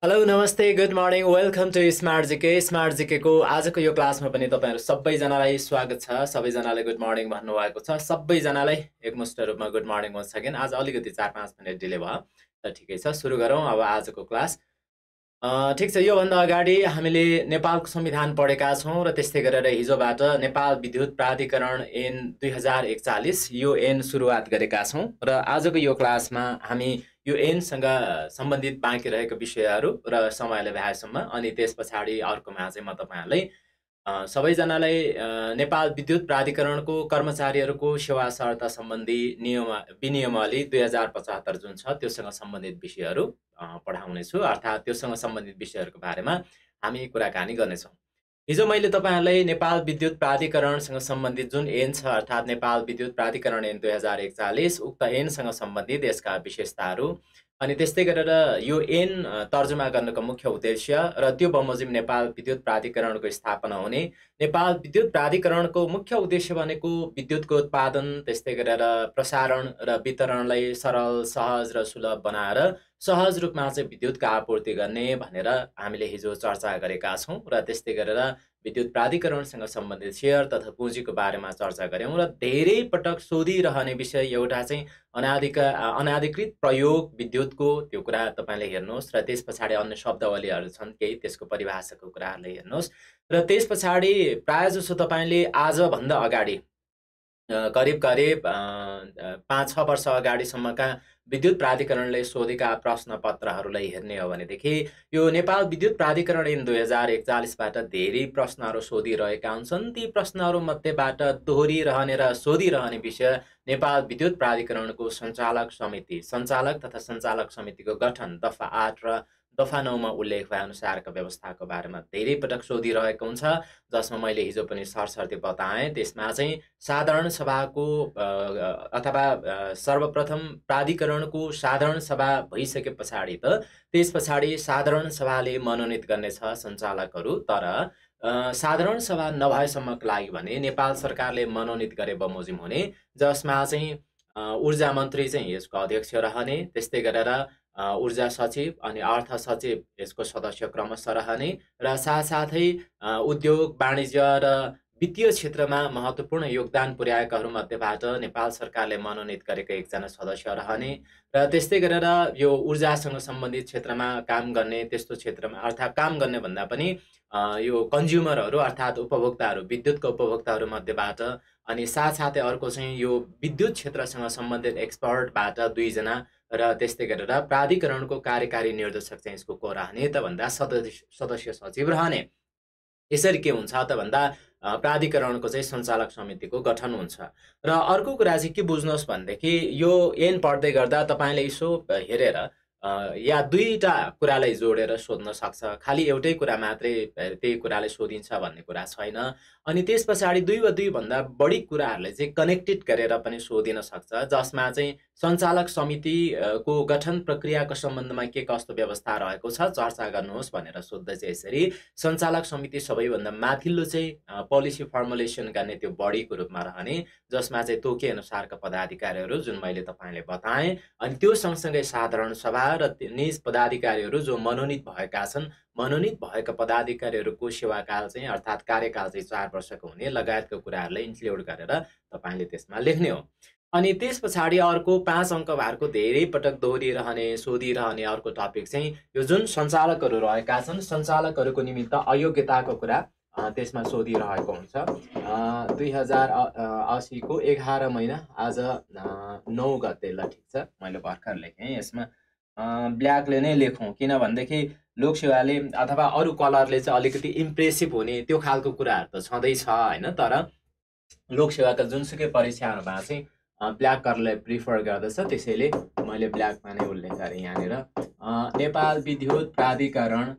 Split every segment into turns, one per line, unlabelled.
Hello नमस्ते good morning welcome to smart GK को आजको यो क्लासमा पनि तपाईँहरू सबैजनालाई स्वागत छ। सबैजनालाई गुड मर्निङ भन्नुभएको छ। सबैजनालाई एकमुष्ट रूपमा गुड मर्निङ वन्स अगेन। आज अलिकति 4-5 मिनट डिले भयो त ठिकै छ, सुरु गरौँ अब आजको क्लास। ठिक छ, योभन्दा अगाडि हामीले नेपालको संविधान पढेका छौँ र त्यस्तै गरेर हिजोबाट नेपाल विद्युत प्राधिकरण ऐन 2041 यो ऐन सुरुवात गरेका छौँ र आजको यो क्लासमा हामी यो ऐनसँग सम्बन्धित बाँकी रहेका विषयहरू र समयले भ्याएसम्म अनि त्यस पछाडि अर्कोमा चाहिँ म तपाईँहरूलाई सबैजनालाई नेपाल विद्युत प्राधिकरणको कर्मचारीहरूको सेवा सर्ता सम्बन्धी विनियमावली 2075 जुन छ त्योसँग सम्बन्धित विषयहरू पढाउनेछु, अर्थात् त्योसँग सम्बन्धित विषयहरूको बारेमा हामी कुराकानी गर्नेछौँ। हिजो मैले तपाईँहरूलाई नेपाल विद्युत प्राधिकरणसँग सम्बन्धित जुन ऐन छ अर्थात् नेपाल विद्युत प्राधिकरण ऐन 2041 उक्त ऐनसँग सम्बन्धित यसका विशेषताहरू अनि त्यस्तै गरेर यो ऐन तर्जुमा गर्नको मुख्य उद्देश्य र त्यो बमोजिम नेपाल विद्युत प्राधिकरणको स्थापना हुने, नेपाल विद्युत प्राधिकरणको मुख्य उद्देश्य भनेको विद्युतको उत्पादन त्यस्तै गरेर प्रसारण र वितरणलाई सरल सहज र सुलभ बनाएर सहज रूपमा चाहिँ विद्युतको आपूर्ति गर्ने भनेर हामीले हिजो चर्चा गरेका छौँ र त्यस्तै गरेर विद्युत प्राधिकरणसँग सम्बन्धित सेयर तथा पुँजीको बारेमा चर्चा गऱ्यौँ र धेरै पटक सोधिरहने विषय एउटा चाहिँ अनाधिकृत प्रयोग विद्युतको त्यो कुरा तपाईँले हेर्नुहोस् र त्यस पछाडि अन्य शब्दावलीहरू छन् केही त्यसको परिभाषाको कुराहरूले हेर्नुहोस् र त्यस पछाडि प्रायः जसो तपाईँले आजभन्दा अगाडि करिब 5-6 वर्ष अगाडिसम्मका विद्युत प्राधिकरणले सोधेका प्रश्न पत्रहरूलाई हेर्ने हो भनेदेखि यो नेपाल विद्युत प्राधिकरण ऐन 2041बाट धेरै प्रश्नहरू सोधिरहेका हुन्छन्। ती प्रश्नहरू मध्येबाट दोहोरिरहने र सोधिरहने विषय नेपाल विद्युत प्राधिकरणको सञ्चालक तथा सञ्चालक समितिको गठन दफा 8 र दफा 9 मा उल्लेख भए अनुसारको व्यवस्थाको बारेमा धेरै पटक सोधिरहेको हुन्छ, जसमा मैले हिजो पनि सरसर्ती बताएँ। त्यसमा चाहिँ साधारण सभाको अथवा सर्वप्रथम प्राधिकरणको साधारण सभा भइसके पछाडि त त्यस पछाडि साधारण सभाले मनोनित गर्नेछ सञ्चालकहरू, तर साधारण सभा नभएसम्मको लागि भने नेपाल सरकारले मनोनित गरे बमोजिम हुने, जसमा चाहिँ ऊर्जा मन्त्री चाहिँ यसको अध्यक्ष रहने, त्यस्तै गरेर ऊर्जा सचिव अनि अर्थ सचिव यसको सदस्य क्रमशः रहने र साथसाथै उद्योग वाणिज्य र वित्तीय क्षेत्रमा महत्त्वपूर्ण योगदान पुर्याएकाहरू मध्येबाट नेपाल सरकारले मनोनित गरेको एकजना सदस्य रहने र त्यस्तै गरेर यो ऊर्जासँग सम्बन्धित क्षेत्रमा काम गर्ने, त्यस्तो क्षेत्रमा अर्थात् काम गर्ने भन्दा पनि यो कन्ज्युमरहरू अर्थात् उपभोक्ताहरू विद्युतको उपभोक्ताहरू मध्येबाट अनि साथसाथै अर्को चाहिँ यो विद्युत क्षेत्रसँग सम्बन्धित एक्सपर्टबाट 2 जना र त्यस्तै गरेर प्राधिकरणको कार्यकारी निर्देशक चाहिँ यसको को रहने त भन्दा सदस्य सचिव रहने। यसरी के हुन्छ त भन्दा प्राधिकरणको चाहिँ सञ्चालक समितिको गठन हुन्छ। र अर्को कुरा चाहिँ के बुझ्नुहोस् भनेदेखि यो ऐन पढ्दै गर्दा तपाईँले यसो हेरेर या दुईटा कुरालाई जोडेर सोध्न सक्छ, खालि एउटै कुरा मात्रै त्यही कुराले सोधिन्छ भन्ने कुरा छैन। अनि त्यस पछाडि 2 वा 2 भन्दा बढी कुराहरूले चाहिँ कनेक्टेड गरेर पनि सोधिन सक्छ, जसमा चाहिँ सञ्चालक समितिको गठन प्रक्रियाको सम्बन्धमा के कस्तो व्यवस्था रहेको छ चर्चा गर्नुहोस् भनेर सोध्दै चाहिँ यसरी सञ्चालक समिति सबैभन्दा माथिल्लो चाहिँ पोलिसी फर्मुलेसन गर्ने त्यो बडीको रूपमा रहने, जसमा चाहिँ तोके अनुसारका पदाधिकारीहरू जुन मैले तपाईँले बताएँ अनि त्यो सँगसँगै साधारण सभा र निज पदाधिकारीहरू जो मनोनित भएका छन्, मनोनित भएका पदाधिकारीहरूको सेवाकाल चाहिँ अर्थात् कार्यकाल चाहिँ 4 वर्षको हुने लगायतका कुराहरूलाई इन्क्लुड गरेर तपाईँले त्यसमा लेख्ने हो। अनि त्यस पछाडि अर्को 5 अङ्क भारको धेरै पटक दोहोरिरहने सोधिरहने अर्को टपिक चाहिँ यो जुन सञ्चालकहरू रहेका छन्, सञ्चालकहरूको निमित्त अयोग्यताको कुरा त्यसमा सोधिरहेको हुन्छ। 2080 को 11 महिना आज 9 गते, ल ठिक छ मैले भर्खर लेखेँ, यसमा ब्ल्याकले नै लेखौँ किनभनेदेखि लोकसेवाले अथवा अरू कलरले चाहिँ अलिकति इम्प्रेसिभ हुने त्यो खालको कुराहरू त छँदैछ होइन, तर लोकसेवाका जुनसुकै परीक्षाहरूमा चाहिँ ब्ल्याक कलरलाई प्रिफर गर्दछ, त्यसैले मैले ब्ल्याकमा नै उल्लेख गरेँ यहाँनिर। नेपाल विद्युत प्राधिकरण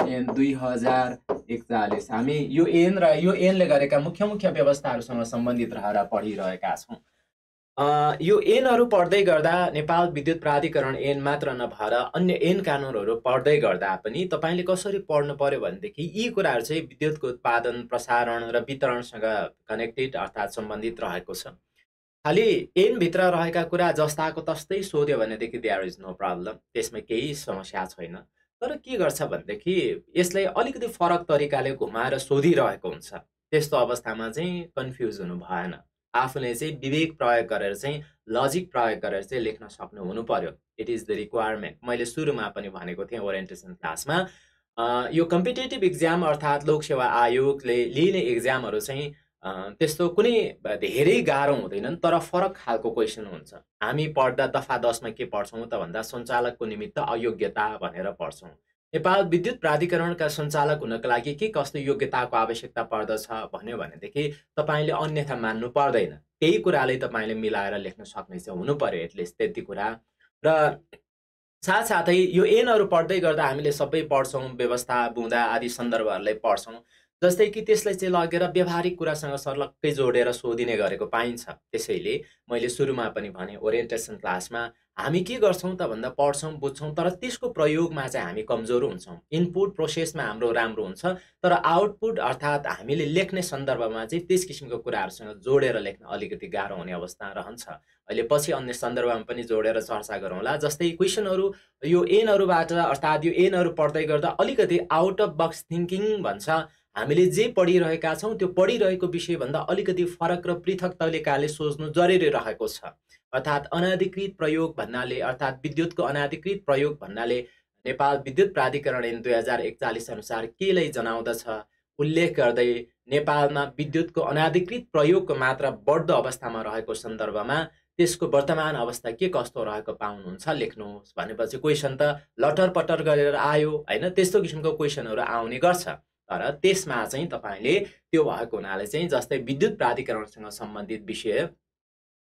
ऐन 2041 हामी यो ऐन र यो ऐनले गरेका मुख्य व्यवस्थाहरूसँग सम्बन्धित रहेर पढिरहेका छौँ। यो ऐनहरू पढ्दै गर्दा नेपाल विद्युत प्राधिकरण ऐन मात्र नभएर अन्य ऐन कानुनहरू पढ्दै गर्दा पनि तपाईँले कसरी पढ्नु पर्यो भनेदेखि यी कुराहरू चाहिँ विद्युतको उत्पादन, प्रसारण र वितरणसँग कनेक्टेड अर्थात् सम्बन्धित रहेको छ। खालि ऐनभित्र रहेका कुरा जस्ताको तस्तै सोध्यो भनेदेखि देयर इज नो प्रब्लम, त्यसमा केही समस्या छैन। तर के गर्छ भनेदेखि यसलाई अलिकति फरक तरिकाले घुमाएर सोधिरहेको हुन्छ। त्यस्तो अवस्थामा चाहिँ कन्फ्युज हुनु भएन। आफूले चाहिँ विवेक प्रयोग गरेर चाहिँ लजिक प्रयोग गरेर चाहिँ लेख्न सक्नु हुनु पर्यो। It is the requirement. मैले सुरुमा पनि भनेको थिएँ ओरिएन्टेसन क्लासमा, यो कम्पिटेटिभ इक्जाम अर्थात् लोकसेवा आयोगले लिने इक्जामहरू चाहिँ त्यस्तो कुनै धेरै गाह्रो हुँदैनन्, तर फरक खालको क्वेसन हुन्छ। हामी पढ्दा दफा 10मा के पढ्छौँ त भन्दा सञ्चालकको निमित्त अयोग्यता भनेर पढ्छौँ। नेपाल विद्युत प्राधिकरणका सञ्चालक हुनका लागि के कस्तो योग्यताको आवश्यकता पर्दछ भन्यो भनेदेखि तपाईँले अन्यथा मान्नु पर्दैन। त्यही कुराले तपाईँले मिलाएर लेख्न सक्ने चाहिँ हुनु पर्यो, एटलिस्ट त्यति कुरा। र साथसाथै यो ऐनहरू पढ्दै गर्दा हामीले सबै पढ्छौँ, व्यवस्था, बुँदा आदि सन्दर्भहरूलाई पढ्छौँ। जस्तै कि त्यसलाई चाहिँ लगेर व्यवहारिक कुरासँग सर्लक्कै जोडेर सोधिने गरेको पाइन्छ। त्यसैले मैले सुरुमा पनि भने ओरिएन्टेसन क्लासमा हामी के गर्छौँ त भन्दा पढ्छौँ, बुझ्छौँ, तर त्यसको प्रयोगमा चाहिँ हामी कमजोर हुन्छौँ। इनपुट प्रोसेसमा हाम्रो राम्रो हुन्छ, तर आउटपुट अर्थात् हामीले लेख्ने सन्दर्भमा चाहिँ त्यस किसिमको कुराहरूसँग जोडेर लेख्न अलिकति गाह्रो हुने अवस्था रहन्छ। अहिले पछि अन्य सन्दर्भमा पनि जोडेर चर्चा गरौँला। जस्तै क्वेसनहरू यो ऐनहरूबाट अर्थात् यो ऐनहरू पढ्दै गर्दा अलिकति आउट अफ बक्स थिङ्किङ भन्छ। हामीले जे पढिरहेका छौँ त्यो पढिरहेको विषयभन्दा अलिकति फरक र पृथक तरिकाले सोच्नु जरुरी रहेको छ। अर्थात् अनाधिकृत प्रयोग भन्नाले अर्थात् विद्युतको अनाधिकृत प्रयोग भन्नाले नेपाल विद्युत प्राधिकरण ऐन 2041 अनुसार केलाई जनाउँदछ उल्लेख गर्दै नेपालमा विद्युतको अनाधिकृत प्रयोगको मात्रा बढ्दो अवस्थामा रहेको सन्दर्भमा त्यसको वर्तमान अवस्था के कस्तो रहेको पाउनुहुन्छ लेख्नुहोस् भनेपछि क्वेसन त लटरपटर गरेर आयो हैन। त्यस्तो किसिमको क्वेसनहरू आउने गर्छ, तर त्यसमा चाहिँ तपाईले त्यो भएको हुनाले चाहिँ जस्तै विद्युत प्राधिकरणसँग सम्बन्धित विषय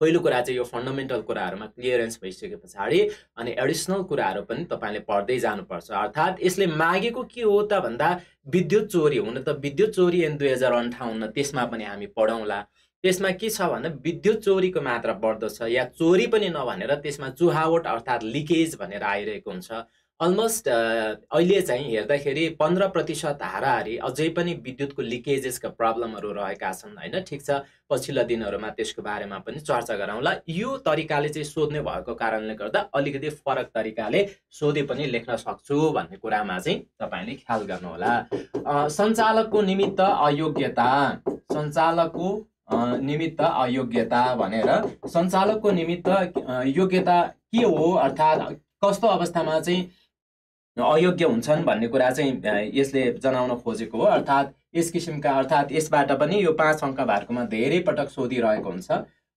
पहिलो कुरा चाहिँ यो फन्डामेन्टल कुराहरूमा क्लियरेन्स भइसके पछाडि अनि एडिसनल कुराहरू पनि तपाईले पढ्दै जानुपर्छ। अर्थात् यसले मागेको के हो त भन्दा विद्युत चोरी, हुन त विद्युत चोरी ऐन 2058 त्यसमा पनि हामी पढौँला। त्यसमा के छ भने विद्युत चोरीको मात्रा बढ्दो छ या चोरी पनि नभनेर त्यसमा चुहावट अर्थात् लिकेज भनेर आइरहेको हुन्छ। अलमोस्ट अहिले चाहिँ हेर्दाखेरि 15% हाराहारी अझै पनि विद्युतको लिकेजेसका प्रब्लमहरू रहेका छन् हैन। ठिक छ, पछिल्ला दिनहरूमा त्यसको बारेमा पनि चर्चा गरौँला। यो तरिकाले चाहिँ सोध्ने भएको कारणले गर्दा अलिकति फरक तरिकाले सोधे पनि लेख्न सक्छु भन्ने कुरामा चाहिँ तपाईले ख्याल गर्नुहोला। सञ्चालकको निमित्त अयोग्यता, सञ्चालकको निमित्त अयोग्यता भनेर सञ्चालकको निमित्त योग्यता के हो अर्थात् कस्तो अवस्थामा चाहिँ अयोग्य हुन्छन् भन्ने कुरा चाहिँ यसले जनाउन खोजेको हो। अर्थात् यस किसिमका अर्थात् यसबाट पनि यो 5 अङ्क भारकोमा धेरै पटक सोधिरहेको हुन्छ।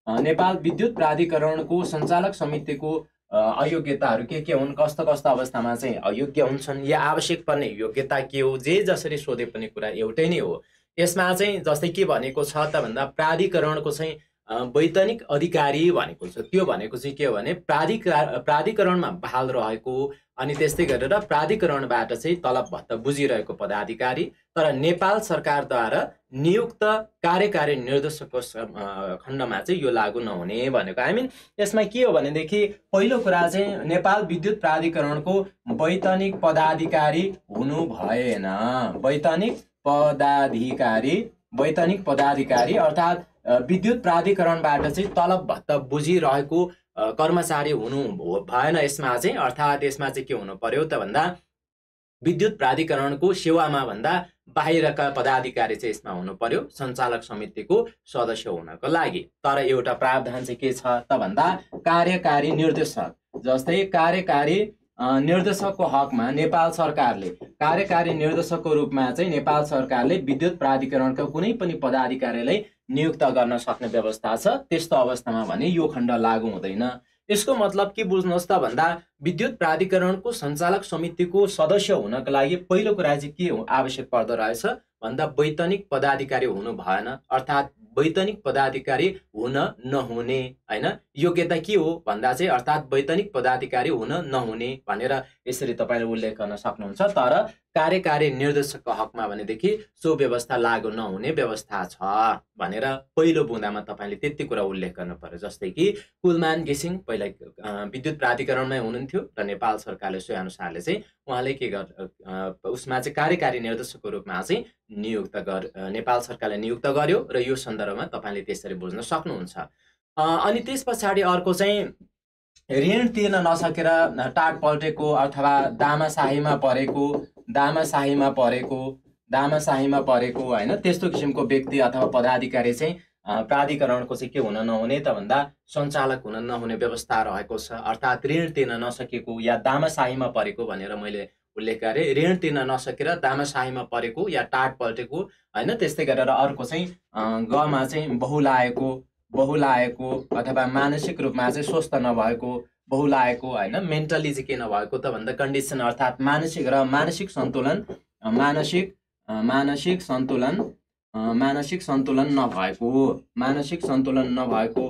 नेपाल विद्युत प्राधिकरणको सञ्चालक समितिको अयोग्यताहरू के हुन्, कस्तो कस्तो अवस्थामा चाहिँ अयोग्य हुन्छन् या आवश्यक पर्ने योग्यता के हो, जे जसरी सोधे पनि कुरा एउटै नै हो। यसमा चाहिँ जस्तै के भनेको छ त भन्दा प्राधिकरणको चाहिँ वैधानिक अधिकारी भनेको छ। त्यो भनेको चाहिँ के हो भने प्राधिकरणमा बहाल रहेको अनि त्यस्तै गरेर प्राधिकरणबाट चाहिँ तलब भत्ता बुझिरहेको पदाधिकारी, तर नेपाल सरकारद्वारा नियुक्त कार्यकारी निर्देशकको खण्डमा चाहिँ यो लागू नहुने भनेको। आई मिन यसमा के हो भनेदेखि पहिलो कुरा चाहिँ नेपाल विद्युत प्राधिकरणको वैधानिक पदाधिकारी हुनु भएन। वैधानिक पदाधिकारी अर्थात् विद्युत प्राधिकरणबाट चाहिँ तलब भत्ता बुझिरहेको कर्मचारी हुनु भएन यसमा चाहिँ। अर्थात् यसमा चाहिँ के हुनु पर्यो त भन्दा विद्युत प्राधिकरणको सेवामा भन्दा बाहिरका पदाधिकारी चाहिँ यसमा हुनु पर्यो सञ्चालक समितिको सदस्य हुनको लागि। तर एउटा प्रावधान चाहिँ के छ त भन्दा कार्यकारी निर्देशक, जस्तै कार्यकारी निर्देशकको हकमा नेपाल सरकारले कार्यकारी निर्देशकको रूपमा चाहिँ नेपाल सरकारले विद्युत प्राधिकरणका कुनै पनि पदाधिकारीलाई नियुक्त गर्न सक्ने व्यवस्था छ। त्यस्तो अवस्थामा भने यो खण्ड लागू हुँदैन। यसको मतलब के बुझ्नुहोस् त भन्दा विद्युत प्राधिकरणको सञ्चालक समितिको सदस्य हुनको लागि पहिलो कुरा चाहिँ के आवश्यक पर्दो रहेछ भन्दा वैधानिक पदाधिकारी हुनु भएन। अर्थात् वैधानिक पदाधिकारी हुन नहुने हैन। योग्यता के हो भन्दा चाहिँ अर्थात् वैधानिक पदाधिकारी हुन नहुने भनेर यसरी तपाईले उल्लेख गर्न सक्नुहुन्छ। तर कार्यकारी निर्देशकको हकमा भनेदेखि सो व्यवस्था लागू नहुने व्यवस्था छ भनेर पहिलो बुँदामा तपाईँले त्यति कुरा उल्लेख गर्नु पर्यो। जस्तै कि कुलमान घिसिङ पहिला विद्युत प्राधिकरणमै हुनुहुन्थ्यो र नेपाल सरकारले सोही अनुसारले चाहिँ उहाँले के उसमा चाहिँ कार्यकारी निर्देशकको रूपमा चाहिँ नेपाल सरकारले नियुक्त गर्यो र यो सन्दर्भमा तपाईँले त्यसरी बुझ्न सक्नुहुन्छ। अनि त्यस पछाडि अर्को चाहिँ ऋण तिर्न नसकेर टाट पल्टेको अथवा दामासाहीमा परेको होइन त्यस्तो किसिमको व्यक्ति अथवा पदाधिकारी चाहिँ प्राधिकरणको चाहिँ के हुन नहुने त भन्दा सञ्चालक हुन नहुने व्यवस्था रहेको छ। अर्थात् ऋण तिर्न नसकेको या दामासाहीमा परेको भनेर मैले उल्लेख गरेँ। ऋण तिर्न नसकेर दामासाहीमा परेको या टाट पल्टेको होइन। त्यस्तै गरेर अर्को चाहिँ गमा चाहिँ बहुलाएको अथवा मानसिक रूपमा चाहिँ स्वस्थ नभएको बहुलाएको होइन। मेन्टली चाहिँ के नभएको त भन्दा कन्डिसन अर्थात् मानसिक सन्तुलन नभएको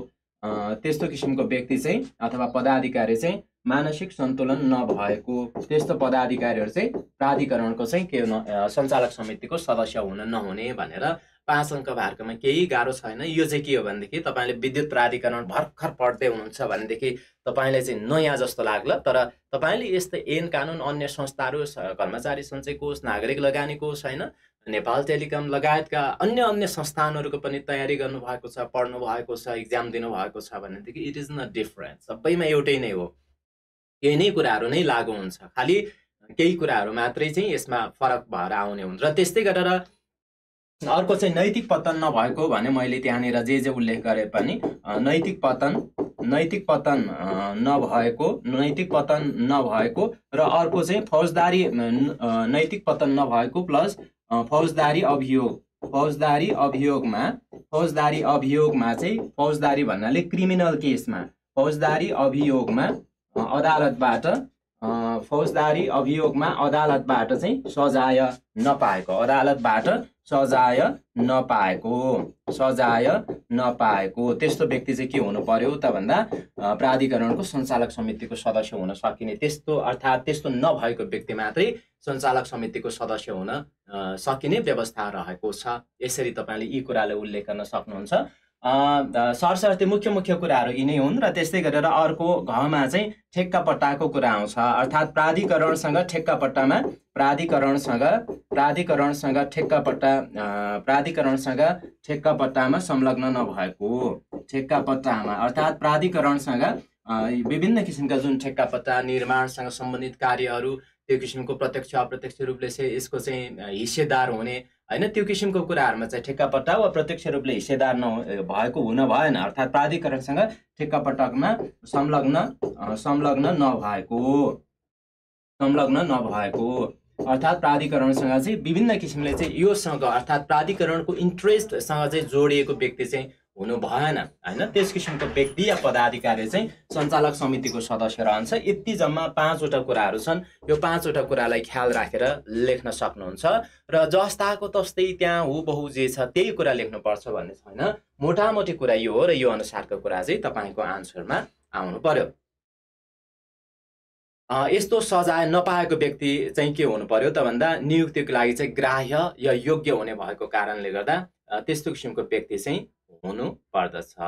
त्यस्तो किसिमको व्यक्ति चाहिँ अथवा पदाधिकारी चाहिँ मानसिक सन्तुलन नभएको त्यस्तो पदाधिकारीहरू चाहिँ प्राधिकरणको चाहिँ के सञ्चालक समितिको सदस्य हुन नहुने भनेर 5 अङ्क भारकोमा केही गाह्रो छैन। यो चाहिँ के हो भनेदेखि तपाईँले विद्युत प्राधिकरण भर्खर पढ्दै हुनुहुन्छ भनेदेखि तपाईँले चाहिँ नयाँ जस्तो लाग्ला, तर तपाईँले यस्तै ऐन कानुन अन्य संस्थाहरू कर्मचारी सञ्चय कोष नागरिक लगानी कोष होइन नेपाल टेलिकम लगायतका अन्य संस्थानहरूको पनि तयारी गर्नुभएको छ, पढ्नु भएको छ, इक्जाम दिनुभएको छ भनेदेखि इट इज नट डिफरेन्ट। सबैमा एउटै नै हो, यही नै कुराहरू नै लागू हुन्छ, खालि केही कुराहरू मात्रै चाहिँ यसमा फरक भएर आउने हुन्छ। र त्यस्तै गरेर अर्को चाहिँ नैतिक पतन नभएको भने मैले त्यहाँनिर जे उल्लेख गरे पनि नैतिक पतन नभएको र अर्को चाहिँ फौजदारी नैतिक पतन नभएको प्लस फौजदारी अभियोगमा चाहिँ फौजदारी भन्नाले क्रिमिनल केसमा फौजदारी अभियोगमा अदालतबाट चाहिँ सजाय नपाएको त्यस्तो व्यक्ति चाहिँ के हुनु पर्यो त भन्दा प्राधिकरणको सञ्चालक समितिको सदस्य हुन सकिने अर्थात् त्यस्तो नभएको व्यक्ति मात्रै सञ्चालक समितिको सदस्य हुन सकिने व्यवस्था रहेको छ। यसरी तपाईँले यी कुराले उल्लेख गर्न सक्नुहुन्छ। सरसर्ती मुख्य कुराहरू यी नै हुन्। र त्यस्तै गरेर अर्को घमा चाहिँ ठेक्का पट्टाको कुरा आउँछ, अर्थात् प्राधिकरणसँग ठेक्का पट्टामा संलग्न नभएको अर्थात् प्राधिकरणसँग विभिन्न किसिमका जुन ठेक्का पट्टा निर्माणसँग सम्बन्धित कार्यहरू त्यो किसिमको प्रत्यक्ष अप्रत्यक्ष रूपले चाहिँ यसको चाहिँ हिस्सेदार हुने होइन त्यो किसिमको कुराहरूमा चाहिँ ठेक्का पट्टा वा प्रत्यक्ष रूपले हिस्सेदार भएको हुन भएन। अर्थात् प्राधिकरणसँग ठेक्का पट्टामा संलग्न नभएको अर्थात् प्राधिकरणसँग चाहिँ विभिन्न किसिमले चाहिँ योसँग अर्थात् प्राधिकरणको इन्ट्रेस्टसँग चाहिँ जोडिएको व्यक्ति चाहिँ हुनु भएन होइन। त्यस किसिमको व्यक्ति या पदाधिकारी चाहिँ सञ्चालक समितिको सदस्य रहन्छ। यति जम्मा 5वटा कुराहरू छन्। यो 5वटा कुरालाई ख्याल राखेर लेख्न सक्नुहुन्छ र जस्ताको तस्तै त्यहाँ हुबहु जे छ त्यही कुरा लेख्नुपर्छ भन्ने छैन। मोटामोटी कुरा यो हो र यो अनुसारको कुरा चाहिँ तपाईँको आन्सरमा आउनु पर्यो। यस्तो सजाय नपाएको व्यक्ति चाहिँ के हुनु पर्यो त भन्दा नियुक्तिको लागि चाहिँ ग्राह्य या योग्य हुने भएको कारणले गर्दा त्यस्तो किसिमको व्यक्ति चाहिँ हुनु पर्दछ।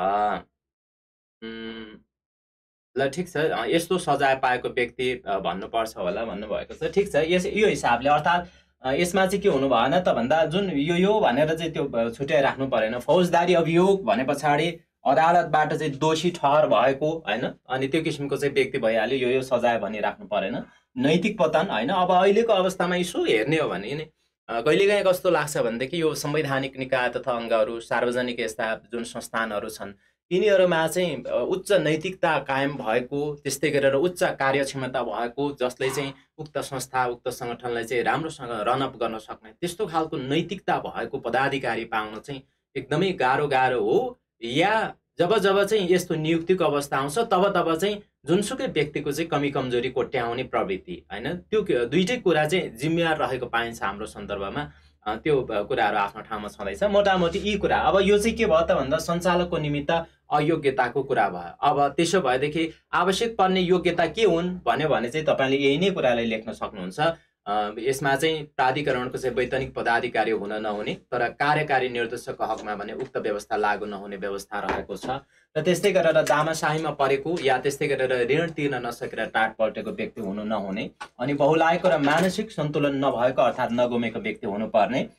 ल ठिक छ, यस्तो सजाय पाएको व्यक्ति भन्नुपर्छ होला भन्नुभएको छ। ठिक छ, यो हिसाबले अर्थात् यसमा चाहिँ के हुनु भएन त भन्दा जुन यो भनेर चाहिँ त्यो छुट्याइराख्नु परेन। फौजदारी अभियोग भने पछाडि अदालतबाट चाहिँ दोषी ठहर भएको होइन अनि त्यो किसिमको चाहिँ व्यक्ति भइहाल्यो, यो सजाय भनिराख्नु परेन। नैतिक पतन होइन, अब अहिलेको अवस्थामा यसो हेर्ने हो भने नि कहिलेकाहीँ कस्तो लाग्छ भनेदेखि यो संवैधानिक निकाय तथा अङ्गहरू सार्वजनिक यस्ता जुन संस्थानहरू छन् यिनीहरूमा चाहिँ उच्च नैतिकता कायम भएको, त्यस्तै गरेर उच्च कार्यक्षमता भएको, जसले चाहिँ उक्त संस्था उक्त सङ्गठनलाई चाहिँ राम्रोसँग रनअप गर्न सक्ने त्यस्तो खालको नैतिकता भएको पदाधिकारी पाउन चाहिँ एकदमै गाह्रो हो। या जब चाहिँ यस्तो नियुक्तिको अवस्था आउँछ तब चाहिँ जुनसुकै व्यक्तिको चाहिँ कमी कमजोरी कोट्याउने प्रवृत्ति होइन त्यो दुईटै कुरा चाहिँ जिम्मेवार रहेको पाइन्छ हाम्रो सन्दर्भमा। त्यो कुराहरू आफ्नो ठाउँमा छँदैछ। मोटामोटी यी कुरा अब यो चाहिँ के भयो त भन्दा सञ्चालकको निमित्त अयोग्यताको कुरा भयो। अब त्यसो भएदेखि आवश्यक पर्ने योग्यता के हुन् भन्यो भने चाहिँ तपाईँले यही नै कुरालाई लेख्न सक्नुहुन्छ। यसमा चाहिँ प्राधिकरणको चाहिँ वैतनिक पदाधिकारी हुन नहुने तर कार्यकारी निर्देशकको हकमा भने उक्त व्यवस्था लागू नहुने व्यवस्था रहेको छ। र त्यस्तै गरेर दामासाहीमा परेको या त्यस्तै गरेर ऋण तिर्न नसकेर टाट पल्टेको व्यक्ति हुनु नहुने, अनि बहुलाएको र मानसिक सन्तुलन नभएको अर्थात् नगुमेको व्यक्ति हुनुपर्ने,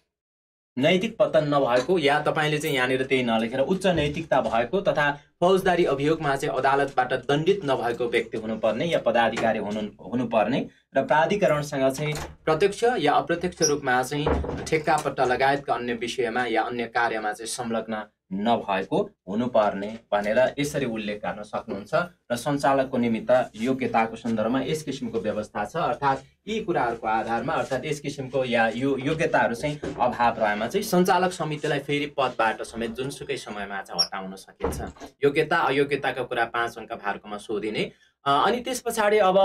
नैतिक पतन नभएको या तपाईँले चाहिँ यहाँनिर त्यही नलेखेर उच्च नैतिकता भएको तथा फौजदारी अभियोगमा चाहिँ अदालतबाट दण्डित नभएको व्यक्ति हुनुपर्ने या पदाधिकारी हुनुपर्ने र प्राधिकरणसँग चाहिँ प्रत्यक्ष या अप्रत्यक्ष रूपमा चाहिँ ठेक्कापट्टा लगायतका अन्य विषयमा या अन्य कार्यमा चाहिँ संलग्न नभएको हुनुपर्ने भनेर यसरी उल्लेख गर्न सक्नुहुन्छ। र सञ्चालकको निमित्त योग्यताको सन्दर्भमा यस किसिमको व्यवस्था छ, अर्थात् यी कुराहरूको आधारमा अर्थात् यस किसिमको या यो योग्यताहरू चाहिँ अभाव रहेमा चाहिँ सञ्चालक समितिलाई फेरि पदबाट समेत जुनसुकै समयमा चाहिँ हटाउन सकिन्छ। योग्यता अयोग्यताका कुरा 5 अङ्क भार्गमा सोधिने। अनि त्यस पछाडि अब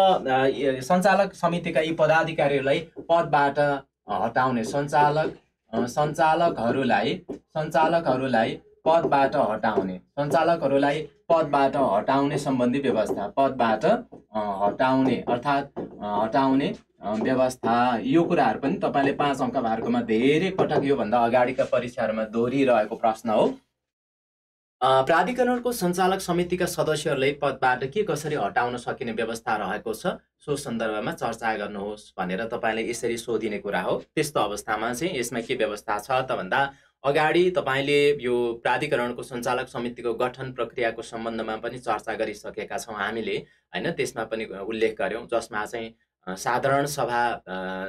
सञ्चालक समितिका यी पदाधिकारीहरूलाई पदबाट हटाउने सञ्चालकहरूलाई पदबाट हटाउने सम्बन्धी व्यवस्था, पदबाट हटाउने अर्थात् हटाउने व्यवस्था, यो कुराहरू पनि तपाईँले 5 अङ्क भार्गमा धेरै पटक योभन्दा अगाडिका परीक्षाहरूमा दोहोरिरहेको प्रश्न हो। प्राधिकरणको सञ्चालक समितिका सदस्यहरूलाई पदबाट के कसरी हटाउन सकिने व्यवस्था रहेको छ सो सन्दर्भमा चर्चा गर्नुहोस् भनेर तपाईँले यसरी सोधिने कुरा हो। त्यस्तो अवस्थामा चाहिँ यसमा के व्यवस्था छ त भन्दा अगाडि तपाईँले यो प्राधिकरणको सञ्चालक समितिको गठन प्रक्रियाको सम्बन्धमा पनि चर्चा गरिसकेका छौँ हामीले, हैन? त्यसमा पनि उल्लेख गर्यौँ, जसमा चाहिँ साधारण सभा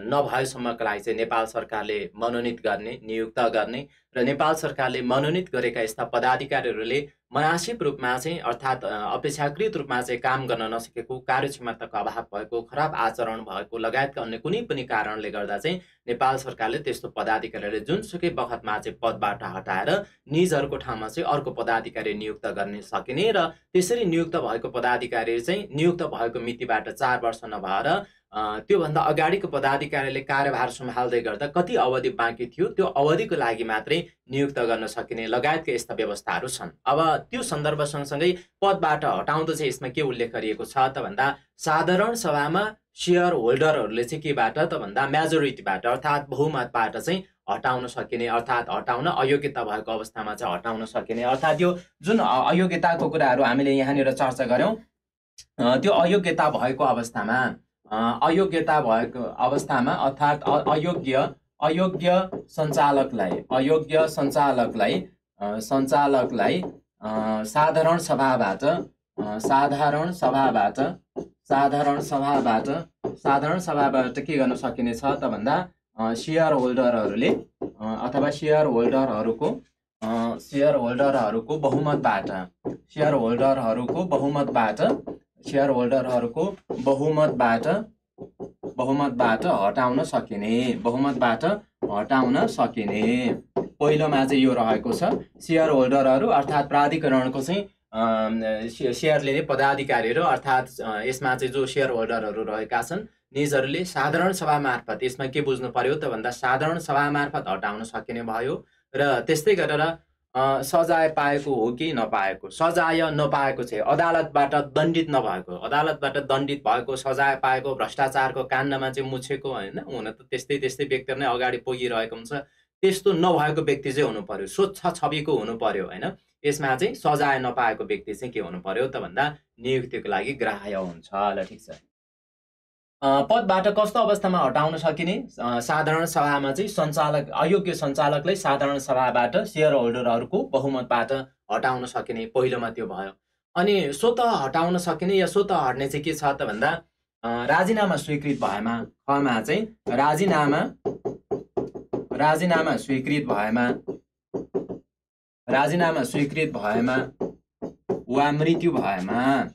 नभएसम्मका लागि चाहिँ नेपाल सरकारले मनोनित गर्ने, नियुक्त गर्ने र नेपाल सरकारले मनोनित गरेका यस्ता पदाधिकारीहरूले मनासिब रूपमा चाहिँ अर्थात् अपेक्षाकृत रूपमा चाहिँ काम गर्न नसकेको, कार्यक्षमताको अभाव भएको, खराब आचरण भएको लगायतका अन्य कुनै पनि कारणले गर्दा चाहिँ नेपाल सरकारले त्यस्तो पदाधिकारीहरूले जुनसुकै बखतमा चाहिँ पदबाट हटाएर निजहरूको ठाउँमा चाहिँ अर्को पदाधिकारी नियुक्त गर्न सकिने र त्यसरी नियुक्त भएको पदाधिकारी चाहिँ नियुक्त भएको मितिबाट 4 वर्ष नभएर त्योभन्दा अगाडिको पदाधिकारीले कार्यभार सम्हाल्दै गर्दा कति अवधि बाँकी थियो त्यो अवधिको लागि मात्रै नियुक्त गर्न सकिने लगायतका यस्ता व्यवस्थाहरू छन्। अब त्यो सन्दर्भ सँगसँगै पदबाट हटाउँदा चाहिँ यसमा के उल्लेख गरिएको छ त भन्दा साधारण सभामा शेयर होल्डरहरूले चाहिँ केबाट त भन्दा मेजोरिटीबाट अर्थात् बहुमतबाट चाहिँ हटाउन सकिने, अर्थात् हटाउन अयोग्यता भएको अवस्थामा चाहिँ हटाउन सकिने, अर्थात् यो जुन अयोग्यताको कुराहरू हामीले यहाँनिर चर्चा गऱ्यौँ त्यो अयोग्यता भएको अवस्थामा अर्थात् अयोग्य सञ्चालकलाई साधारण सभाबाट के गर्न सकिने छ त भन्दा शेयर होल्डरहरूले अथवा शेयर होल्डरहरूको बहुमतबाट हटाउन सकिने पहिलोमा चाहिँ यो रहेको छ। शेयर होल्डरहरू अर्थात् प्राधिकरणको चाहिँ शेयर लिने पदाधिकारीहरू अर्थात् यसमा चाहिँ जो शेयर होल्डरहरू रहेका छन् निजहरूले साधारण सभा मार्फत, यसमा के बुझ्नु पर्यो त भन्दा साधारण सभा मार्फत हटाउन सकिने भयो। र त्यस्तै गरेर सजाय पाएको हो कि नपाएको, सजाय नपाएको चाहिँ अदालतबाट दण्डित नभएको, अदालतबाट दण्डित भएको, सजाय पाएको, भ्रष्टाचारको काण्डमा चाहिँ मुछेको, होइन, हुन त त्यस्तै व्यक्तिहरू नै अगाडि पुगिरहेको हुन्छ, त्यस्तो नभएको व्यक्ति चाहिँ हुनु पर्यो, स्वच्छ छविको हुनु पर्यो, होइन। यसमा चाहिँ सजाय नपाएको व्यक्ति चाहिँ के हुनु पर्यो त भन्दा नियुक्तिको लागि ग्राह्य हुन्छ। ल ठिक छ। पदबाट कस्तो अवस्थामा हटाउन सकिने? साधारण सभामा चाहिँ अयोग्य सञ्चालकलाई साधारण सभाबाट शेयर होल्डरहरूको बहुमतबाट हटाउन सकिने, पहिलोमा त्यो भयो। अनि स्वतः हटाउन सकिने या स्वतः हट्ने चाहिँ के छ त भन्दा राजीनामा स्वीकृत भएमा, खमा चाहिँ राजीनामा स्वीकृत भएमा वा मृत्यु भएमा,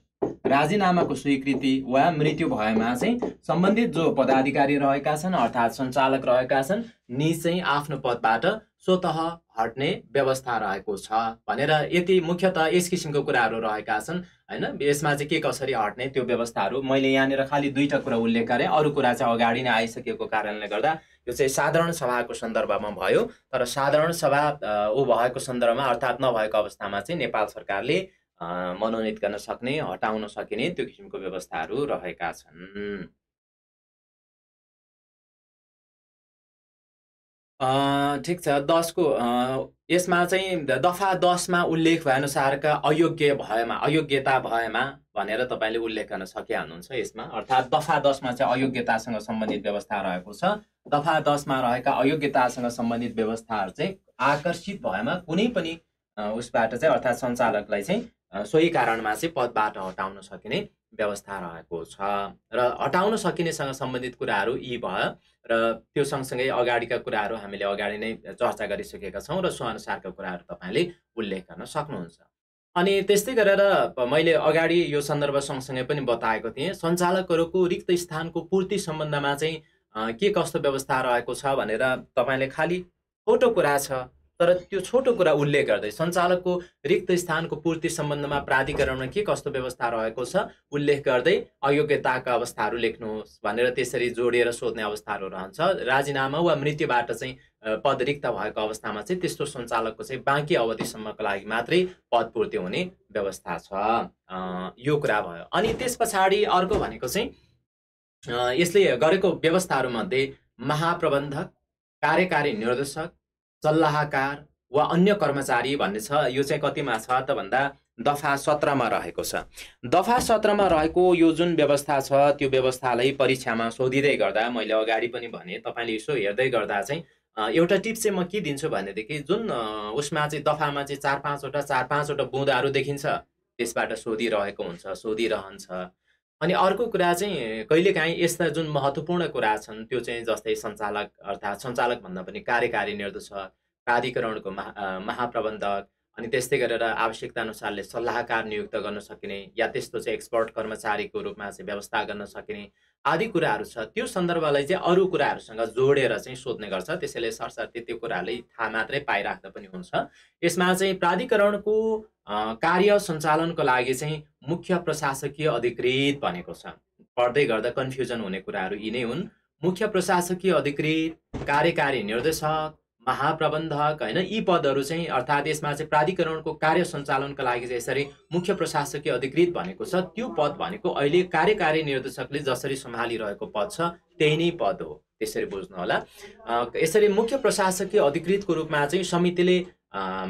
राजीनामाको स्वीकृति वा मृत्यु भएमा चाहिँ सम्बन्धित जो पदाधिकारी रहेका छन् अर्थात् सञ्चालक रहेका छन् नि चाहिँ आफ्नो पदबाट स्वतः हट्ने व्यवस्था रहेको छ भनेर यति मुख्यतः यस किसिमको कुराहरू रहेका छन्, हैन। यसमा चाहिँ के कसरी हट्ने त्यो व्यवस्थाहरू मैले यहाँनिर खालि 2टा कुरा उल्लेख गरेँ, अरू कुरा चाहिँ अगाडि नै आइसकेको कारणले गर्दा यो चाहिँ साधारण सभाको सन्दर्भमा भयो। तर साधारण सभा भएको सन्दर्भमा अर्थात् नभएको अवस्थामा चाहिँ नेपाल सरकारले मनोनित गर्न सक्ने, हटाउन सकिने त्यो किसिमको व्यवस्थाहरू रहेका छन्। ठिक छ। 10 को यसमा चाहिँ दफा 10 मा उल्लेख भएअनुसारका अयोग्यता भएमा भनेर तपाईँले उल्लेख गर्न सकिहाल्नुहुन्छ यसमा। अर्थात् दफा 10 मा चाहिँ अयोग्यतासँग सम्बन्धित व्यवस्था रहेको छ। दफा 10 मा रहेका अयोग्यतासँग सम्बन्धित व्यवस्थाहरू चाहिँ आकर्षित भएमा कुनै पनि उसबाट चाहिँ अर्थात् सञ्चालकलाई चाहिँ सोही कारणमा चाहिँ पदबाट हटाउन सकिने व्यवस्था रहेको छ। र हटाउन सकिनेसँग सम्बन्धित कुराहरू यी भयो र त्यो सँगसँगै अगाडिका कुराहरू हामीले अगाडि नै चर्चा गरिसकेका छौँ र सो अनुसारका कुराहरू तपाईँले उल्लेख गर्न सक्नुहुन्छ। अनि त्यस्तै गरेर मैले अगाडि यो सन्दर्भ सँगसँगै पनि बताएको थिएँ, सञ्चालकहरूको रिक्त स्थानको पूर्ति सम्बन्धमा चाहिँ के कस्तो व्यवस्था रहेको छ भनेर तपाईँले खालि छोटो कुरा छ तर त्यो छोटो कुरा उल्लेख गर्दै सञ्चालकको रिक्त स्थानको पूर्ति सम्बन्धमा प्राधिकरणमा के कस्तो व्यवस्था रहेको छ उल्लेख गर्दै अयोग्यताका अवस्थाहरू लेख्नुहोस् भनेर त्यसरी जोडिएर सोध्ने अवस्थाहरू रहन्छ। राजीनामा वा मृत्युबाट चाहिँ पद रिक्त भएको अवस्थामा चाहिँ त्यस्तो सञ्चालकको चाहिँ बाँकी अवधिसम्मको लागि मात्रै पद पूर्ति हुने व्यवस्था छ। यो कुरा भयो। अनि त्यस पछाडि अर्को भनेको चाहिँ यसले गरेको व्यवस्थाहरूमध्ये महाप्रबन्धक, कार्यकारी निर्देशक, सल्लाहकार वा अन्य कर्मचारी भन्ने छ। यो चाहिँ कतिमा छ त भन्दा दफा 17 मा रहेको छ। दफा 17 मा रहेको यो जुन व्यवस्था छ त्यो व्यवस्थालाई परीक्षामा सोधिँदै गर्दा मैले अगाडि पनि भने तपाईँले यसो हेर्दै गर्दा चाहिँ एउटा टिप्स चाहिँ म के दिन्छु भनेदेखि जुन उसमा चाहिँ दफामा चाहिँ 4-5 वटा बुँदाहरू देखिन्छ त्यसबाट सोधिरहेको हुन्छ, सोधिरहन्छ। अनि अर्को कुरा चाहिँ कहिलेकाहीँ यस्ता जुन महत्त्वपूर्ण कुरा छन् त्यो चाहिँ जस्तै सञ्चालक अर्थात् सञ्चालक भन्दा पनि कार्यकारी निर्देशक, प्राधिकरणको महाप्रबन्धक अनि त्यस्तै गरेर आवश्यकता अनुसारले सल्लाहकार नियुक्त गर्न सकिने या त्यस्तो चाहिँ एक्सपर्ट कर्मचारीको रूपमा चाहिँ व्यवस्था गर्न सकिने आदि कुराहरू छ। त्यो सन्दर्भलाई चाहिँ अरू कुराहरूसँग जोडेर चाहिँ सोध्ने गर्छ। त्यसैले सरसर्ती त्यो कुरालाई थाहा मात्रै पाइराख्दा पनि हुन्छ। यसमा चाहिँ प्राधिकरणको कार्य सञ्चालनको लागि चाहिँ मुख्य प्रशासकीय अधिकृत भनेको छ। पढ्दै गर्दा कन्फ्युजन हुने कुराहरू यी नै हुन्। मुख्य प्रशासकीय अधिकृत, कार्यकारी निर्देशक, महाप्रबन्धक हैन यी पदहरू चाहिँ अर्थात् यसमा चाहिँ प्राधिकरणको कार्य सञ्चालनको लागि चाहिँ यसरी मुख्य प्रशासकीय अधिकृत भनेको छ। त्यो पद भनेको अहिले कार्यकारी निर्देशकले जसरी सम्हालिरहेको पद छ त्यही नै पद हो, त्यसरी बुझ्नु होला। यसरी मुख्य प्रशासकीय अधिकृतको रूपमा चाहिँ समितिले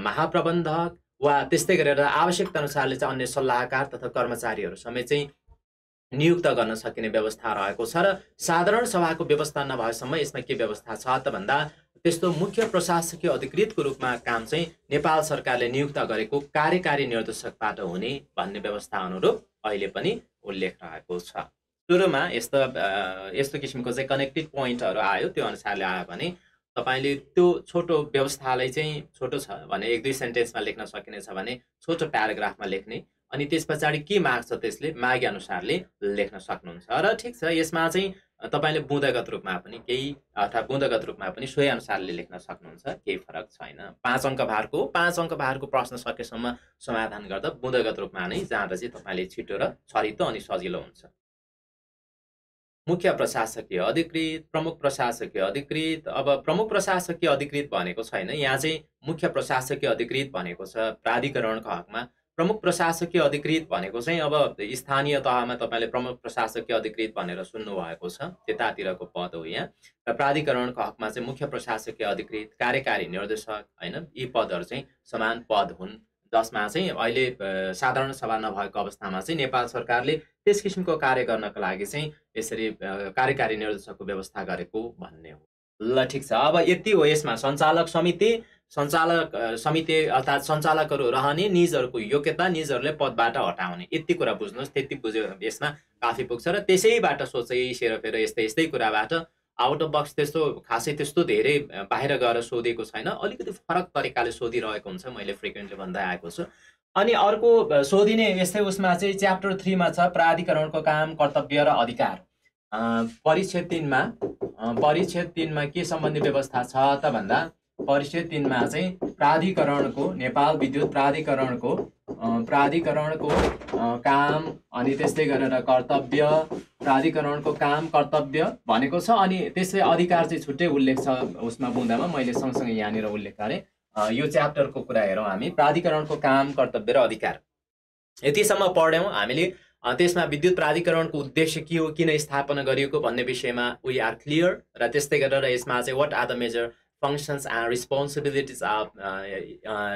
महाप्रबन्धक वा त्यस्तै गरेर आवश्यकता अनुसारले चाहिँ अन्य सल्लाहकार तथा कर्मचारीहरू समेत चाहिँ नियुक्त गर्न सकिने व्यवस्था रहेको छ। र साधारण सभाको व्यवस्था नभएसम्म यसमा के व्यवस्था छ त भन्दा त्यस्तो मुख्य प्रशासकीय अधिकृतको रूपमा काम चाहिँ नेपाल सरकारले नियुक्त गरेको कार्यकारी निर्देशकबाट हुने भन्ने व्यवस्था अनुरूप अहिले पनि उल्लेख रहेको छ। सुरुमा यस्तो किसिमको चाहिँ कनेक्टेड पोइन्टहरू आयो, त्यो अनुसारले आयो भने तपाईले त्यो छोटो व्यवस्थालाई चाहिँ छोटो छ भने 1-2 सेन्टेन्समा लेख्न सकिने छ भने छोटो प्याराग्राफमा लेख्ने अनि त्यस पछाडि के माग्छ त्यसले मागे अनुसारले लेख्न सक्नुहुन्छ। र ठिक छ, यसमा चाहिँ तपाईले बुँदागत रूपमा पनि केही अर्थात् बुँदागत रूपमा पनि सोही अनुसारले लेख्न सक्नुहुन्छ, केही फरक छैन। 5 अङ्क भारको प्रश्न सकेसम्म समाधान गर्दा बुँदागत रूपमा नै जाँदा चाहिँ तपाईले छिटो र छरितो अनि सजिलो हुन्छ। मुख्य प्रशासकीय अधिकृत, प्रमुख प्रशासकीय अधिकृत। अब प्रमुख प्रशासकीय अधिकृत भनेको छैन, यहाँ चाहिँ मुख्य प्रशासकीय अधिकृत भनेको छ प्राधिकरणको हकमा। प्रमुख प्रशासकीय अधिकृत भनेको चाहिँ अब स्थानीय तहमा तपाईँले प्रमुख प्रशासकीय अधिकृत भनेर सुन्नुभएको छ, त्यतातिरको पद हो यहाँ। र प्राधिकरणको हकमा चाहिँ मुख्य प्रशासकीय अधिकृत, कार्यकारी निर्देशक हैन यी पदहरू चाहिँ समान पद हुन्, जसमा चाहिँ अहिले साधारण सभा नभएको अवस्थामा चाहिँ नेपाल सरकारले त्यस किसिमको कार्य गर्नको लागि चाहिँ यसरी कार्यकारी निर्देशकको व्यवस्था गरेको भन्ने हो। ल ठिक छ, अब यति हो यसमा सञ्चालक समिति अर्थात् सञ्चालकहरू रहने, निजहरूको योग्यता, निजहरूले पदबाट हटाउने, यति कुरा बुझ्नुहोस्। त्यति बुझ्यो यसमा काफी पुग्छ। र त्यसैबाट सोचै सेरोफेर यस्तै कुराबाट आउट अफ बक्स त्यस्तो खासै त्यस्तो धेरै बाहिर गएर सोधेको छैन, अलिकति फरक तरिकाले सोधिरहेको हुन्छ, मैले फ्रिक्वेन्टली भन्दै आएको छु। अनि अर्को सोधिने यस्तै उसमा चाहिँ च्याप्टर 3 मा छ प्राधिकरणको काम, कर्तव्य र अधिकार। परिच्छेद 3 मा के सम्बन्धी व्यवस्था छ त भन्दा परिच्छेद 3 मा चाहिँ प्राधिकरणको, नेपाल विद्युत प्राधिकरणको काम अनि त्यस्तै गरेर कर्तव्य, प्राधिकरणको काम कर्तव्य भनेको छ। अनि त्यसै अधिकार चाहिँ छुट्टै उल्लेख छ उसमा बुँदामा, मैले सँगसँगै यहाँनिर उल्लेख गरेँ। यो च्याप्टरको कुरा हेरौँ हामी, प्राधिकरणको काम कर्तव्य र अधिकार यतिसम्म पढ्यौँ हामीले। त्यसमा विद्युत प्राधिकरणको उद्देश्य के हो, किन स्थापना गरिएको भन्ने विषयमा वी आर क्लियर। र त्यस्तै गरेर यसमा चाहिँ what are the major functions and responsibilities of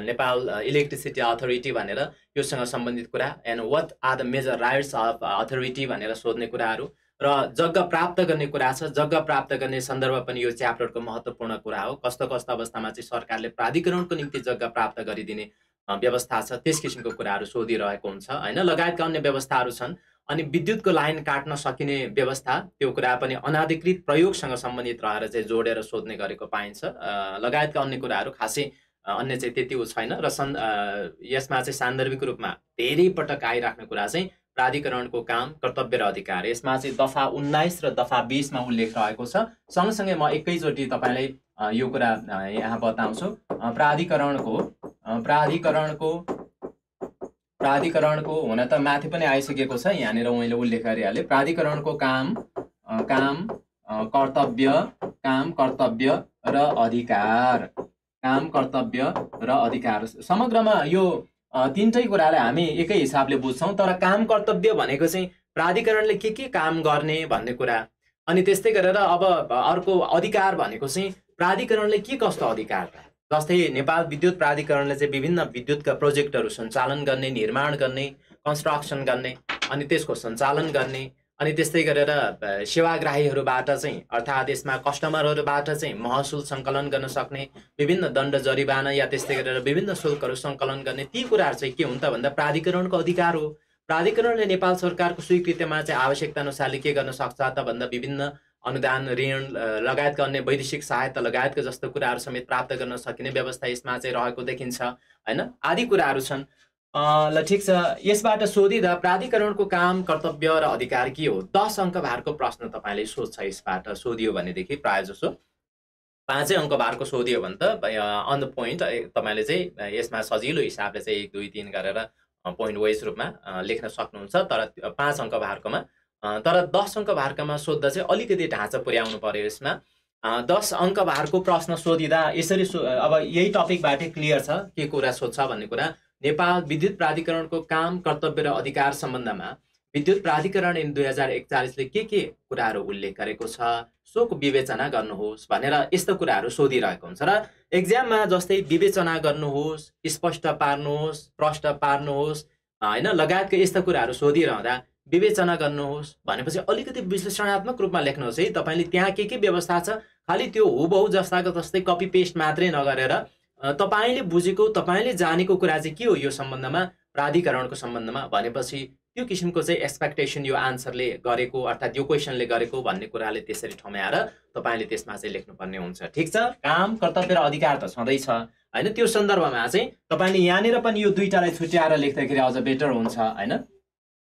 Nepal electricity authority भनेर योसँग सम्बन्धित कुरा, and what are the major rights of authority भनेर सोध्ने कुराहरू, र जग्गा प्राप्त गर्ने कुरा छ। जग्गा प्राप्त गर्ने सन्दर्भ पनि यो च्याप्टरको महत्त्वपूर्ण कुरा हो। कस्तो कस्तो अवस्थामा चाहिँ सरकारले प्राधिकरणको निम्ति जग्गा प्राप्त गरिदिने व्यवस्था छ, त्यस किसिमको कुराहरू सोधिरहेको हुन्छ हैन। लगायतका अन्य व्यवस्थाहरू छन्। अनि विद्युतको लाइन काट्न सकिने व्यवस्था, त्यो कुरा पनि अनाधिकृत प्रयोगसँग सम्बन्धित रहेर चाहिँ जोडेर सोध्ने गरेको पाइन्छ। लगायतका अन्य कुराहरू खासै अन्य चाहिँ त्यति छैन। र यसमा चाहिँ सान्दर्भिक रूपमा धेरै पटक आइराख्ने कुरा चाहिँ प्राधिकरणको काम, कर्तव्य र अधिकार। यसमा चाहिँ दफा 19 र दफा 20 मा उल्लेख रहेको छ। सँगसँगै म एकैचोटि तपाईँलाई यो कुरा यहाँ बताउँछु। प्राधिकरणको हुन त माथि पनि आइसकेको छ, यहाँनिर मैले उल्लेख गरिहालेँ। प्राधिकरणको काम, कर्तव्य र अधिकार। काम, कर्तव्य र अधिकार। समग्रमा यो तीनटै कुरालाई हामी एकै हिसाबले बुझ्छौँ, तर काम कर्तव्य भनेको चाहिँ प्राधिकरणले के काम गर्ने भन्ने कुरा। अनि त्यस्तै गरेर अब अर्को अधिकार भनेको चाहिँ प्राधिकरणले के कस्तो अधिकार छ। जस्तै नेपाल विद्युत प्राधिकरणले चाहिँ विभिन्न विद्युतका प्रोजेक्टहरू सञ्चालन गर्ने, निर्माण गर्ने, कन्स्ट्रक्सन गर्ने, अनि त्यसको सञ्चालन गर्ने, अनि त्यस्तै गरेर सेवाग्राहीहरूबाट चाहिँ अर्थात् यसमा कस्टमरहरूबाट चाहिँ महसुल सङ्कलन गर्न सक्ने, विभिन्न दण्ड जरिवाना या त्यस्तै गरेर विभिन्न शुल्कहरू सङ्कलन गर्ने, ती कुराहरू चाहिँ के हुन् त भन्दा प्राधिकरणको अधिकार हो। प्राधिकरणले नेपाल सरकारको स्वीकृतिमा चाहिँ आवश्यकता अनुसारले के गर्न सक्छ त भन्दा विभिन्न अनुदान, ऋण लगायतका अन्य वैदेशिक सहायता लगायतका जस्तो कुराहरू समेत प्राप्त गर्न सकिने व्यवस्था यसमा चाहिँ रहेको देखिन्छ हैन। आदि कुराहरू छन्। ल ठिक छ। यसबाट सोधिँदा प्राधिकरणको काम, कर्तव्य र अधिकार के हो? 10 अङ्क भारको प्रश्न तपाईँले सोध्छ। यसबाट सोधियो भनेदेखि प्रायः जसो 5 अङ्क भारको सोधियो भने त अन द पोइन्ट तपाईँले चाहिँ यसमा सजिलो हिसाबले चाहिँ 1 2 3 गरेर पोइन्ट वाइज रूपमा लेख्न सक्नुहुन्छ। तर 5 अङ्क भारकोमा, तर 10 अङ्क भारकोमा सोद्धा चाहिँ अलिकति ढाँचा पुर्याउनु पर्यो। यसमा 10 अङ्क भारको प्रश्न सोधिँदा यसरी अब यही टपिकबाटै क्लियर छ के कुरा सोध्छ भन्ने कुरा। नेपाल विद्युत प्राधिकरणको काम, कर्तव्य र अधिकार सम्बन्धमा विद्युत प्राधिकरण ऐन 2041 ले के कुराहरू उल्लेख गरेको छ, सोको विवेचना गर्नुहोस् भनेर यस्तो कुराहरू सोधिरहेको हुन्छ। र एक्जाममा जस्तै विवेचना गर्नुहोस्, स्पष्ट पार्नुहोस्, प्रष्ट पार्नुहोस् हैन लगायतका यस्ता कुराहरू सोधिरहँदा विवेचना गर्नुहोस् भनेपछि अलिकति विश्लेषणात्मक रूपमा लेख्नुहोस् है। तपाईँले त्यहाँ के व्यवस्था छ खालि त्यो हुबहु जस्ताको जस्तै कपी पेस्ट मात्रै नगरेर तपाईँले बुझेको, तपाईँले जानेको कुरा चाहिँ के हो यो सम्बन्धमा, प्राधिकरणको सम्बन्धमा भनेपछि त्यो किसिमको चाहिँ एक्सपेक्टेसन यो आन्सरले गरेको अर्थात् यो क्वेसनले गरेको भन्ने कुराले त्यसरी ठम्याएर तपाईँले त्यसमा चाहिँ लेख्नुपर्ने हुन्छ। ठिक छ। काम, कर्तव्य र अधिकार त छँदैछ हैन। त्यो सन्दर्भमा चाहिँ तपाईँले यहाँनिर पनि यो दुईटालाई छुट्याएर लेख्दाखेरि अझ बेटर हुन्छ हैन।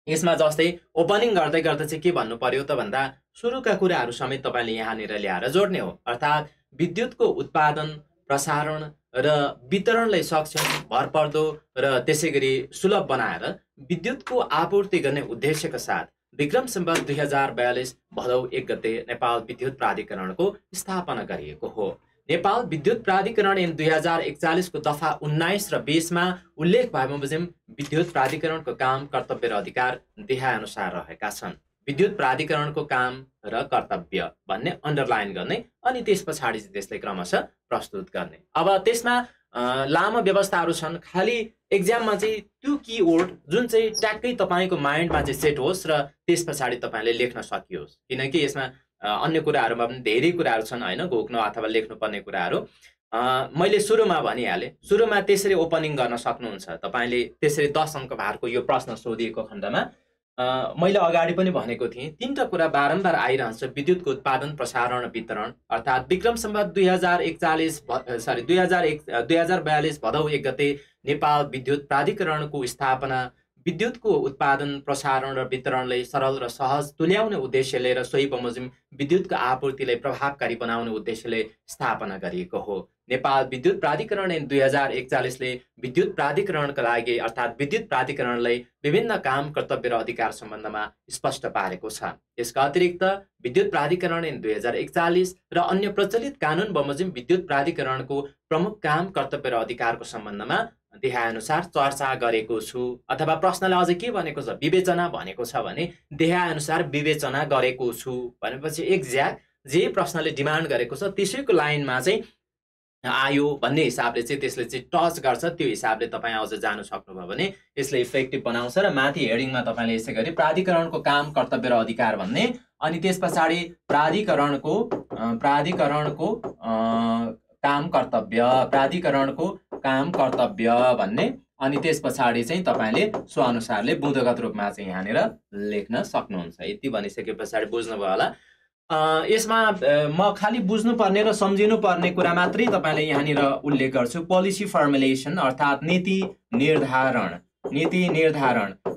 यसमा जस्तै ओपनिङ गर्दै गर्दा चाहिँ के भन्नु पर्यो त भन्दा सुरुका कुराहरू समेत तपाईँले यहाँनिर ल्याएर जोड्ने हो। अर्थात् विद्युतको उत्पादन, प्रसारण र वितरणलाई सक्षम, भरपर्दो र त्यसै गरी सुलभ बनाएर विद्युतको आपूर्ति गर्ने उद्देश्यका साथ विक्रम सम्वत 2042 भदौ 1 गते नेपाल विद्युत प्राधिकरणको स्थापना गरिएको हो। नेपाल विद्युत प्राधिकरण ऐन 2041 को दफा 19 र 20 मा उल्लेख भए बमोजिम विद्युत प्राधिकरणको काम, कर्तव्य र अधिकार देहाअनुसार रहेका छन्। विद्युत प्राधिकरणको काम र कर्तव्य भन्ने अन्डरलाइन गर्ने अनि त्यस पछाडि त्यसलाई क्रमशः प्रस्तुत गर्ने। अब त्यसमा लामो व्यवस्थाहरू छन्। खाली एक्जाममा चाहिँ त्यो कीवर्ड जुन चाहिँ ट्याक्कै तपाईँको माइन्डमा चाहिँ सेट होस् र त्यस पछाडि तपाईँले लेख्न सकियोस्, किनकि यसमा अन्य कुराहरूमा पनि धेरै कुराहरू छन् हैन, घोक्न अथवा लेख्नुपर्ने कुराहरू। मैले सुरुमा भनिहालेँ, सुरुमा त्यसरी ओपनिङ गर्न सक्नुहुन्छ तपाईँले। त्यसरी 10 अङ्क भारको यो प्रश्न सोधिएको खण्डमा मैले अगाडि पनि भनेको थिएँ तीनटा कुरा बारम्बार आइरहन्छ। विद्युतको उत्पादन, प्रसारण र वितरण अर्थात् विक्रम सम्वत 2042 भदौ 1 गते नेपाल विद्युत प्राधिकरणको स्थापना विद्युतको उत्पादन, प्रसारण र वितरणलाई सरल र सहज तुल्याउने उद्देश्यले र सोही बमोजिम विद्युतको आपूर्तिलाई प्रभावकारी बनाउने उद्देश्यले स्थापना गरिएको हो। नेपाल विद्युत प्राधिकरण ऐन 2041 ले विद्युत प्राधिकरणका लागि अर्थात् विद्युत प्राधिकरणलाई विभिन्न काम, कर्तव्य र अधिकार सम्बन्धमा स्पष्ट पारेको छ। यसका अतिरिक्त विद्युत प्राधिकरण ऐन 2041 र अन्य प्रचलित कानुन बमोजिम विद्युत प्राधिकरणको प्रमुख काम, कर्तव्य र अधिकारको सम्बन्धमा देहाअनुसार चर्चा गरेको छु। अथवा प्रश्नले अझै के भनेको छ, विवेचना भनेको छ भने देहाअनुसार विवेचना गरेको छु भनेपछि एक्ज्याक्ट जे प्रश्नले डिमान्ड गरेको छ त्यसैको लाइनमा चाहिँ आयो भन्ने हिसाबले चाहिँ त्यसले चाहिँ टच गर्छ, त्यो हिसाबले तपाईँ अझ जानु सक्नुभयो भने यसले इफेक्टिभ बनाउँछ। र माथि हेडिङमा तपाईँले यसै गरी प्राधिकरणको काम कर्तव्य र अधिकार भन्ने, अनि त्यस पछाडि प्राधिकरणको काम कर्तव्य भन्ने, अनि त्यस पछाडि चाहिँ तपाईँले सो अनुसारले बुँदगत रूपमा चाहिँ यहाँनिर लेख्न सक्नुहुन्छ। यति भनिसके पछाडि बुझ्नुभयो होला। यसमा म खालि बुझ्नुपर्ने र सम्झिनुपर्ने कुरा मात्रै तपाईँले यहाँनिर उल्लेख गर्छु। पोलिसी फर्मुलेसन अर्थात् नीति निर्धारण।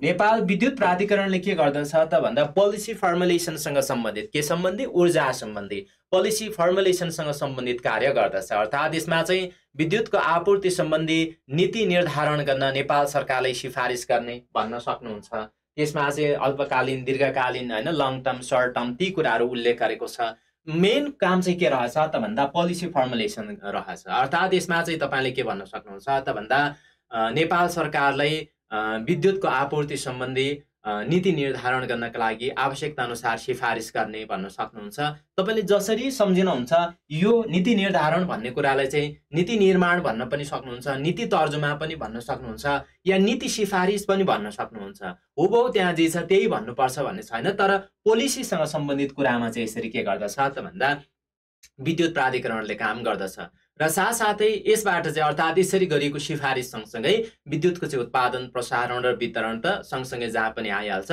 नेपाल विद्युत प्राधिकरणले के गर्दछ त भन्दा पोलिसी फर्मुलेसनसँग सम्बन्धित, के सम्बन्धी, ऊर्जा सम्बन्धी पोलिसी फर्मुलेसनसँग सम्बन्धित कार्य गर्दछ। अर्थात् यसमा चाहिँ विद्युतको आपूर्ति सम्बन्धी नीति निर्धारण गर्न नेपाल सरकारलाई सिफारिस गर्ने भन्न सक्नुहुन्छ। त्यसमा चाहिँ अल्पकालीन, दीर्घकालीन, हैन, लङ टर्म, सर्ट टर्म ती कुराहरू उल्लेख गरेको छ। मेन काम चाहिँ के रहेछ त भन्दा पोलिसी फर्मुलेसन रहेछ। अर्थात् यसमा चाहिँ तपाईँले के भन्न सक्नुहुन्छ त भन्दा नेपाल सरकारलाई विद्युतको आपूर्ति सम्बन्धी नीति निर्धारण गर्नका लागि आवश्यकता अनुसार सिफारिस गर्ने भन्न सक्नुहुन्छ। तपाईँले जसरी सम्झिनुहुन्छ यो नीति निर्धारण भन्ने कुरालाई चाहिँ नीति निर्माण भन्न पनि सक्नुहुन्छ, नीति तर्जुमा पनि भन्न सक्नुहुन्छ, या नीति सिफारिस पनि भन्न सक्नुहुन्छ। हुबहु त्यहाँ जे छ त्यही भन्नुपर्छ भन्ने छैन, तर पोलिसीसँग सम्बन्धित कुरामा चाहिँ यसरी के गर्दछ त भन्दा विद्युत प्राधिकरणले काम गर्दछ। र साथसाथै यसबाट चाहिँ अर्थात् यसरी गरिएको सिफारिस सँगसँगै विद्युतको चाहिँ उत्पादन, प्रसारण र वितरण त सँगसँगै जहाँ पनि आइहाल्छ।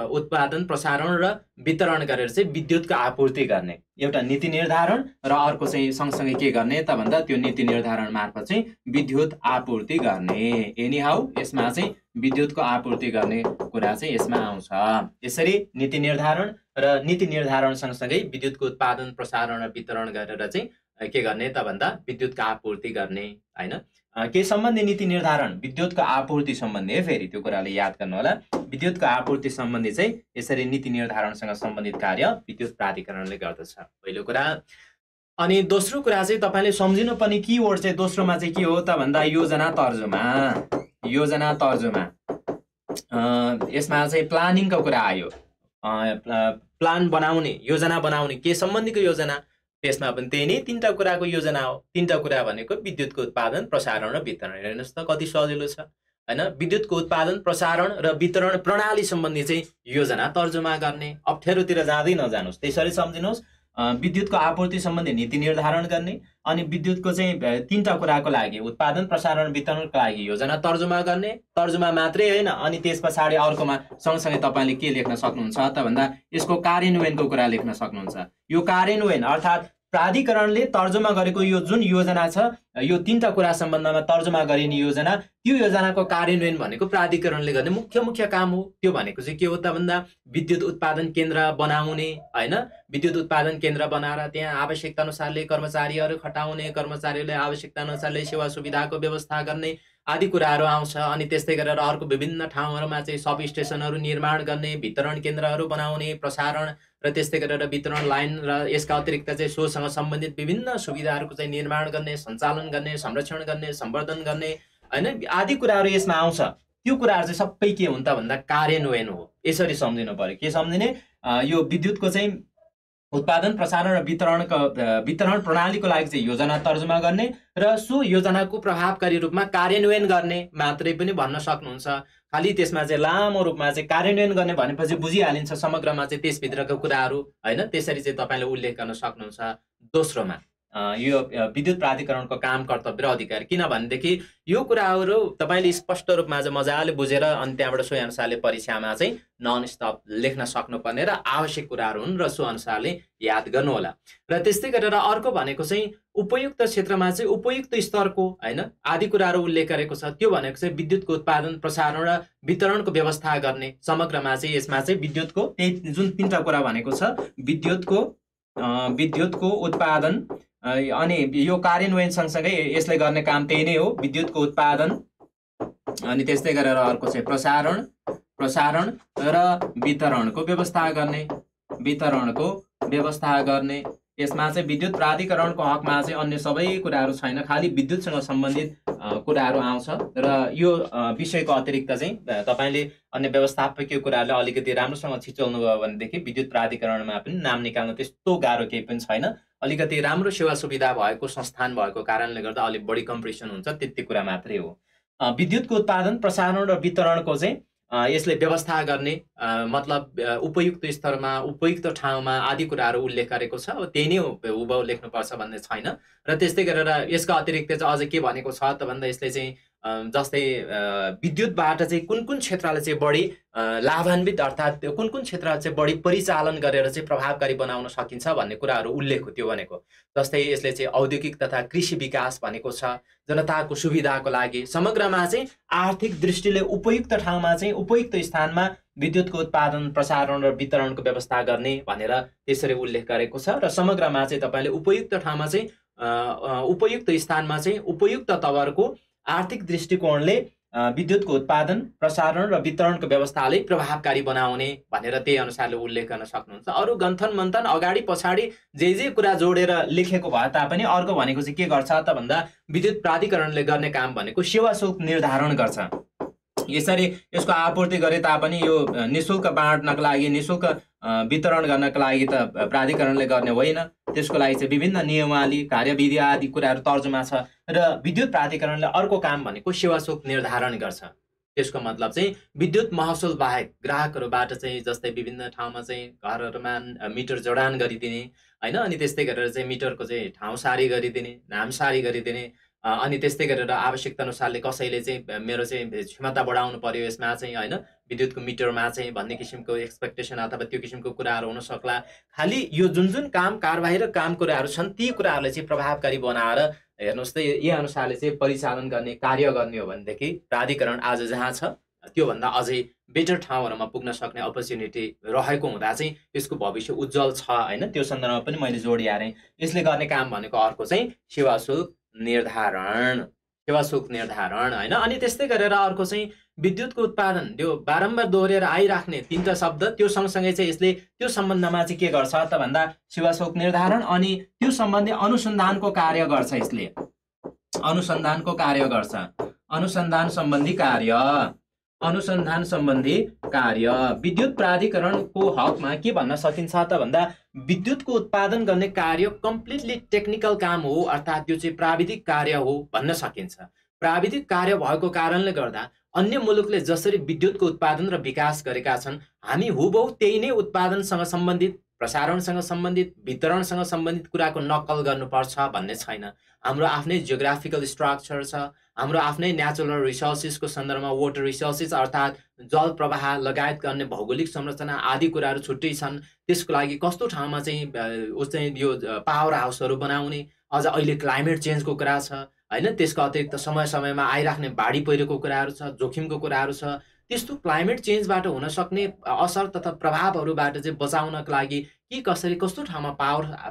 उत्पादन, प्रसारण र वितरण गरेर चाहिँ विद्युतको आपूर्ति गर्ने एउटा नीति निर्धारण, र अर्को चाहिँ सँगसँगै के गर्ने त भन्दा त्यो नीति निर्धारण मार्फत चाहिँ विद्युत आपूर्ति गर्ने। एनी हाउ यसमा चाहिँ विद्युतको आपूर्ति गर्ने कुरा चाहिँ यसमा आउँछ। यसरी नीति निर्धारण र नीति निर्धारण सँगसँगै विद्युतको उत्पादन, प्रसारण र वितरण गरेर चाहिँ के गर्ने त भन्दा विद्युतको आपूर्ति गर्ने, हैन। के सम्बन्धी नीति निर्धारण? विद्युतको आपूर्ति सम्बन्धी है, फेरि त्यो कुराले याद गर्नु होला। विद्युतको आपूर्ति सम्बन्धी चाहिँ यसरी नीति निर्धारणसँग सम्बन्धित कार्य विद्युत प्राधिकरणले गर्दछ, पहिलो कुरा। अनि दोस्रो कुरा चाहिँ तपाईँले सम्झिनु पर्ने किवर्ड चाहिँ दोस्रोमा चाहिँ के हो त भन्दा योजना तर्जुमा। यसमा चाहिँ प्लानिङको कुरा आयो। प्लान बनाउने, योजना बनाउने, के सम्बन्धीको योजना, त्यसमा पनि त्यही नै तीनटा कुराको योजना हो। तीनटा कुरा भनेको विद्युतको उत्पादन, प्रसारण र वितरण। हेर्नुहोस् त कति सजिलो छ, हैन। विद्युतको उत्पादन, प्रसारण र वितरण प्रणाली सम्बन्धी चाहिँ योजना तर्जुमा गर्ने। अप्ठ्यारोतिर जाँदै नजानुहोस्, त्यसरी सम्झिनुहोस्। विद्युतको आपूर्ति सम्बन्धी नीति निर्धारण गर्ने, अनि विद्युतको चाहिँ तीनटा कुराको लागि उत्पादन, प्रसारण, वितरणको लागि योजना तर्जुमा गर्ने। तर्जुमा मात्रै होइन, अनि त्यस पछाडि अर्कोमा सँगसँगै तपाईँले के लेख्न सक्नुहुन्छ त भन्दा यसको कार्यान्वयनको कुरा लेख्न सक्नुहुन्छ। यो कार्यान्वयन अर्थात् प्राधिकरणले तर्जुमा गरेको यो जुन योजना छ, यो तीनटा कुरा सम्बन्धमा तर्जुमा गरिने योजना, त्यो योजनाको कार्यान्वयन भनेको प्राधिकरणले गर्ने मुख्य काम हो। त्यो भनेको चाहिँ के हो त भन्दा विद्युत उत्पादन केन्द्र बनाउने, हैन। विद्युत उत्पादन केन्द्र बनाएर त्यहाँ आवश्यकता अनुसारले कर्मचारीहरू खटाउने, कर्मचारीहरूले आवश्यकता अनुसारले सेवा सुविधाको व्यवस्था गर्ने आदि कुराहरू आउँछ। अनि त्यस्तै गरेर अर्को विभिन्न ठाउँहरूमा चाहिँ सब स्टेसनहरू निर्माण गर्ने, वितरण केन्द्रहरू बनाउने, प्रसारण र त्यस्तै गरेर वितरण लाइन र यसका अतिरिक्त चाहिँ सोसँग सम्बन्धित विभिन्न सुविधाहरूको चाहिँ निर्माण गर्ने, सञ्चालन गर्ने, संरक्षण गर्ने, सम्वर्धन गर्ने, हैन, आदि कुराहरू यसमा आउँछ। त्यो कुराहरू चाहिँ सबै के हुन् त भन्दा कार्यान्वयन हो। यसरी सम्झिनु पर्यो। के सम्झिने? यो विद्युतको चाहिँ उत्पादन, प्रसारण र वितरण प्रणालीको लागि चाहिँ योजना तर्जुमा गर्ने र सो योजनाको प्रभावकारी रूपमा कार्यान्वयन गर्ने मात्रै पनि भन्न सक्नुहुन्छ। खालि त्यसमा चाहिँ लामो रूपमा चाहिँ कार्यान्वयन गर्ने भनेपछि बुझिहालिन्छ समग्रमा चाहिँ त्यसभित्रको कुराहरू, हैन। त्यसरी चाहिँ तपाईँले उल्लेख गर्न सक्नुहुन्छ दोस्रोमा। यो विद्युत प्राधिकरणको काम कर्तव्य र अधिकार। किनभनेदेखि यो कुराहरू तपाईँले स्पष्ट रूपमा चाहिँ मजाले बुझेर अनि त्यहाँबाट सो अनुसारले परीक्षामा चाहिँ नन स्टप लेख्न सक्नुपर्ने र आवश्यक कुराहरू हुन् र सो अनुसारले याद गर्नुहोला। र त्यस्तै गरेर अर्को भनेको चाहिँ उपयुक्त क्षेत्रमा चाहिँ उपयुक्त स्तरको, हैन, आदि कुराहरू उल्लेख गरेको छ। त्यो भनेको चाहिँ विद्युतको उत्पादन, प्रसारण र वितरणको व्यवस्था गर्ने। समग्रमा चाहिँ यसमा चाहिँ विद्युतको त्यही जुन तीनटा कुरा भनेको छ, विद्युतको उत्पादन, अनि यो कार्यान्वयन सँगसँगै यसले गर्ने काम त्यही नै हो, विद्युतको उत्पादन, अनि त्यस्तै गरेर अर्को चाहिँ प्रसारण र वितरणको व्यवस्था गर्ने। यसमा चाहिँ विद्युत प्राधिकरणको हकमा चाहिँ अन्य सबै कुराहरू छैन, खालि विद्युतसँग सम्बन्धित कुराहरू आउँछ। र यो विषयको अतिरिक्त चाहिँ तपाईँले अन्य व्यवस्थापकीय कुराहरूले अलिकति राम्रोसँग छिचोल्नु भयो भनेदेखि विद्युत प्राधिकरणमा पनि नाम निकाल्न त्यस्तो गाह्रो केही पनि छैन। अलिकति राम्रो सेवा सुविधा भएको संस्थान भएको कारणले गर्दा अलिक बढी कम्पिटिसन हुन्छ, त्यति कुरा मात्रै हो। विद्युतको उत्पादन प्रसारण र वितरणको चाहिँ यसले व्यवस्था गर्ने मतलब उपयुक्त स्तरमा उपयुक्त ठाउँमा आदि कुराहरू उल्लेख गरेको छ। अब त्यही नै हुबहु लेख्नुपर्छ भन्ने छैन। र त्यस्तै गरेर यसका अतिरिक्त चाहिँ अझ के भनेको छ त भन्दा यसले चाहिँ जस्तै विद्युतबाट चाहिँ कुन कुन क्षेत्रलाई चाहिँ बढी लाभान्वित अर्थात् कुन कुन क्षेत्रलाई चाहिँ बढी परिचालन गरेर चाहिँ प्रभावकारी बनाउन सकिन्छ भन्ने कुराहरू उल्लेख हो त्यो भनेको। जस्तै यसले चाहिँ औद्योगिक तथा कृषि विकास भनेको छ, जनताको सुविधाको लागि समग्रमा चाहिँ आर्थिक दृष्टिले उपयुक्त ठाउँमा चाहिँ उपयुक्त स्थानमा विद्युतको उत्पादन प्रसारण र वितरणको व्यवस्था गर्ने भनेर त्यसरी उल्लेख गरेको छ। र समग्रमा चाहिँ तपाईँले उपयुक्त ठाउँमा चाहिँ उपयुक्त स्थानमा चाहिँ उपयुक्त तवरको आर्थिक दृष्टिकोणले विद्युतको उत्पादन प्रसारण र वितरणको व्यवस्थालाई प्रभावकारी बनाउने भनेर त्यही अनुसारले उल्लेख गर्न सक्नुहुन्छ। अरू गन्थन मन्थन अगाडि पछाडि जे कुरा जोडेर लेखेको भए तापनि अर्को भनेको चाहिँ के गर्छ त भन्दा विद्युत प्राधिकरणले गर्ने काम भनेको सेवा शुल्क निर्धारण गर्छ। यसरी यसको आपूर्ति गरे तापनि यो निःशुल्क बाँड्नको लागि निःशुल्क वितरण गर्नको लागि त प्राधिकरणले गर्ने होइन। त्यसको लागि चाहिँ विभिन्न नियमावली कार्यविधि आदि कुराहरू तर्जुमा छ र विद्युत प्राधिकरणले अर्को काम भनेको सेवा शुल्क निर्धारण गर्छ। त्यसको मतलब चाहिँ विद्युत महसुल बाहेक ग्राहकहरूबाट चाहिँ जस्तै विभिन्न ठाउँमा चाहिँ घरहरूमा मिटर जडान गरिदिने होइन, अनि त्यस्तै गरेर चाहिँ मिटरको चाहिँ ठाउँसारी गरिदिने, नामसारी गरिदिने, अनि त्यस्तै गरेर आवश्यकता अनुसारले कसैले चाहिँ मेरो चाहिँ क्षमता बढाउनु पर्यो यसमा चाहिँ होइन विद्युतको मिटरमा चाहिँ भन्ने किसिमको एक्सपेक्टेसन अथवा त्यो किसिमको कुराहरू हुन सक्ला। खालि यो जुन जुन काम कारबाही र काम कुराहरू छन् ती कुराहरूलाई चाहिँ प्रभावकारी बनाएर हेर्नुहोस् त यही अनुसारले चाहिँ परिचालन गर्ने कार्य गर्ने हो भनेदेखि प्राधिकरण आज जहाँ छ त्योभन्दा अझै बेटर ठाउँहरूमा पुग्न सक्ने अपर्च्युनिटी रहेको हुँदा चाहिँ यसको भविष्य उज्जवल छ होइन। त्यो सन्दर्भमा पनि मैले जोडिहालेँ। यसले गर्ने काम भनेको अर्को चाहिँ सेवा शुल्क निर्धारण होइन। अनि त्यस्तै गरेर अर्को चाहिँ विद्युतको उत्पादन त्यो बारम्बार दोहोरेर आइराख्ने तीनटा शब्द त्यो सँगसँगै चाहिँ यसले त्यो सम्बन्धमा चाहिँ के गर्छ त भन्दा सेवा शुल्क निर्धारण अनि त्यो सम्बन्धी अनुसन्धानको कार्य गर्छ। यसले अनुसन्धानको कार्य गर्छ, अनुसन्धान सम्बन्धी कार्य विद्युत प्राधिकरणको हकमा के भन्न सकिन्छ त भन्दा विद्युतको उत्पादन गर्ने कार्य कम्प्लिटली टेक्निकल काम हो अर्थात् त्यो चाहिँ प्राविधिक कार्य हो भन्न सकिन्छ। प्राविधिक कार्य भएको कारणले गर्दा अन्य मुलुकले जसरी विद्युतको उत्पादन र विकास गरेका छन् हामी हुबहु त्यही नै उत्पादनसँग सम्बन्धित प्रसारणसँग सम्बन्धित वितरणसँग सम्बन्धित कुराको नक्कल गर्नुपर्छ भन्ने छैन। हाम्रो आफ्नै जियोग्राफिकल स्ट्रक्चर छ, हाम्रो आफ्नै नेचुरल रिसोर्सेसको सन्दर्भमा वाटर रिसोर्सेस अर्थात् जल प्रवाह लगायत गर्ने भौगोलिक संरचना आदि कुराहरू छुट्टै छन्। त्यसको लागि कस्तो ठाउँमा चाहिँ यो पावर हाउसहरू बनाउने, अझ अहिले क्लाइमेट चेन्जको कुरा छ होइन, त्यसको अतिरिक्त समय समयमा आइराख्ने बाढी पहिरोको कुराहरू छ, जोखिमको कुराहरू छ। त्यस्तो क्लाइमेट चेन्जबाट हुन सक्ने असर तथा प्रभावहरूबाट चाहिँ बचाउनको लागि के कसरी कस्तो ठाउँमा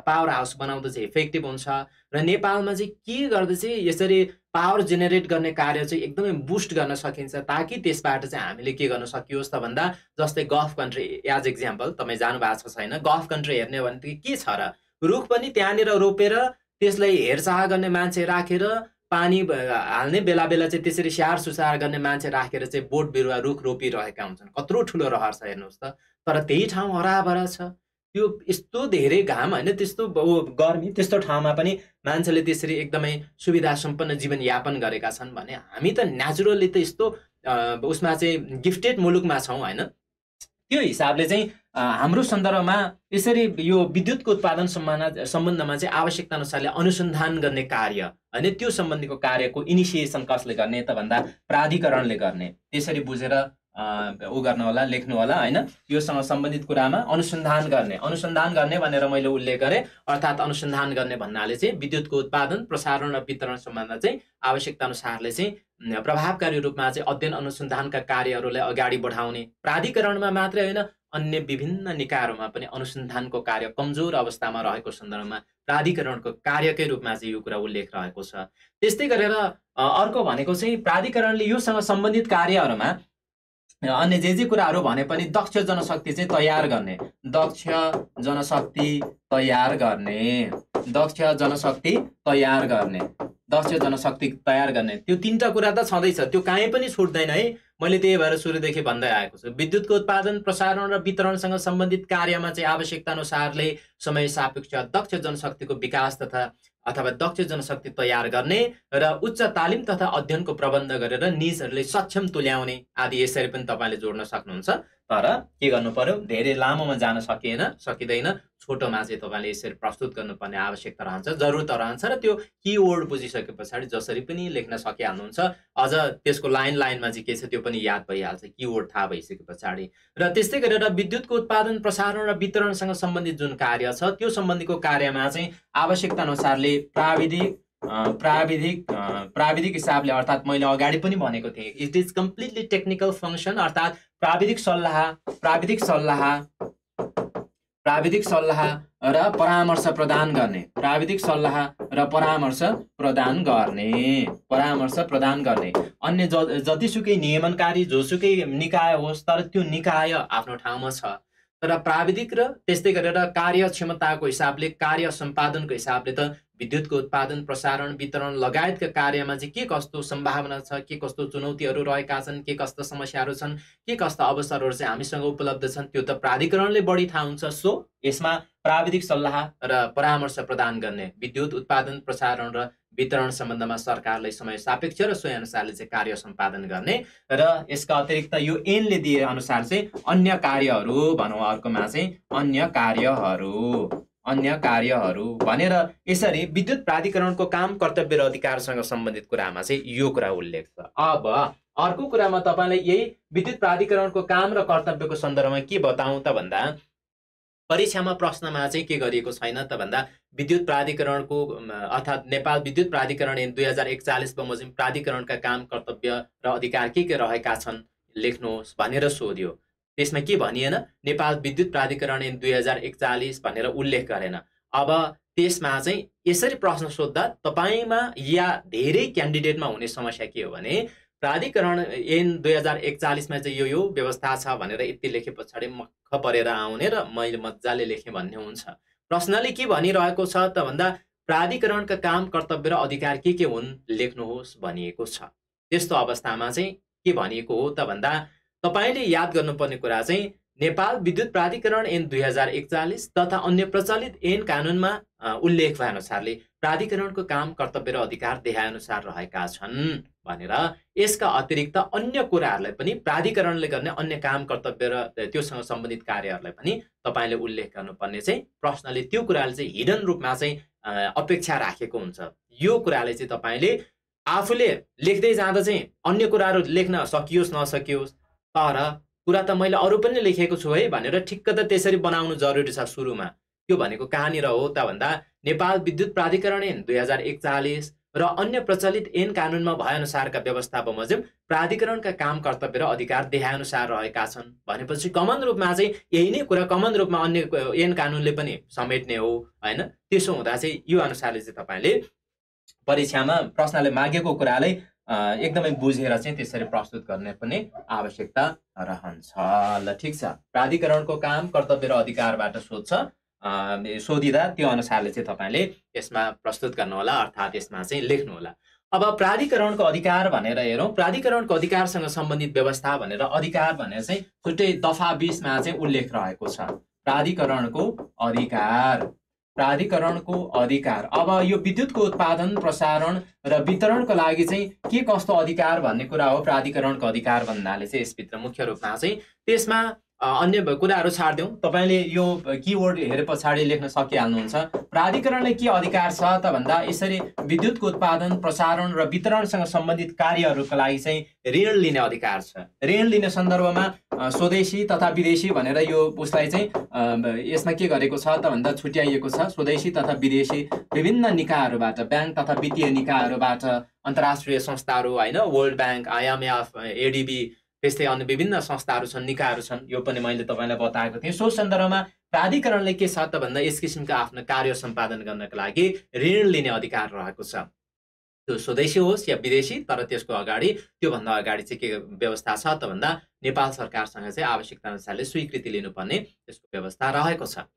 पावर हाउस बनाउँदा चाहिँ इफेक्टिभ हुन्छ र नेपालमा चाहिँ के गर्दा चाहिँ यसरी पावर जेनेरेट गर्ने कार्य चाहिँ एकदमै बुस्ट गर्न सकिन्छ ताकि त्यसबाट चाहिँ हामीले के गर्न सकियोस् त भन्दा जस्तै गल्फ कन्ट्री एज एक्जाम्पल तपाईँ जानु भएको छ छैन, गल्फ कन्ट्री हेर्ने भने के छ र रुख पनि त्यहाँनिर रोपेर त्यसलाई हेरचाह गर्ने मान्छे राखेर पानी हाल्ने बेला बेला चाहिँ त्यसरी स्याहार सुसार गर्ने मान्छे राखेर चाहिँ बोट बिरुवा रुख रोपिरहेका हुन्छन्। कत्रो ठुलो रहर छ हेर्नुहोस् त। तर त्यही ठाउँ हराभरा छ, त्यो यस्तो धेरै घाम होइन त्यस्तो गर्मी त्यस्तो ठाउँमा पनि मान्छेले त्यसरी एकदमै सुविधा सम्पन्न जीवनयापन गरेका छन् भने हामी त नेचुरली त यस्तो उसमा चाहिँ गिफ्टेड मुलुकमा छौँ होइन। त्यो हिसाबले चाहिँ हाम्रो सन्दर्भमा यसरी यो विद्युतको उत्पादन सम्बन्धमा चाहिँ आवश्यकता अनुसारले अनुसन्धान गर्ने कार्य होइन त्यो सम्बन्धीको कार्यको इनिसिएसन कसले गर्ने त भन्दा प्राधिकरणले गर्ने। त्यसरी बुझेर ऊ गर्नु होला, लेख्नु होला होइन। योसँग सम्बन्धित कुरामा अनुसन्धान गर्ने भनेर मैले उल्लेख गरेँ। अर्थात् अनुसन्धान गर्ने भन्नाले चाहिँ विद्युतको उत्पादन प्रसारण र वितरण सम्बन्धमा चाहिँ आवश्यकता अनुसारले चाहिँ प्रभावकारी रूपमा चाहिँ अध्ययन अनुसन्धानका कार्यहरूलाई अगाडि बढाउने। प्राधिकरणमा मात्रै होइन अन्य विभिन्न निकायहरूमा पनि अनुसन्धानको कार्य कमजोर अवस्थामा रहेको सन्दर्भमा प्राधिकरणको कार्यकै रूपमा चाहिँ यो कुरा उल्लेख रहेको छ। त्यस्तै गरेर अर्को भनेको चाहिँ प्राधिकरणले योसँग सम्बन्धित कार्यहरूमा अन्य जे कुराहरू भने पनि दक्ष जनशक्ति चाहिँ तयार गर्ने, दक्ष जनशक्ति तयार गर्ने त्यो तीनटा कुरा त छँदैछ, त्यो काहीँ पनि छुट्दैन है। मैले त्यही भएर सुरुदेखि भन्दै आएको छु, विद्युतको उत्पादन प्रसारण र वितरणसँग सम्बन्धित कार्यमा चाहिँ आवश्यकता अनुसारले समय सापेक्ष दक्ष जनशक्तिको विकास तथा अथवा दक्ष जनशक्ति तयार गर्ने र उच्च तालिम तथा अध्ययनको प्रबन्ध गरेर निजहरूले सक्षम तुल्याउने आदि यसरी पनि तपाईँले जोड्न सक्नुहुन्छ। तर के गर्नु पर्यो, धेरै लामोमा जान सकिँदैन, छोटोमा चाहिँ तपाईँले यसरी प्रस्तुत गर्नुपर्ने आवश्यकता रहन्छ, जरुरत रहन्छ र त्यो किवर्ड बुझिसके पछाडि जसरी पनि लेख्न सकिहाल्नुहुन्छ। अझ त्यसको लाइनमा चाहिँ के छ त्यो पनि याद भइहाल्छ किवर्ड थाहा भइसके पछाडि। र त्यस्तै गरेर विद्युतको उत्पादन प्रसारण र वितरणसँग सम्बन्धित जुन कार्य छ त्यो सम्बन्धीको कार्यमा चाहिँ आवश्यकता अनुसारले प्राविधिक हिसाबले, अर्थात् मैले अगाडि पनि भनेको थिएँ, it is completely technical function, अर्थात् प्राविधिक सल्लाह र परामर्श प्रदान गर्ने अन्य जतिसुकै नियमनकारी जोसुकै निकाय होस्, तर त्यो निकाय आफ्नो ठाउँमा छ। तर प्राविधिक र त्यस्तै गरेर कार्यक्षमताको हिसाबले, कार्य सम्पादनको हिसाबले त विद्युतको उत्पादन प्रसारण वितरण लगायतका कार्यमा चाहिँ के कस्तो सम्भावना छ, के कस्तो चुनौतीहरू रहेका छन्, के कस्ता समस्याहरू छन्, के कस्ता अवसरहरू चाहिँ हामीसँग उपलब्ध छन्, त्यो त प्राधिकरणले बढी थाहा हुन्छ। सो यसमा प्राविधिक सल्लाह र परामर्श प्रदान गर्ने, विद्युत उत्पादन प्रसारण र वितरण सम्बन्धमा सरकारले समय सापेक्ष र सोही अनुसारले चाहिँ कार्य सम्पादन गर्ने र यसका अतिरिक्त यो एनले दिए अनुसार चाहिँ अन्य कार्यहरू भनौँ, अर्कोमा चाहिँ अन्य कार्यहरू भनेर यसरी विद्युत प्राधिकरणको काम, कर्तव्य र अधिकारसँग सम्बन्धित कुरामा चाहिँ यो कुरा उल्लेख छ। अब अर्को कुरामा तपाईँलाई यही विद्युत प्राधिकरणको काम र कर्तव्यको सन्दर्भमा के बताउँ त भन्दा, परीक्षामा प्रश्नमा चाहिँ के गरिएको छैन त भन्दा विद्युत प्राधिकरणको अर्थात् नेपाल विद्युत प्राधिकरण ऐन 2041 बमोजिम प्राधिकरणका काम, कर्तव्य र अधिकार के रहेका छन् लेख्नुहोस् भनेर सोध्यो। त्यसमा के भनिएन, नेपाल विद्युत प्राधिकरण ऐन 2041 भनेर उल्लेख गरेन। अब त्यसमा चाहिँ यसरी प्रश्न सोध्दा तपाईँमा या धेरै क्यान्डिडेटमा हुने समस्या के हो भने, प्राधिकरण ऐन 2041 मा चाहिँ यो व्यवस्था छ भनेर यति लेखे पछाडि मक्ख परेर आउने र मैले मजाले लेखेँ भन्ने हुन्छ। प्रश्नले के भनिरहेको छ त भन्दा प्राधिकरणका काम, कर्तव्य र अधिकार के हुन् लेख्नुहोस् भनिएको छ। त्यस्तो अवस्थामा चाहिँ के भनिएको हो त भन्दा तपाईले याद गर्नुपर्ने कुरा चाहिँ नेपाल विद्युत प्राधिकरण ऐन 2041 तथा अन्य प्रचलित ऐन कानुनमा उल्लेख भए अनुसारले प्राधिकरणको काम, कर्तव्य र अधिकार देखाएअनुसार रहेका छन् भनेर यसका अतिरिक्त अन्य कुराहरूलाई पनि प्राधिकरणले गर्ने अन्य काम, कर्तव्य र त्योसँग सम्बन्धित कार्यहरूलाई पनि तपाईले उल्लेख गर्नुपर्ने चाहिँ प्रश्नले त्यो कुराले चाहिँ हिडन रूपमा चाहिँ अपेक्षा राखेको हुन्छ। यो कुराले चाहिँ तपाईले आफूले लेख्दै जाँदा चाहिँ अन्य कुराहरू लेख्न सकियोस् नसकियोस्, तर कुरा त मैले अरू पनि लेखेको छु है भनेर ठिक्क त त्यसरी बनाउनु जरुरी छ सुरुमा। त्यो भनेको कहाँनिर हो त भन्दा नेपाल विद्युत प्राधिकरण ऐन 2041 र अन्य प्रचलित ऐन कानुनमा भए अनुसारका व्यवस्था बमोजिम प्राधिकरणका काम, कर्तव्य र अधिकार देखाएअनुसार रहेका छन् भनेपछि कमन रूपमा चाहिँ यही नै कुरा कमन रूपमा अन्य ऐन कानुनले पनि समेट्ने हो हैन। त्यसो हुँदा चाहिँ यो अनुसारले चाहिँ तपाईले परीक्षामा प्रश्नले मागेको कुरालाई एकदमै बुझेर चाहिँ त्यसरी प्रस्तुत गर्ने पनि आवश्यकता रहन्छ। ल ठीक छ, प्राधिकरणको काम, कर्तव्य र अधिकारबाट सोधिदा त्यो अनुसारले चाहिँ तपाईले यसमा प्रस्तुत गर्नु होला, अर्थात् यसमा चाहिँ लेख्नु होला। अब प्राधिकरणको अधिकार भनेर हेरौँ, प्राधिकरणको अधिकारसँग सम्बन्धित व्यवस्था भनेर अधिकार भनेर चाहिँ छुट्टै दफा 20 मा चाहिँ उल्लेख रहेको छ। प्राधिकरणको अधिकार अब यो विद्युतको उत्पादन, प्रसारण र वितरणको लागि चाहिँ के कस्तो अधिकार भन्ने कुरा हो। प्राधिकरणको अधिकार भन्नाले चाहिँ यसभित्र मुख्य रूपमा चाहिँ त्यसमा अन्य कुराहरू छाड्दिउँ, तपाईले यो किवर्ड हेरे पछाडि लेख्न सकिहाल्नुहुन्छ। प्राधिकरणले के अधिकार छ त भन्दा यसरी विद्युतको उत्पादन, प्रसारण र वितरणसँग सम्बन्धित कार्यहरूका लागि चाहिँ ऋण लिने अधिकार छ। ऋण लिने सन्दर्भमा स्वदेशी तथा विदेशी भनेर यो उसलाई चाहिँ यसमा के गरेको छ त भन्दा छुट्याइएको छ। स्वदेशी तथा विदेशी विभिन्न निकायहरूबाट, ब्याङ्क तथा वित्तीय निकायहरूबाट, अन्तर्राष्ट्रिय संस्थाहरू हैन, वर्ल्ड ब्याङ्क, IMF, ADB, त्यस्तै अन्य विभिन्न संस्थाहरू छन्, निकायहरू छन्, यो पनि मैले तपाईलाई बताएको थिएँ। सो सन्दर्भमा प्राधिकरणले के छ त भन्दा यस किसिमका आफ्नो कार्य सम्पादन गर्नका लागि ऋण लिने अधिकार रहेको छ। त्यो स्वदेशी होस् या विदेशी, तर त्यसको अगाडि, त्योभन्दा अगाडि चाहिँ के व्यवस्था छ त भन्दा नेपाल सरकारसँग चाहिँ आवश्यकता अनुसारले स्वीकृति लिनुपर्ने त्यसको व्यवस्था रहेको छ।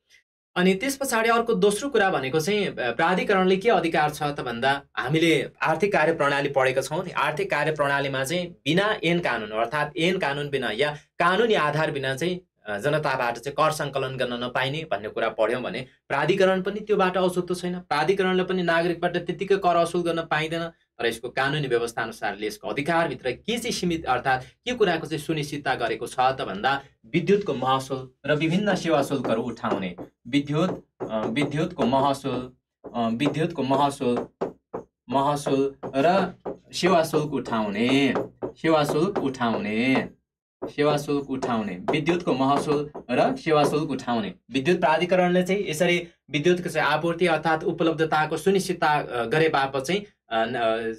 अनि त्यस पछाडि अर्को दोस्रो कुरा भनेको चाहिँ प्राधिकरणले के अधिकार छ त भन्दा हामीले आर्थिक कार्यप्रणाली पढेका छौँ नि। आर्थिक कार्यप्रणालीमा चाहिँ बिना ऐन कानुन अर्थात् ऐन कानुन बिना या कानुनी आधार बिना चाहिँ जनताबाट चाहिँ कर सङ्कलन गर्न नपाइने भन्ने कुरा पढ्यौँ भने प्राधिकरण पनि त्यो बाटो औसुतो छैन। प्राधिकरणले पनि नागरिकबाट त्यत्तिकै कर असुल गर्न पाइँदैन, तर यसको कानुनी व्यवस्था अनुसारले यसको अधिकारभित्र के चाहिँ सीमित अर्थात् के कुराको चाहिँ सुनिश्चितता गरेको छ त भन्दा विद्युतको महसुल र विभिन्न सेवा शुल्कहरू उठाउने, विद्युतको महसुल र सेवा शुल्क उठाउने, विद्युतको महसुल र सेवा शुल्क उठाउने। विद्युत प्राधिकरणले चाहिँ यसरी विद्युतको चाहिँ आपूर्ति अर्थात् उपलब्धताको सुनिश्चितता गरे बापत चाहिँ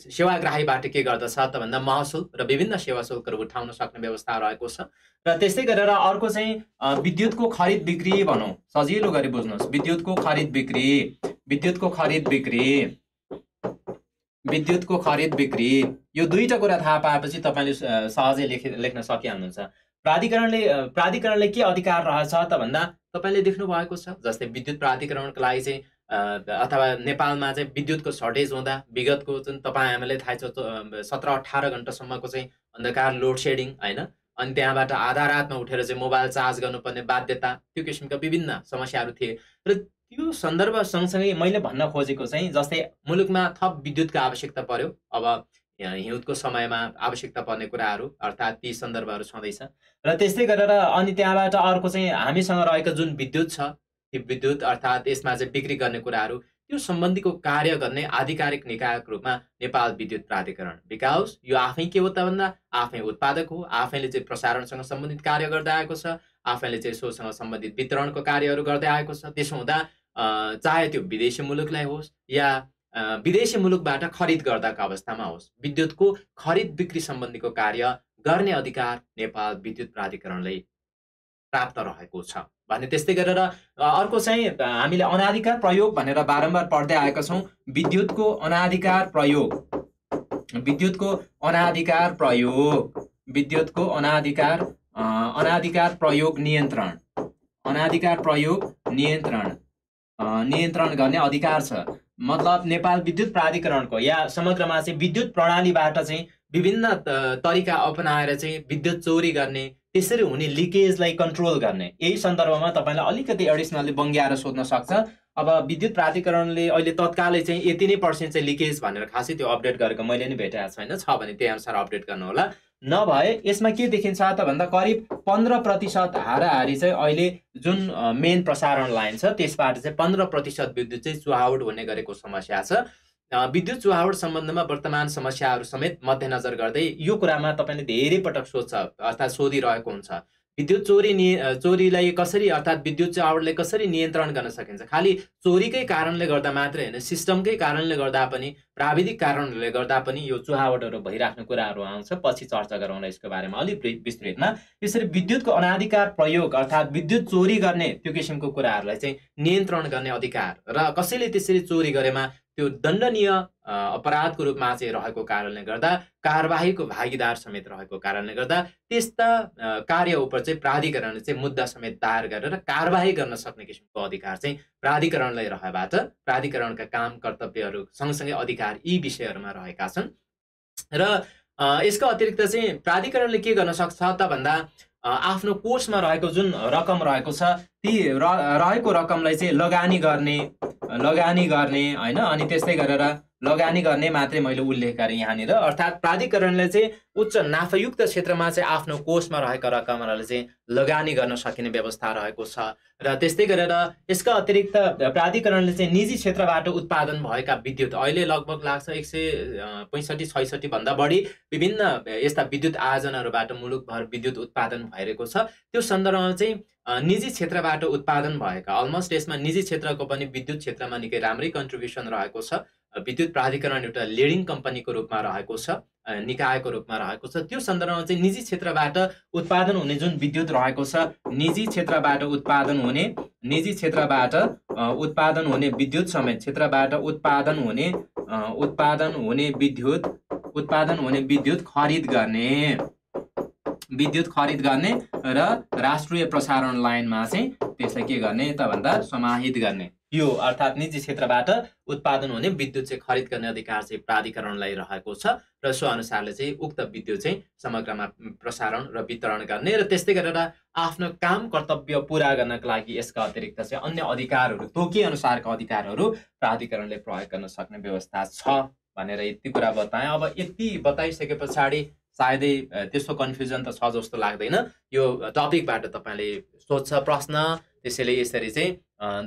सेवाग्राहीबाट के गर्दछ त भन्दा महसुल र विभिन्न सेवा शुल्कहरू उठाउन सक्ने व्यवस्था रहेको छ। र त्यस्तै गरेर अर्को चाहिँ विद्युतको खरिद बिक्री भनौँ, सजिलो गरी बुझ्नुहोस्, विद्युतको खरिद बिक्री यो दुईटा कुरा थाहा पाएपछि तपाईँले सहजै लेख्न सकिहाल्नुहुन्छ। प्राधिकरणले के अधिकार रहेछ त भन्दा तपाईँले देख्नु भएको छ, जस्तै विद्युत प्राधिकरणको लागि चाहिँ अथवा नेपालमा चाहिँ विद्युतको सर्टेज हुँदा विगतको जुन तपाईँ हामीलाई थाहा छ 17-18 घन्टासम्मको चाहिँ अन्धकार लोड सेडिङ होइन, अनि त्यहाँबाट आधा रातमा उठेर चाहिँ मोबाइल चार्ज गर्नुपर्ने बाध्यता, त्यो किसिमका विभिन्न समस्याहरू थिए। र त्यो सन्दर्भ सँगसँगै मैले भन्न खोजेको चाहिँ जस्तै मुलुकमा थप विद्युतको आवश्यकता पर्यो, अब हिउँदको समयमा आवश्यकता पर्ने कुराहरू अर्थात् ती सन्दर्भहरू छँदैछ। र त्यस्तै गरेर अनि त्यहाँबाट अर्को चाहिँ हामीसँग रहेको जुन विद्युत छ, त्यो विद्युत अर्थात् यसमा चाहिँ बिक्री गर्ने कुराहरू, त्यो सम्बन्धीको कार्य गर्ने आधिकारिक निकायको रूपमा नेपाल विद्युत प्राधिकरण विकास यो आफै के हो त भन्दा आफै उत्पादक हो, आफैले चाहिँ प्रसारणसँग सम्बन्धित कार्य गर्दै आएको छ, आफैले चाहिँ सोसँग सम्बन्धित वितरणको कार्यहरू गर्दै आएको छ। त्यसो हुँदा चाहे त्यो विदेशी मुलुकलाई होस् या विदेशी मुलुकबाट खरिद गर्दाको अवस्थामा होस्, विद्युतको खरिद बिक्री सम्बन्धीको कार्य गर्ने अधिकार नेपाल विद्युत प्राधिकरणले प्राप्त रहेको छ भने। त्यस्तै गरेर अर्को चाहिँ हामीले अनाधिकार प्रयोग भनेर बारम्बार पढ्दै आएका छौँ। विद्युतको अनाधिकार नियन्त्रण गर्ने अधिकार छ। मतलब नेपाल विद्युत प्राधिकरणको या समग्रमा चाहिँ विद्युत प्रणालीबाट चाहिँ विभिन्न तरिका अपनाएर चाहिँ विद्युत चोरी गर्ने, त्यसरी हुने लिकेजलाई कन्ट्रोल गर्ने, यही सन्दर्भमा तपाईँलाई अलिकति एडिसनली बङ्ग्याएर सोध्न सक्छ। अब विद्युत प्राधिकरणले अहिले तत्कालै चाहिँ यति नै % चाहिँ लिकेज भनेर खासै त्यो अपडेट गरेको मैले नि भेटेको छैन, छ भने त्यही अनुसार अपडेट गर्नु होला। नभए यसमा के देखिन्छ त भन्दा करिब 15% हाराहारी चाहिँ अहिले जुन मेन प्रसारण लाइन छ त्यसबाट चाहिँ 15% विद्युत चाहिँ चुहावट हुने गरेको समस्या छ। विद्युत चुहावट सम्बन्धमा वर्तमान समस्याहरू समेत मध्यनजर गर्दै यो कुरामा तपाईँले धेरै पटक सोध्छ अर्थात् सोधिरहेको हुन्छ, विद्युत चोरीलाई कसरी अर्थात् विद्युत चुहावटलाई कसरी नियन्त्रण गर्न सकिन्छ। खालि चोरीकै कारणले गर्दा मात्रै होइन, सिस्टमकै कारणले गर्दा पनि, प्राविधिक कारणहरूले गर्दा पनि यो चुहावटहरू भइराख्ने कुराहरू आउँछ। पछि चर्चा गरौँला यसको बारेमा अलिक विस्तृतमा। यसरी विद्युतको अनाधिकार प्रयोग अर्थात् विद्युत चोरी गर्ने त्यो किसिमको कुराहरूलाई चाहिँ नियन्त्रण गर्ने अधिकार र कसैले त्यसरी चोरी गरेमा त्यो दण्डनीय अपराधको रूपमा चाहिँ रहेको कारणले गर्दा, कारबाहीको भागीदार समेत रहेको कारणले गर्दा त्यस्ता कार्य उप चाहिँ प्राधिकरणले चाहिँ मुद्दा समेत दायर गरेर कारबाही गर्न सक्ने किसिमको अधिकार चाहिँ प्राधिकरणलाई रहेबाट प्राधिकरणका काम कर्तव्यहरू सँगसँगै अधिकार यी विषयहरूमा रहेका छन्। र यसको अतिरिक्त चाहिँ प्राधिकरणले के गर्न सक्छ त भन्दा आफ्नो कोषमा रहेको जुन रकम रहेको छ ती रहेको रकमलाई चाहिँ लगानी गर्ने होइन, अनि त्यस्तै गरेर लगानी गर्ने मात्रै मैले उल्लेख गरेँ यहाँनिर, अर्थात् प्राधिकरणले चाहिँ उच्च नाफायुक्त क्षेत्रमा चाहिँ आफ्नो कोषमा रहेका रकमहरूलाई चाहिँ लगानी गर्न सकिने व्यवस्था रहेको छ। र त्यस्तै गरेर यसका अतिरिक्त प्राधिकरणले चाहिँ निजी क्षेत्रबाट उत्पादन भएका विद्युत अहिले लगभग लाग्छ 165-66 भन्दा बढी विभिन्न यस्ता विद्युत आयोजनाहरूबाट मुलुकभर विद्युत उत्पादन भइरहेको छ। त्यो सन्दर्भमा चाहिँ निजी क्षेत्रबाट उत्पादन भएका अलमोस्ट यसमा निजी क्षेत्रको पनि विद्युत क्षेत्रमा निकै राम्रै कन्ट्रिब्युसन रहेको छ। विद्युत प्राधिकरण एउटा लिडिङ कम्पनीको रूपमा रहेको छ, निकायको रूपमा रहेको छ। त्यो सन्दर्भमा चाहिँ निजी क्षेत्रबाट उत्पादन हुने जुन विद्युत रहेको छ, निजी क्षेत्रबाट उत्पादन हुने विद्युत समेत क्षेत्रबाट उत्पादन हुने विद्युत खरिद गर्ने र राष्ट्रिय प्रसारण लाइनमा चाहिँ त्यसलाई के गर्ने त भन्दा समाहित गर्ने। यो अर्थात् निजी क्षेत्रबाट उत्पादन हुने विद्युत चाहिँ खरिद गर्ने अधिकार चाहिँ प्राधिकरणलाई रहेको छ र सो अनुसारले चाहिँ उक्त विद्युत चाहिँ समग्रमा प्रसारण र वितरण गर्ने र त्यस्तै गरेर आफ्नो काम कर्तव्य पुरा गर्नका लागि यसका अतिरिक्त चाहिँ अन्य अधिकारहरू तोकी अनुसारका अधिकारहरू प्राधिकरणले प्रयोग गर्न सक्ने व्यवस्था छ भनेर यति कुरा बताएँ। अब यति बताइसके पछाडि सायदै त्यस्तो कन्फ्युजन त छ जस्तो लाग्दैन। यो टपिकबाट तपाईँले सोध्छ प्रश्न, त्यसैले यसरी चाहिँ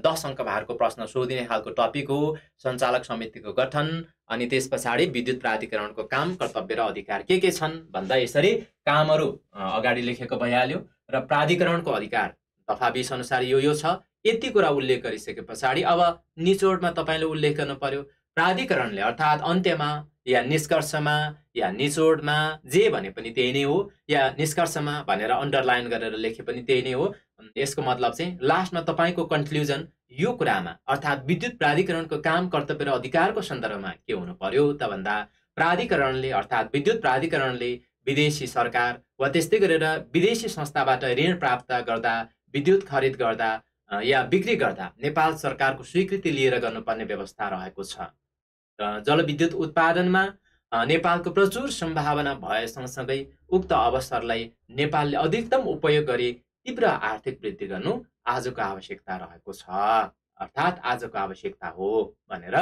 10 अङ्क भारको प्रश्न सोधिने खालको टपिक हो। सञ्चालक समितिको गठन अनि त्यस पछाडि विद्युत प्राधिकरणको काम कर्तव्य र अधिकार के छन् भन्दा यसरी कामहरू अगाडि लेखेको भइहाल्यो र प्राधिकरणको अधिकार दफा 20 अनुसार यो छ। यति कुरा उल्लेख गरिसके पछाडि अब निचोडमा तपाईँले उल्लेख गर्नु पर्यो प्राधिकरणले अर्थात् अन्त्यमा या निष्कर्षमा या निचोडमा जे भने पनि त्यही नै हो, या निष्कर्षमा भनेर अन्डरलाइन गरेर लेखे पनि त्यही नै हो। यसको मतलब चाहिँ लास्टमा तपाईँको कन्क्लुजन यो कुरामा अर्थात् विद्युत प्राधिकरणको काम कर्तव्य र अधिकारको सन्दर्भमा के हुनु पर्यो त भन्दा प्राधिकरणले अर्थात् विद्युत प्राधिकरणले विदेशी सरकार वा त्यस्तै गरेर विदेशी संस्थाबाट ऋण प्राप्त गर्दा, विद्युत खरिद गर्दा या बिक्री गर्दा नेपाल सरकारको स्वीकृति लिएर गर्नुपर्ने व्यवस्था रहेको छ। जलविद्युत उत्पादनमा नेपालको प्रचुर सम्भावना भए सँगसँगै उक्त अवसरलाई नेपालले अधिकतम उपयोग गरी तीव्र आर्थिक वृद्धि गर्नु आजको आवश्यकता रहेको छ, अर्थात् आजको आवश्यकता हो भनेर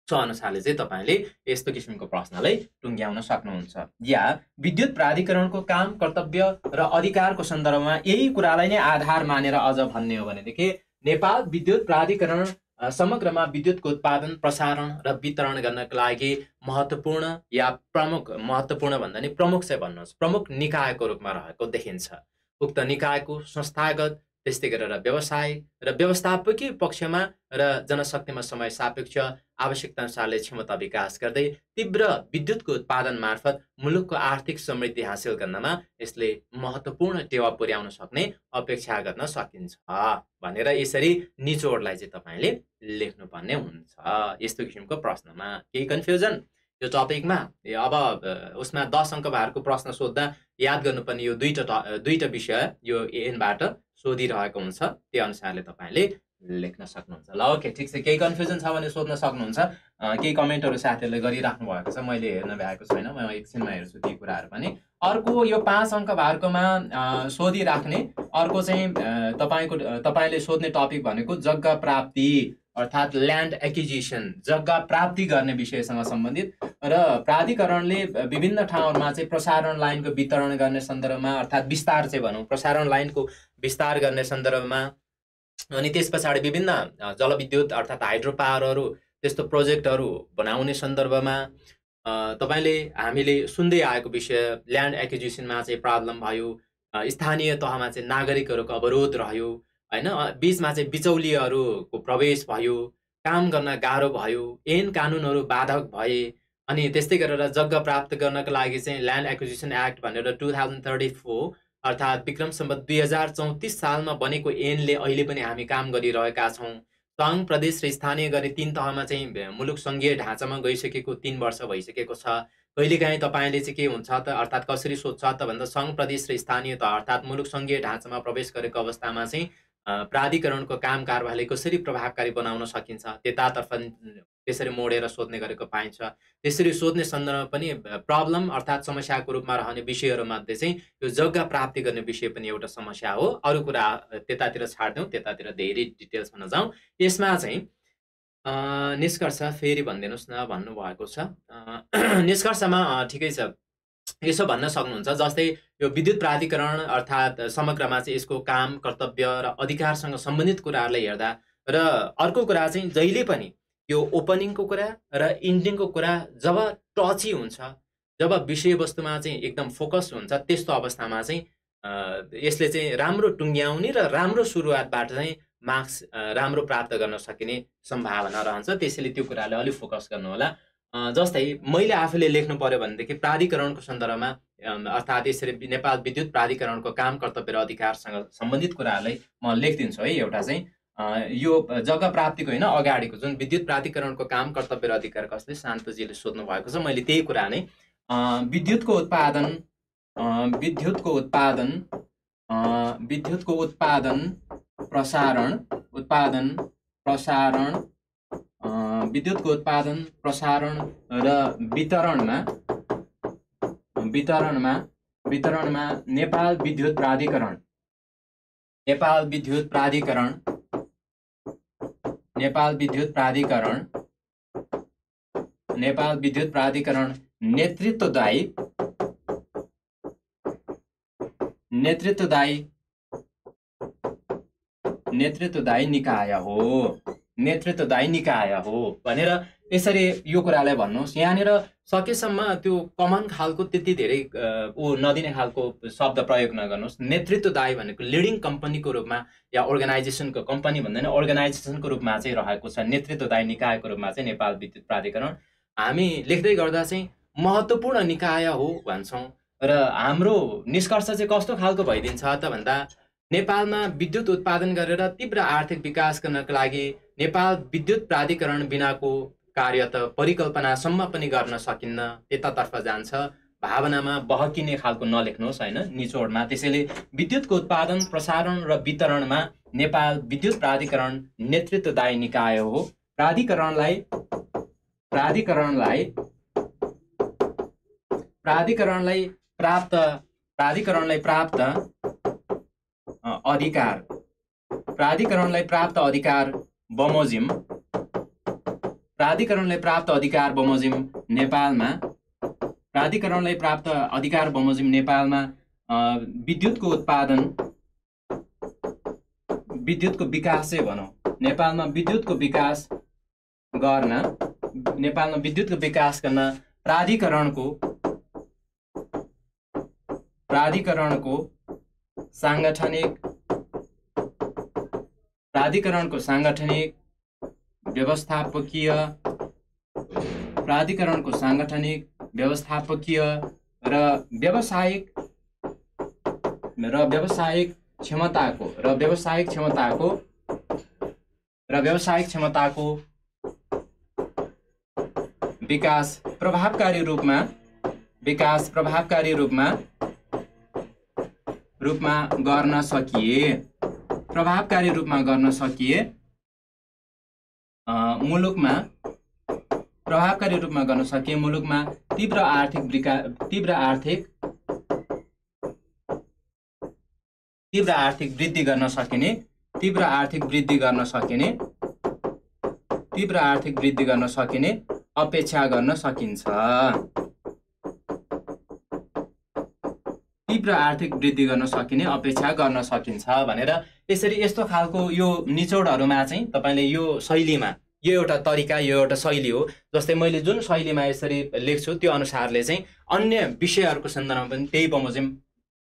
सो अनुसारले चाहिँ तपाईँले यस्तो किसिमको प्रश्नलाई टुङ्ग्याउन सक्नुहुन्छ। या विद्युत प्राधिकरणको काम कर्तव्य र अधिकारको सन्दर्भमा यही कुरालाई नै आधार मानेर अझ भन्ने हो भनेदेखि नेपाल विद्युत प्राधिकरण समग्रमा विद्युतको उत्पादन, प्रसारण र वितरण गर्नका लागि महत्त्वपूर्ण या प्रमुख, महत्त्वपूर्ण भन्दा नि प्रमुख चाहिँ भन्नुहोस्, प्रमुख निकायको रूपमा रहेको देखिन्छ। उक्त निकायको संस्थागत त्यस्तै गरेर व्यवसाय र व्यवस्थापकीय पक्षमा र जनशक्तिमा समय सापेक्ष आवश्यकता अनुसारले क्षमता विकास गर्दै तीव्र विद्युतको उत्पादन मार्फत मुलुकको आर्थिक समृद्धि हासिल गर्नमा यसले महत्त्वपूर्ण टेवा पुर्याउन सक्ने अपेक्षा गर्न सकिन्छ भनेर यसरी निचोडलाई चाहिँ तपाईँले लेख्नुपर्ने हुन्छ। यस्तो किसिमको प्रश्नमा केही कन्फ्युजन यो टपिकमा? अब उसमा 10 अङ्क भारको प्रश्न सोद्धा याद गर्नुपर्ने यो दुईटा विषय यो एनबाट सोधिरहेको हुन्छ, त्यो अनुसारले तपाईँले लेख्न सक्नुहुन्छ। ल ओके, ठिक छ। केही कन्फ्युजन छ भने सोध्न सक्नुहुन्छ। केही कमेन्टहरू साथीहरूले गरिराख्नु भएको छ, मैले हेर्न भ्याएको छैन, म एकछिनमा हेर्छु ती कुराहरू पनि। अर्को यो 5 अङ्क भारकोमा सोधिराख्ने अर्को चाहिँ तपाईँले सोध्ने टपिक भनेको जग्गा प्राप्ति अर्थात् ल्यान्ड एक्विजिसन, जग्गा प्राप्ति गर्ने विषयसँग सम्बन्धित र प्राधिकरणले विभिन्न ठाउँहरूमा चाहिँ प्रसारण लाइनको वितरण गर्ने सन्दर्भमा अर्थात् विस्तार चाहिँ भनौँ, प्रसारण लाइनको विस्तार गर्ने सन्दर्भमा अनि त्यस पछाडि विभिन्न जलविद्युत अर्थात् हाइड्रो पावरहरू त्यस्तो प्रोजेक्टहरू बनाउने सन्दर्भमा तपाईँले हामीले सुन्दै आएको विषय ल्यान्ड एक्विजिसनमा चाहिँ प्रब्लम भयो, स्थानीय तहमा चाहिँ नागरिकहरूको अवरोध रह्यो हैन, बीचमा चाहिँ बिचौलियाहरूको प्रवेश भयो, काम गर्न गाह्रो भयो, ऐन कानुनहरू बाधक भए अनि त्यस्तै गरेर जग्गा प्राप्त गर्नका लागि चाहिँ ल्यान्ड एक्विजिसन एक्ट भनेर 2034 अर्थात् विक्रम सम्वत 2034 सालमा बनेको ऐनले अहिले पनि हामी काम गरिरहेका छौँ। सङ्घ, प्रदेश र स्थानीय गरी 3 तहमा चाहिँ मुलुक सङ्घीय ढाँचामा गइसकेको 3 वर्ष भइसकेको छ। कहिलेकाहीँ तपाईँले चाहिँ के हुन्छ त अर्थात् कसरी सोध्छ त भन्दा सङ्घ, प्रदेश र स्थानीय तह अर्थात् मुलुक सङ्घीय ढाँचामा प्रवेश गरेको अवस्थामा चाहिँ प्राधिकरणको काम कारबाहीलाई कसरी प्रभावकारी बनाउन सकिन्छ त्यतातर्फ त्यसरी मोडेर सोध्ने गरेको पाइन्छ। त्यसरी सोध्ने सन्दर्भमा पनि प्रब्लम अर्थात् समस्याको रूपमा रहने विषयहरूमध्ये चाहिँ यो जग्गा प्राप्ति गर्ने विषय पनि एउटा समस्या हो। अरू कुरा त्यतातिर छाड्दैौँ, त्यतातिर धेरै डिटेल्समा नजाउँ। यसमा चाहिँ निष्कर्ष फेरि भनिदिनुहोस् न भन्नुभएको छ। निष्कर्षमा ठिकै छ, यसो भन्न सक्नुहुन्छ जस्तै यो विद्युत प्राधिकरण अर्थात् समग्रमा चाहिँ यसको काम कर्तव्य र अधिकारसँग सम्बन्धित कुराहरूलाई हेर्दा र अर्को कुरा चाहिँ जहिले पनि यो ओपनिङको कुरा र इन्डिङको कुरा जब टची हुन्छ, जब विषयवस्तुमा चाहिँ एकदम फोकस हुन्छ, त्यस्तो अवस्थामा चाहिँ यसले चाहिँ राम्रो टुङ्ग्याउने र राम्रो सुरुवातबाट चाहिँ मार्क्स राम्रो प्राप्त गर्न सकिने सम्भावना रहन्छ। त्यसैले त्यो कुराले अलिक फोकस गर्नुहोला। जस्तै मैले आफूले लेख्नु पर्यो भनेदेखि प्राधिकरणको सन्दर्भमा अर्थात् यसरी नेपाल विद्युत प्राधिकरणको काम कर्तव्य र अधिकारसँग सम्बन्धित कुराहरूलाई म लेखिदिन्छु है। एउटा चाहिँ यो जग्गा प्राप्तिको होइन, अगाडिको जुन विद्युत प्राधिकरणको काम कर्तव्य र अधिकार कसले शान्तजीले सोध्नु भएको छ, मैले त्यही कुरा नै विद्युतको उत्पादन प्रसारण विद्युतको उत्पादन प्रसारण र वितरणमा नेपाल विद्युत प्राधिकरण नेतृत्वदायी निकाय हो भनेर यसरी यो कुरालाई भन्नुहोस्। यहाँनिर सकेसम्म त्यो कमन खालको त्यति धेरै नदिने खालको शब्द प्रयोग नगर्नुहोस्। नेतृत्वदायी भनेको लिडिङ कम्पनीको रूपमा या अर्गनाइजेसनको, कम्पनी भन्दैन अर्गनाइजेसनको रूपमा चाहिँ रहेको छ। नेतृत्वदायी निकायको रूपमा चाहिँ नेपाल विद्युत प्राधिकरण हामी लेख्दै गर्दा चाहिँ महत्त्वपूर्ण निकाय हो भन्छौँ र हाम्रो निष्कर्ष चाहिँ कस्तो खालको भइदिन्छ त भन्दा नेपालमा विद्युत उत्पादन गरेर तीव्र आर्थिक विकास गर्नका लागि नेपाल विद्युत प्राधिकरण बिनाको कार्य त परिकल्पनासम्म पनि गर्न सकिन्न, त्यतातर्फ जान्छ। भावनामा बहकिने खालको नलेख्नुहोस् हैन निचोडमा। त्यसैले विद्युतको उत्पादन प्रसारण र वितरणमा नेपाल विद्युत प्राधिकरण नेतृत्वदायी निकाय हो। प्राधिकरणलाई प्राप्त अधिकार बमोजिम नेपालमा विद्युतको विकास चाहिँ भनौँ, नेपालमा विद्युतको विकास गर्न प्राधिकरणको सांगठनिक व्यवस्थापकीय र व्यावसायिक क्षमताको विकास प्रभावकारी रूपमा गर्न सकिए मुलुकमा तीव्र आर्थिक वृद्धि गर्न सकिने अपेक्षा गर्न सकिन्छ। भनेर यसरी यस्तो खालको यो निचोडहरुमा चाहिँ तपाईले यो शैलीमा यो एउटा तरिका यो एउटा शैली हो। जस्तै मैले जुन शैलीमा यसरी लेख्छु त्यो अनुसारले चाहिँ अन्य विषयहरुको सन्दर्भमा पनि त्यही बमोजिम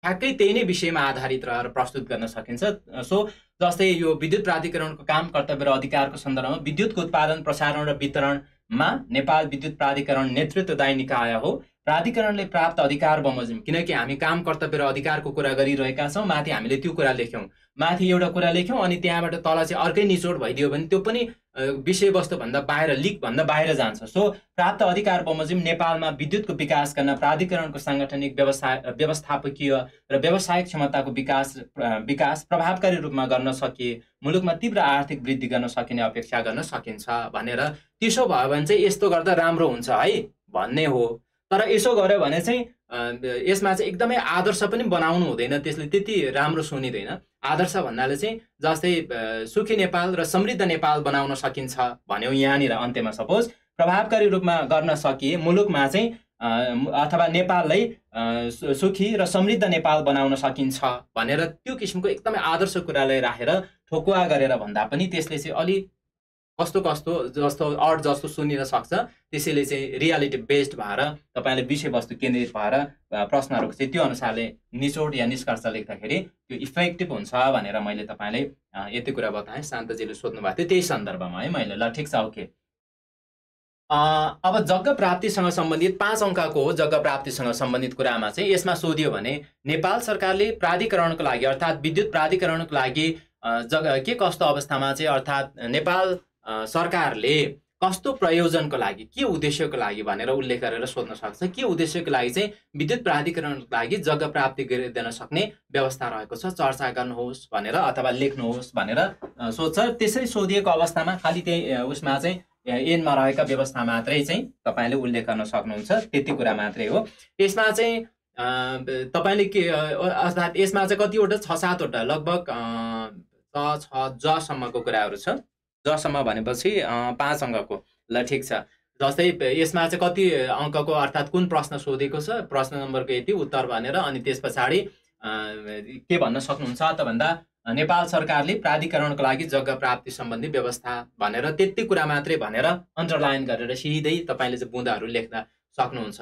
ठ्याक्कै त्यही नै विषयमा आधारित रहेर प्रस्तुत गर्न सकिन्छ। सो जस्तै यो विद्युत प्राधिकरणको काम कर्तव्य र अधिकारको सन्दर्भमा विद्युतको उत्पादन प्रसारण र वितरणमा नेपाल विद्युत प्राधिकरण नेतृत्वदायी निकाय हो। प्राधिकरणले प्राप्त अधिकार बमोजिम, किनकि हामी काम कर्तव्य र अधिकारको कुरा गरिरहेका छौं, माथि हामीले त्यो कुरा लेख्यौं, माथि एउटा कुरा लेख्यौं अनि त्यहाँबाट तल चाहिँ अर्कै निचोड भइदियो भने त्यो पनि विषयवस्तु भन्दा बाहिर लिक भन्दा बाहिर जान्छ। सो प्राप्त अधिकार बमोजिम नेपालमा विद्युतको विकास गर्न प्राधिकरणको सांगठनिक व्यवस्थापकीय र व्यावसायिक क्षमताको विकास प्रभावकारी रूपमा गर्न सकिए मुलुकमा तीव्र आर्थिक वृद्धि गर्न सकिने अपेक्षा गर्न सकिन्छ भनेर। त्यसो भयो भने चाहिँ यस्तो गर्दा राम्रो हुन्छ है भन्ने हो। तर यसो गर्यो भने चाहिँ यसमा चाहिँ एकदमै आदर्श पनि बनाउनु हुँदैन, त्यसले त्यति राम्रो सुनिदैन। आदर्श भन्नाले चाहिँ जस्तै सुखी नेपाल र समृद्ध नेपाल बनाउन सकिन्छ भन्यौ यहाँनिर अन्त्यमा, सपोज प्रभावकारी रूपमा गर्न सकिए मुलुकमा चाहिँ अथवा नेपाललाई सुखी र समृद्ध नेपाल बनाउन सकिन्छ भनेर त्यो किसिमको एकदमै आदर्श कुरालाई राखेर ठोकुवा गरेर भन्दा पनि त्यसले चाहिँ अलि कस्तो जस्तो अड जस्तो सुनिन सक्छ। त्यसैले चाहिँ रियालिटी बेस्ड भएर तपाईले विषयवस्तु केन्द्रित भएर प्रश्नहरुको चाहिँ त्यो अनुसारले निचोड या निष्कर्ष लेख्दाखेरि त्यो इफेक्टिभ हुन्छ भनेर मैले तपाईलाई यति कुरा बताएँ। शान्तजीले सोध्नु भएको थियो त्यही सन्दर्भमा है मैले। ल ठिक छ, ओके। अब जग्गा प्राप्तिसँग सम्बन्धित 5 अंकको हो। जग्गा प्राप्तिसँग सम्बन्धित कुरामा चाहिँ यसमा सोधियो भने नेपाल सरकारले प्राधिकरणको लागि अर्थात् विद्युत प्राधिकरणको लागि जग्गा के कस्तो अवस्थामा चाहिँ अर्थात् नेपाल सरकारले कस्तो प्रयोजनको लागि, के उद्देश्यको लागि भनेर उल्लेख गरेर सोध्न सक्छ। के उद्देश्यको लागि चाहिँ विद्युत प्राधिकरणको लागि जग्गा प्राप्ति गरिदिन सक्ने व्यवस्था रहेको छ, चर्चा गर्नुहोस् भनेर अथवा लेख्नुहोस् भनेर सोध्छ। त्यसरी सोधिएको अवस्थामा खालि त्यही उसमा चाहिँ एनमा रहेका व्यवस्था मात्रै चाहिँ तपाईँले उल्लेख गर्न सक्नुहुन्छ, त्यति कुरा मात्रै हो। यसमा चाहिँ तपाईँले के अर्थात् यसमा चाहिँ कतिवटा 6-7 वटा लगभग जसम्मको कुराहरू छ। जसम्म भनेपछि 5 अङ्कको, ल ठिक छ। जस्तै यसमा चाहिँ कति अङ्कको अर्थात् कुन प्रश्न सोधेको छ, प्रश्न नम्बरको यति उत्तर भनेर, अनि त्यस पछाडि के भन्न सक्नुहुन्छ त भन्दा नेपाल सरकारले प्राधिकरणको लागि जग्गा प्राप्ति सम्बन्धी व्यवस्था भनेर त्यति कुरा मात्रै भनेर अन्डरलाइन गरेर सिधै तपाईँले चाहिँ बुँदाहरू लेख्न सक्नुहुन्छ।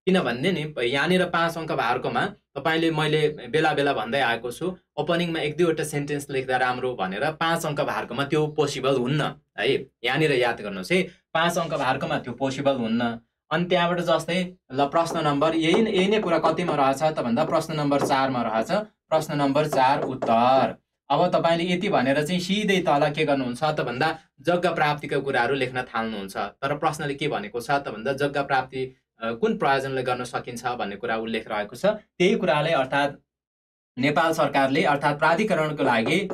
किनभने नि यहाँनिर 5 अङ्क भारकोमा तपाईँले मैले बेला बेला भन्दै आएको छु, ओपनिङमा 1-2 वटा सेन्टेन्स लेख्दा राम्रो भनेर 5 अङ्क भारकोमा त्यो पोसिबल हुन्न है। यहाँनिर याद गर्नुहोस् है, 5 अङ्क भारकोमा त्यो पोसिबल हुन्न। अनि त्यहाँबाट जस्तै ल प्रश्न नम्बर यही नै कुरा कतिमा रहेछ त भन्दा प्रश्न नम्बर 4 मा रहेछ। प्रश्न नम्बर 4 उत्तर। अब तपाईँले यति भनेर चाहिँ सिधै तल के गर्नुहुन्छ त भन्दा जग्गा प्राप्तिका कुराहरू लेख्न थाल्नुहुन्छ। तर प्रश्नले के भनेको छ त भन्दा जग्गा प्राप्ति कुन प्रयोजनले गर्न सकिन्छ भन्ने कुरा उल्लेख रहेको छ। त्यही कुरालाई अर्थात् नेपाल सरकारले अर्थात् प्राधिकरणको लागि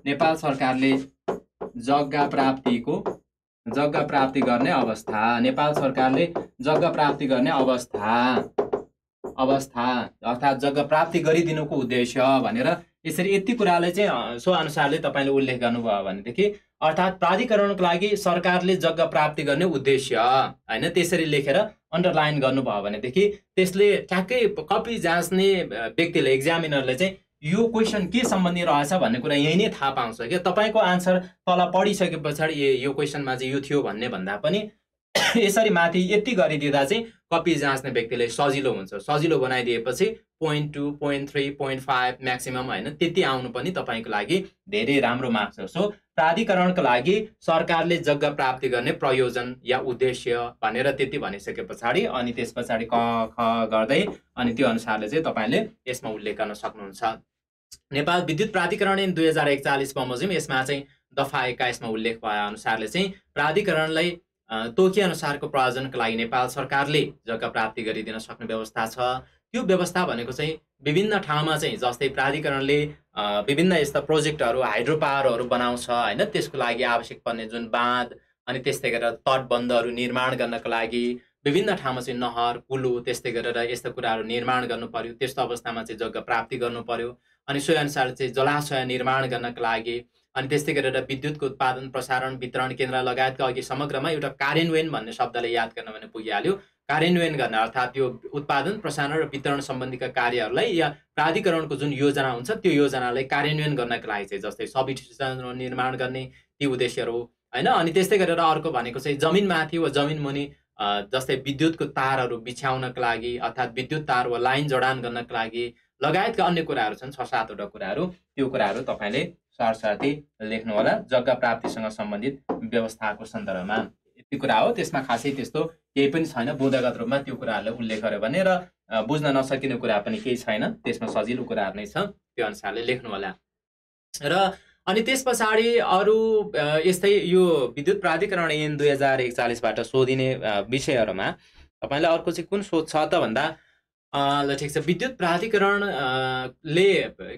नेपाल सरकारले जग्गा प्राप्ति गर्ने अवस्था, नेपाल सरकारले जग्गा प्राप्ति गर्ने अवस्था अर्थात् जग्गा प्राप्ति गरिदिनुको उद्देश्य भनेर यसरी यति कुराले चाहिँ सो अनुसारले तपाईँले उल्लेख गर्नुभयो भनेदेखि अर्थात् प्राधिकरणको लागि सरकारले जग्गा प्राप्ति गर्ने उद्देश्य हैन, त्यसरी लेखेर अन्डरलाइन गर्नुभयो भनेदेखि त्यसले ठ्याक्कै कपी जाँच्ने व्यक्तिले, एक्जामिनरले चाहिँ यो क्वेसन के सम्बन्धी रहेछ भन्ने कुरा यही नै थाहा पाउँछ क्या। तपाईँको आन्सर तल पढिसके पछाडि यो क्वेसनमा चाहिँ यो थियो भन्ने भन्दा पनि यसरी माथि यति गरिदिँदा चाहिँ कपी जाँच्ने व्यक्तिले सजिलो हुन्छ। सजिलो बनाइदिएपछि 0.2, 0.3, 0.5 म्याक्सिमम हैन, त्यति आउनु पनि तपाईँको लागि धेरै राम्रो मार्क्स हो। सो प्राधिकरणको लागि सरकारले जग्गा प्राप्ति गर्ने प्रयोजन या उद्देश्य भनेर त्यति भनिसके पछाडि अनि त्यस पछाडि क ख गर्दै अनि त्यो अनुसारले चाहिँ तपाईँले यसमा उल्लेख गर्न सक्नुहुन्छ। नेपाल विद्युत प्राधिकरण ऐन 2041 बमोजिम यसमा चाहिँ दफा 21 मा उल्लेख भए अनुसारले चाहिँ प्राधिकरणलाई तोकी अनुसारको प्रयोजनको लागि नेपाल सरकारले जग्गा प्राप्ति गरिदिन सक्ने व्यवस्था छ। त्यो व्यवस्था भनेको चाहिँ विभिन्न ठाउँमा चाहिँ जस्तै प्राधिकरणले विभिन्न यस्ता प्रोजेक्टहरू हाइड्रो पावरहरू बनाउँछ हैन, त्यसको लागि आवश्यक पर्ने जुन बाँध अनि त्यस्तै गरेर तटबन्धहरू निर्माण गर्नको लागि विभिन्न ठाउँमा चाहिँ नहर कुलो त्यस्तै गरेर यस्ता कुराहरू निर्माण गर्नु पर्यो। त्यस्तो अवस्थामा चाहिँ जग्गा प्राप्ति गर्नु पर्यो। अनि सोही अनुसार चाहिँ जलाशय निर्माण गर्नको लागि अनि त्यस्तै गरेर विद्युतको उत्पादन प्रसारण वितरण केन्द्र लगायतका अघि समग्रमा एउटा कार्यान्वयन भन्ने शब्दले याद गर्न भने पुगिहाल्यो। कार्यान्वयन गर्न अर्थात् त्यो उत्पादन प्रसारण र वितरण सम्बन्धीका कार्यहरूलाई या प्राधिकरणको जुन योजना हुन्छ त्यो योजनालाई कार्यान्वयन गर्नका लागि चाहिँ जस्तै सबस्टेसनहरू निर्माण गर्ने ती उद्देश्यहरू हैन। अनि त्यस्तै गरेर अर्को भनेको चाहिँ जमिनमाथि वा जमिन मुनि जस्तै विद्युतको तारहरू बिछ्याउनका लागि अर्थात् विद्युत तार वा लाइन जडान गर्नका लागि लगायतका अन्य कुराहरू छन् 6-7 वटा कुराहरू। त्यो कुराहरू तपाईँले सरसाथै लेख्नु होला जग्गा प्राप्तिसँग सम्बन्धित व्यवस्थाको सन्दर्भमा। यति कुरा हो, त्यसमा खासै त्यस्तो केही पनि छैन। बोधगत रूपमा त्यो कुराहरूलाई उल्लेख गर्यो भने र बुझ्न नसकिने कुरा पनि केही छैन, त्यसमा सजिलो कुराहरू नै छ, त्यो अनुसारले लेख्नु होला। र अनि त्यस पछाडि अरू यस्तै यो विद्युत प्राधिकरण ऐन 2041 बाट सोधिने विषयहरूमा तपाईँलाई अर्को चाहिँ कुन सोध्छ त भन्दा ल ठिक छ, विद्युत प्राधिकरणले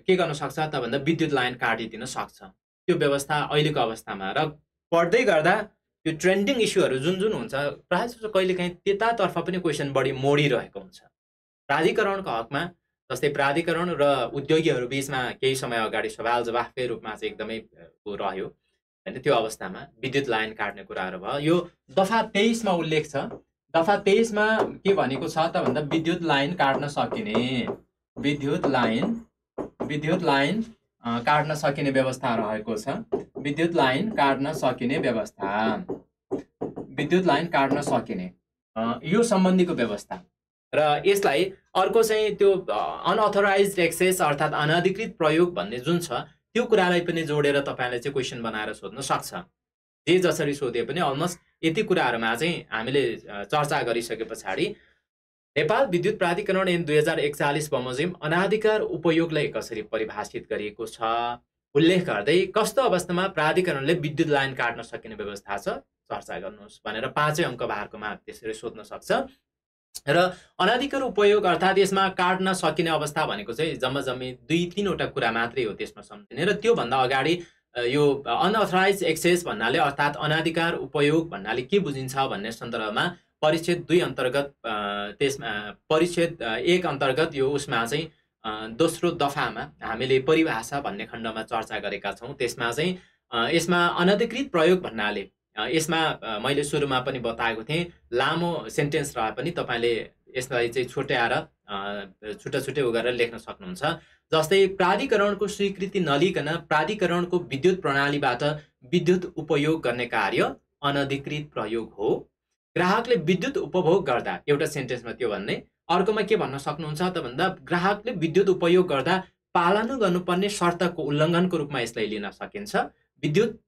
के गर्न सक्छ त भन्दा विद्युत लाइन काटिदिन सक्छ। त्यो व्यवस्था अहिलेको अवस्थामा र पढ्दै गर्दा त्यो ट्रेन्डिङ इस्युहरू जुन जुन हुन्छ प्रायः जस्तो कहिलेकाहीँ त्यतातर्फ पनि क्वेसन बढी मोडिरहेको हुन्छ। प्राधिकरणको हकमा जस्तै प्राधिकरण र उद्योगीहरू बिचमा केही समय अगाडि सवाल जवाफकै रूपमा चाहिँ एकदमै रह्यो हैन। त्यो अवस्थामा विद्युत लाइन काट्ने कुराहरू भयो। यो दफा 23 मा उल्लेख छ। दफा 23 मा के भनेको छ त भन्दा विद्युत लाइन काट्न सकिने विद्युत लाइन काट्न सकिने व्यवस्था रहेको छ। विद्युत लाइन काट्न सकिने यो सम्बन्धीको व्यवस्था र यसलाई अर्को चाहिँ त्यो अनअथोराइज्ड एक्सेस अर्थात् अनधिकृत प्रयोग भन्ने जुन छ त्यो कुरालाई पनि जोडेर तपाईँले चाहिँ क्वेसन बनाएर सोध्न सक्छ। जे जसरी सोधे पनि अलमोस्ट यति कुराहरूमा चाहिँ हामीले चर्चा गरिसके पछाडि नेपाल विद्युत प्राधिकरण ऐन 2041 बमोजिम अनाधिकार उपयोगलाई कसरी परिभाषित गरिएको छ उल्लेख गर्दै कस्तो अवस्थामा प्राधिकरणले विद्युत लाइन काट्न सकिने व्यवस्था छ चर्चा गर्नुहोस् भनेर 5 अङ्क भारकोमा त्यसरी सोध्न सक्छ। र अनाधिकार उपयोग अर्थात् यसमा काट्न सकिने अवस्था भनेको चाहिँ जम्मी 2-3 वटा कुरा मात्रै हो त्यसमा सम्झिने। र त्योभन्दा अगाडि यो अनअथराइज एक्सेस भन्नाले अर्थात् अनाधिकार उपयोग भन्नाले के बुझिन्छ भन्ने सन्दर्भमा परिच्छेद 2 अन्तर्गत त्यसमा परिच्छेद 1 अन्तर्गत यो उसमा चाहिँ दोस्रो दफामा हामीले परिभाषा भन्ने खण्डमा चर्चा गरेका छौँ। त्यसमा चाहिँ यसमा अनधिकृत प्रयोग भन्नाले यसमा मैले सुरुमा पनि बताएको थिएँ लामो सेन्टेन्स रहे पनि तपाईँले यसलाई चाहिँ छुट्याएर छुट्टै गरेर लेख्न सक्नुहुन्छ। जस्तै प्राधिकरणको स्वीकृति नलिकन प्राधिकरणको विद्युत प्रणालीबाट विद्युत उपयोग गर्ने कार्य अनधिकृत प्रयोग हो। ग्राहकले विद्युत उपभोग गर्दा एउटा सेन्टेन्समा त्यो भन्ने अर्कोमा के भन्न सक्नुहुन्छ त भन्दा ग्राहकले विद्युत उपयोग गर्दा पालन गर्नुपर्ने शर्तको उल्लङ्घनको रूपमा यसलाई लिन सकिन्छ विद्युत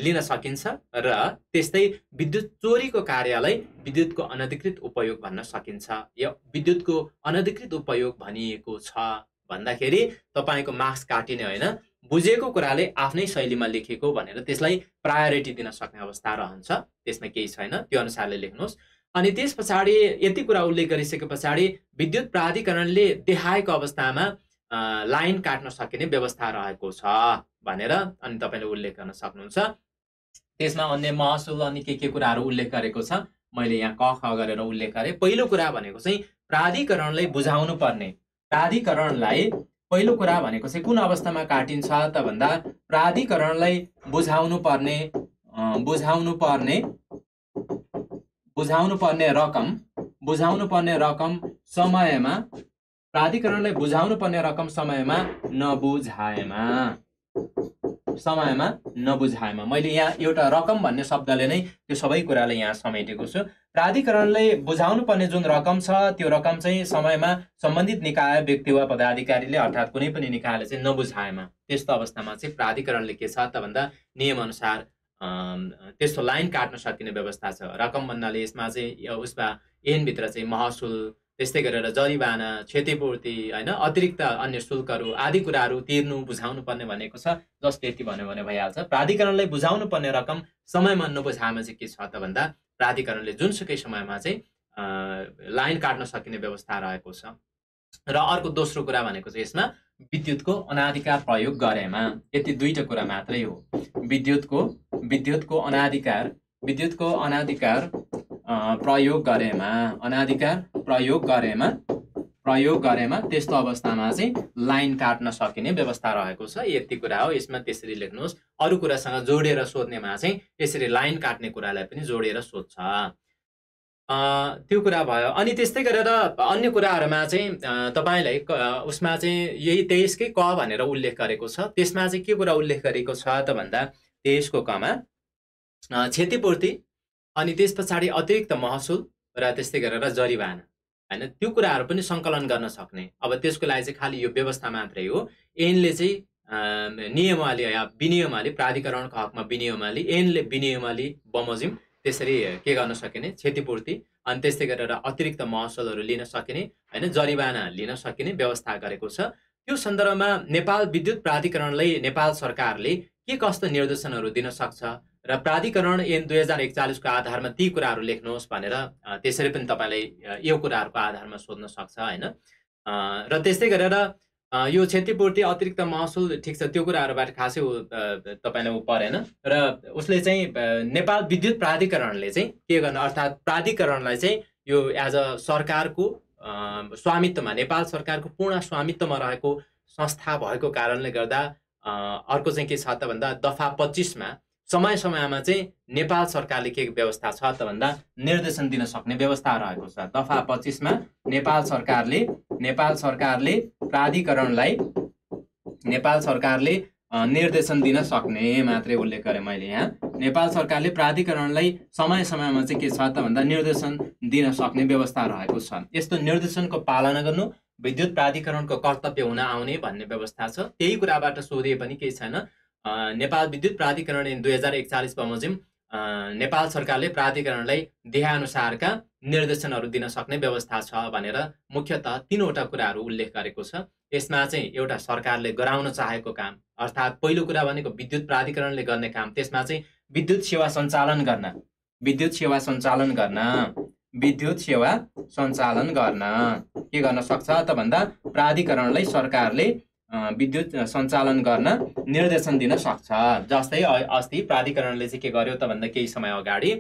लिन सकिन्छ। र त्यस्तै विद्युत चोरीको कार्यलाई विद्युतको अनधिकृत उपयोग भन्न सकिन्छ। यो विद्युतको अनधिकृत उपयोग भनिएको छ भन्दाखेरि तपाईँको मार्क्स काटिने होइन बुझेको कुराले आफ्नै शैलीमा लेखेको भनेर त्यसलाई प्रायोरिटी दिन सक्ने अवस्था रहन्छ। त्यसमा केही छैन, त्यो अनुसारले लेख्नुहोस्। अनि त्यस पछाडि यति कुरा उल्लेख गरिसके पछाडि विद्युत प्राधिकरणले देखाएको अवस्थामा लाइन काट्न सकिने व्यवस्था रहेको छ भनेर अनि तपाईँले उल्लेख गर्न सक्नुहुन्छ। त्यसमा अन्य महसुल अनि के कुराहरू उल्लेख गरेको छ मैले यहाँ क ख गरेर उल्लेख गरेँ। पहिलो कुरा भनेको चाहिँ प्राधिकरणलाई बुझाउनु पर्ने प्राधिकरणलाई पहिलो कुरा भनेको चाहिँ कुन अवस्थामा काटिन्छ त भन्दा प्राधिकरणलाई बुझाउनु पर्ने रकम समयमा प्राधिकरणलाई बुझाउनु पर्ने रकम समयमा नबुझाएमा मैले यहाँ एउटा रकम भन्ने शब्दले नै त्यो सबै कुरालाई यहाँ समेटेको छु। प्राधिकरणले बुझाउनु पर्ने जुन रकम छ त्यो रकम चाहिँ समयमा सम्बन्धित निकाय व्यक्ति वा पदाधिकारीले अर्थात् कुनै पनि निकायले चाहिँ नबुझाएमा त्यस्तो अवस्थामा चाहिँ प्राधिकरणले के छ त भन्दा नियमअनुसार त्यस्तो लाइन काट्न सकिने व्यवस्था छ। रकम भन्नाले यसमा चाहिँ उसमा ऐनभित्र चाहिँ महसुल त्यस्तै गरेर जरिवाना क्षतिपूर्ति होइन अतिरिक्त अन्य शुल्कहरू आदि कुराहरू तिर्नु बुझाउनु पर्ने भनेको छ। जस्ट यति भन्यो भने भइहाल्छ। प्राधिकरणलाई बुझाउनु पर्ने रकम समयमा नबुझाएमा चाहिँ के छ त भन्दा प्राधिकरणले जुनसुकै समयमा चाहिँ लाइन काट्न सकिने व्यवस्था रहेको छ। र अर्को दोस्रो कुरा भनेको चाहिँ यसमा विद्युतको अनाधिकार प्रयोग गरेमा यति दुईटा कुरा मात्रै हो। विद्युतको अनाधिकार प्रयोग गरेमा त्यस्तो अवस्थामा चाहिँ लाइन काट्न सकिने व्यवस्था रहेको छ। यति कुरा हो। यसमा त्यसरी लेख्नुहोस्। अरू कुरासँग जोडेर सोध्नेमा चाहिँ यसरी लाइन काट्ने कुरालाई पनि जोडेर सोध्छ। त्यो कुरा भयो। अनि त्यस्तै गरेर अन्य कुराहरूमा चाहिँ तपाईँलाई उसमा चाहिँ यही 23कै क भनेर उल्लेख गरेको छ। त्यसमा चाहिँ के कुरा उल्लेख गरेको छ त भन्दा 23 को कमा क्षतिपूर्ति अनि त्यस पछाडि अतिरिक्त महसुल र त्यस्तै गरेर जरिवाना हैन त्यो कुराहरू पनि सङ्कलन गर्न सक्ने। अब त्यसको लागि चाहिँ खालि यो व्यवस्था मात्रै हो। ऐनले चाहिँ नियमावली या विनियमावली प्राधिकरणको हकमा विनियमावली ऐनले विनियमावली बमोजिम त्यसरी के गर्न सकिने क्षतिपूर्ति अनि त्यस्तै गरेर अतिरिक्त महसुलहरू लिन सकिने हैन जरिवाना लिन सकिने व्यवस्था गरेको छ। त्यो सन्दर्भमा नेपाल विद्युत प्राधिकरणलाई नेपाल सरकारले के कस्तो निर्देशनहरू दिन सक्छ र प्राधिकरण ऐन 2041 को आधारमा ती कुराहरू लेख्नुहोस् भनेर त्यसरी पनि तपाईलाई यो कुराहरूको आधारमा सोध्न सक्छ हैन। र त्यस्तै गरेर यो क्षतिपूर्ति अतिरिक्त महसुल ठिक छ त्यो कुराहरूबाट खासै तपाईलाई परेन। र उसले चाहिँ नेपाल विद्युत प्राधिकरणले चाहिँ के गर्न अर्थात् प्राधिकरणलाई चाहिँ यो एज अ सरकारको स्वामित्वमा नेपाल सरकारको पूर्ण स्वामित्वमा रहेको संस्था भएको कारणले गर्दा अर्को चाहिँ के छ त भन्दा दफा 25 मा समय समयमा चाहिँ नेपाल सरकारले के व्यवस्था छ त भन्दा निर्देशन दिन सक्ने व्यवस्था रहेको छ। दफा 25 मा नेपाल सरकारले प्राधिकरणलाई निर्देशन दिन सक्ने मात्रै उल्लेख गरेँ मैले यहाँ। नेपाल सरकारले प्राधिकरणलाई समय समयमा चाहिँ के छ त भन्दा निर्देशन दिन सक्ने व्यवस्था रहेको छ। यस्तो निर्देशनको पालना गर्नु विद्युत प्राधिकरणको कर्तव्य हुन आउने भन्ने व्यवस्था छ। त्यही कुराबाट सोधिए पनि केही छैन। नेपाल विद्युत प्राधिकरण ऐन 2041 बमोजिम नेपाल सरकारले प्राधिकरणलाई देहानुसारका निर्देशनहरू दिन सक्ने व्यवस्था छ भनेर मुख्यतः 3वटा कुराहरू उल्लेख गरेको छ। यसमा चाहिँ एउटा सरकारले गराउन चाहेको काम, अर्थात् पहिलो कुरा भनेको विद्युत प्राधिकरणले गर्ने काम, त्यसमा चाहिँ विद्युत सेवा सञ्चालन गर्न के गर्न सक्छ त भन्दा प्राधिकरणलाई सरकारले विद्युत सञ्चालन गर्न निर्देशन दिन सक्छ। जस्तै अस्ति प्राधिकरणले चाहिँ के गर्यो त भन्दा केही समय अगाडि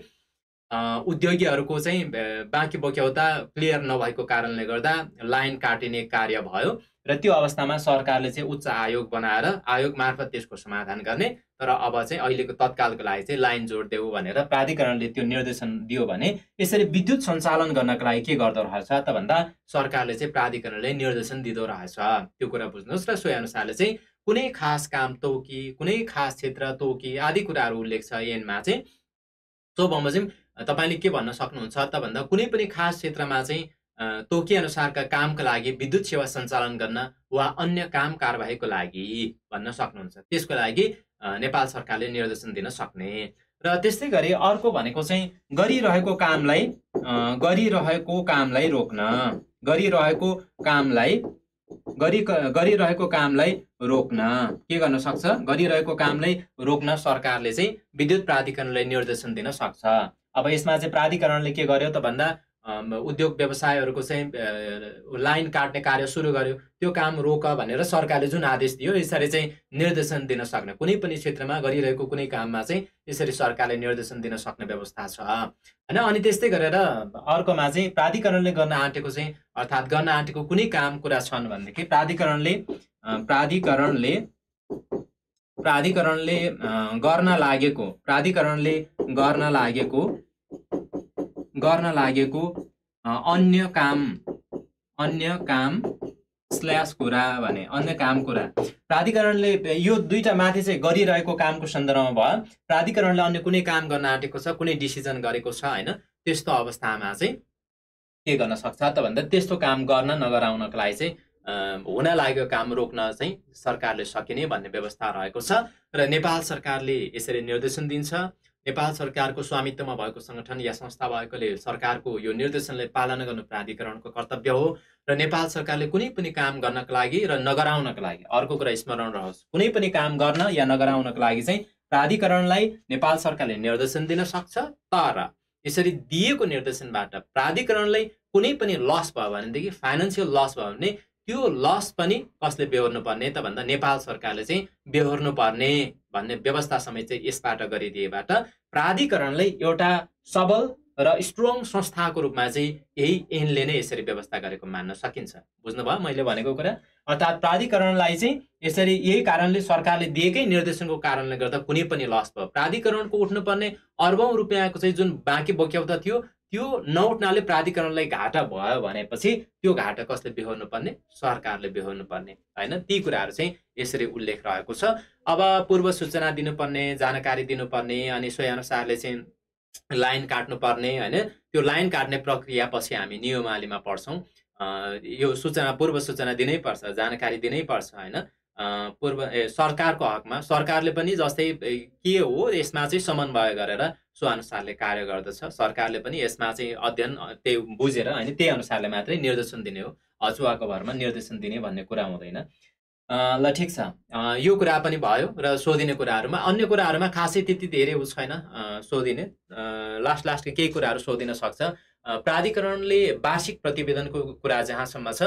उद्योगीहरूको चाहिँ बाँकी बक्यौता क्लियर नभएको कारणले गर्दा लाइन काटिने कार्य भयो र त्यो अवस्थामा सरकारले चाहिँ उच्च आयोग बनाएर आयोग मार्फत त्यसको समाधान गर्ने, तर अब चाहिँ अहिलेको तत्कालको लागि चाहिँ लाइन जोडिदेऊ भनेर प्राधिकरणले त्यो निर्देशन दियो भने यसरी विद्युत सञ्चालन गर्नका लागि के गर्दो रहेछ त भन्दा सरकारले चाहिँ प्राधिकरणले निर्देशन दिँदो रहेछ। त्यो कुरा बुझ्नुहोस् र सोही अनुसारले चाहिँ कुनै खास काम तोकी, कुनै खास क्षेत्र तोकी आदि कुराहरू उल्लेख छ ऐनमा चाहिँ। सो बमोजिम तपाईँले के भन्न सक्नुहुन्छ त भन्दा कुनै पनि खास क्षेत्रमा चाहिँ तोकी अनुसारका कामका लागि विद्युत सेवा सञ्चालन गर्न वा अन्य काम कारबाहीको लागि भन्न सक्नुहुन्छ। त्यसको लागि नेपाल सरकारले निर्देशन दिन सक्ने। र त्यस्तै गरी अर्को भनेको चाहिँ गरिरहेको कामलाई रोक्न के गर्न सक्छ? गरिरहेको कामलाई रोक्न सरकारले चाहिँ विद्युत प्राधिकरणलाई निर्देशन दिन सक्छ। अब यसमा चाहिँ प्राधिकरणले के गर्यो त भन्दा उद्योग व्यवसायहरूको चाहिँ लाइन काट्ने कार्य सुरु गर्यो, त्यो काम रोक भनेर सरकारले जुन आदेश दियो यसरी चाहिँ निर्देशन दिन सक्ने, कुनै पनि क्षेत्रमा गरिरहेको कुनै काममा चाहिँ यसरी सरकारले निर्देशन दिन सक्ने व्यवस्था छ हैन। अनि त्यस्तै गरेर अर्कोमा चाहिँ प्राधिकरणले गर्न आँटेको चाहिँ अर्थात् गर्न आँटेको कुनै काम कुरा छन् भनेदेखि प्राधिकरणले गर्न लागेको अन्य काम स्ल्यास कुरा भने अन्य काम कुरा प्राधिकरणले यो दुईटा माथि चाहिँ गरिरहेको कामको सन्दर्भमा भयो। प्राधिकरणले अन्य कुनै काम गर्न आँटेको छ, कुनै डिसिजन गरेको छ हैन, त्यस्तो अवस्थामा चाहिँ के गर्न सक्छ त भन्दा त्यस्तो काम गर्न नगराउनको लागि चाहिँ हुन लागेको काम रोक्न चाहिँ सरकारले सकिने भन्ने व्यवस्था रहेको छ। र नेपाल सरकारले यसरी निर्देशन दिन्छ। नेपाल सरकारको स्वामित्वमा भएको सङ्गठन या संस्था भएकोले सरकारको यो निर्देशनलाई पालना गर्नु प्राधिकरणको कर्तव्य हो। र नेपाल सरकारले कुनै पनि काम गर्नको लागि र नगराउनको लागि, अर्को कुरा स्मरण रहोस्, कुनै पनि काम गर्न या नगराउनको लागि चाहिँ प्राधिकरणलाई नेपाल सरकारले निर्देशन दिन सक्छ। तर यसरी दिएको निर्देशनबाट प्राधिकरणलाई कुनै पनि लस भयो भनेदेखि, फाइनेन्सियल लस भयो भने त्यो लस पनि कसले बेहोर्नु पर्ने त भन्दा नेपाल सरकारले चाहिँ बेहोर्नु पर्ने भन्ने व्यवस्था समेत चाहिँ यसबाट गरिदिएबाट प्राधिकरणलाई एउटा सबल र स्ट्रङ संस्थाको रूपमा चाहिँ यही ऐनले नै यसरी व्यवस्था गरेको मान्न सकिन्छ। बुझ्नुभयो मैले भनेको कुरा? अर्थात् प्राधिकरणलाई चाहिँ यसरी यही कारणले सरकारले दिएकै निर्देशनको कारणले गर्दा कुनै पनि लस भयो, प्राधिकरणको उठ्नुपर्ने अर्बौं रुपियाँको चाहिँ जुन बाँकी बक्यौता थियो त्यो नउठ्नाले प्राधिकरणलाई घाटा भयो भनेपछि त्यो घाटा कसले बेहोर्नु पर्ने? सरकारले बेहोर्नु पर्ने हैन। ती कुराहरू चाहिँ यसरी उल्लेख रहेको छ। अब पूर्व सूचना दिनुपर्ने, जानकारी दिनुपर्ने, अनि सोही अनुसारले चाहिँ लाइन काट्नुपर्ने हैन, त्यो लाइन काट्ने प्रक्रिया पछि हामी नियमावलीमा पढ्छौँ। यो पूर्व सूचना दिनै पर्छ, जानकारी दिनै पर्छ हैन। सरकारको हकमा सरकारले पनि जस्तै के हो यसमा चाहिँ समन्वय गरेर सो अनुसारले कार्य गर्दछ। सरकारले पनि यसमा चाहिँ अध्ययन त्यही बुझेर हैन त्यही अनुसारले मात्रै निर्देशन दिने हो, अचुवाको भरमा निर्देशन दिने भन्ने कुरा हुँदैन। ल ठिक छ, यो कुरा पनि भयो। र सोधिने कुराहरूमा अन्य कुराहरूमा खासै त्यति धेरै छैन सोधिने। लास्ट केही कुराहरू सोधिन सक्छ। प्राधिकरणले वार्षिक प्रतिवेदनको कुरा जहाँसम्म छ,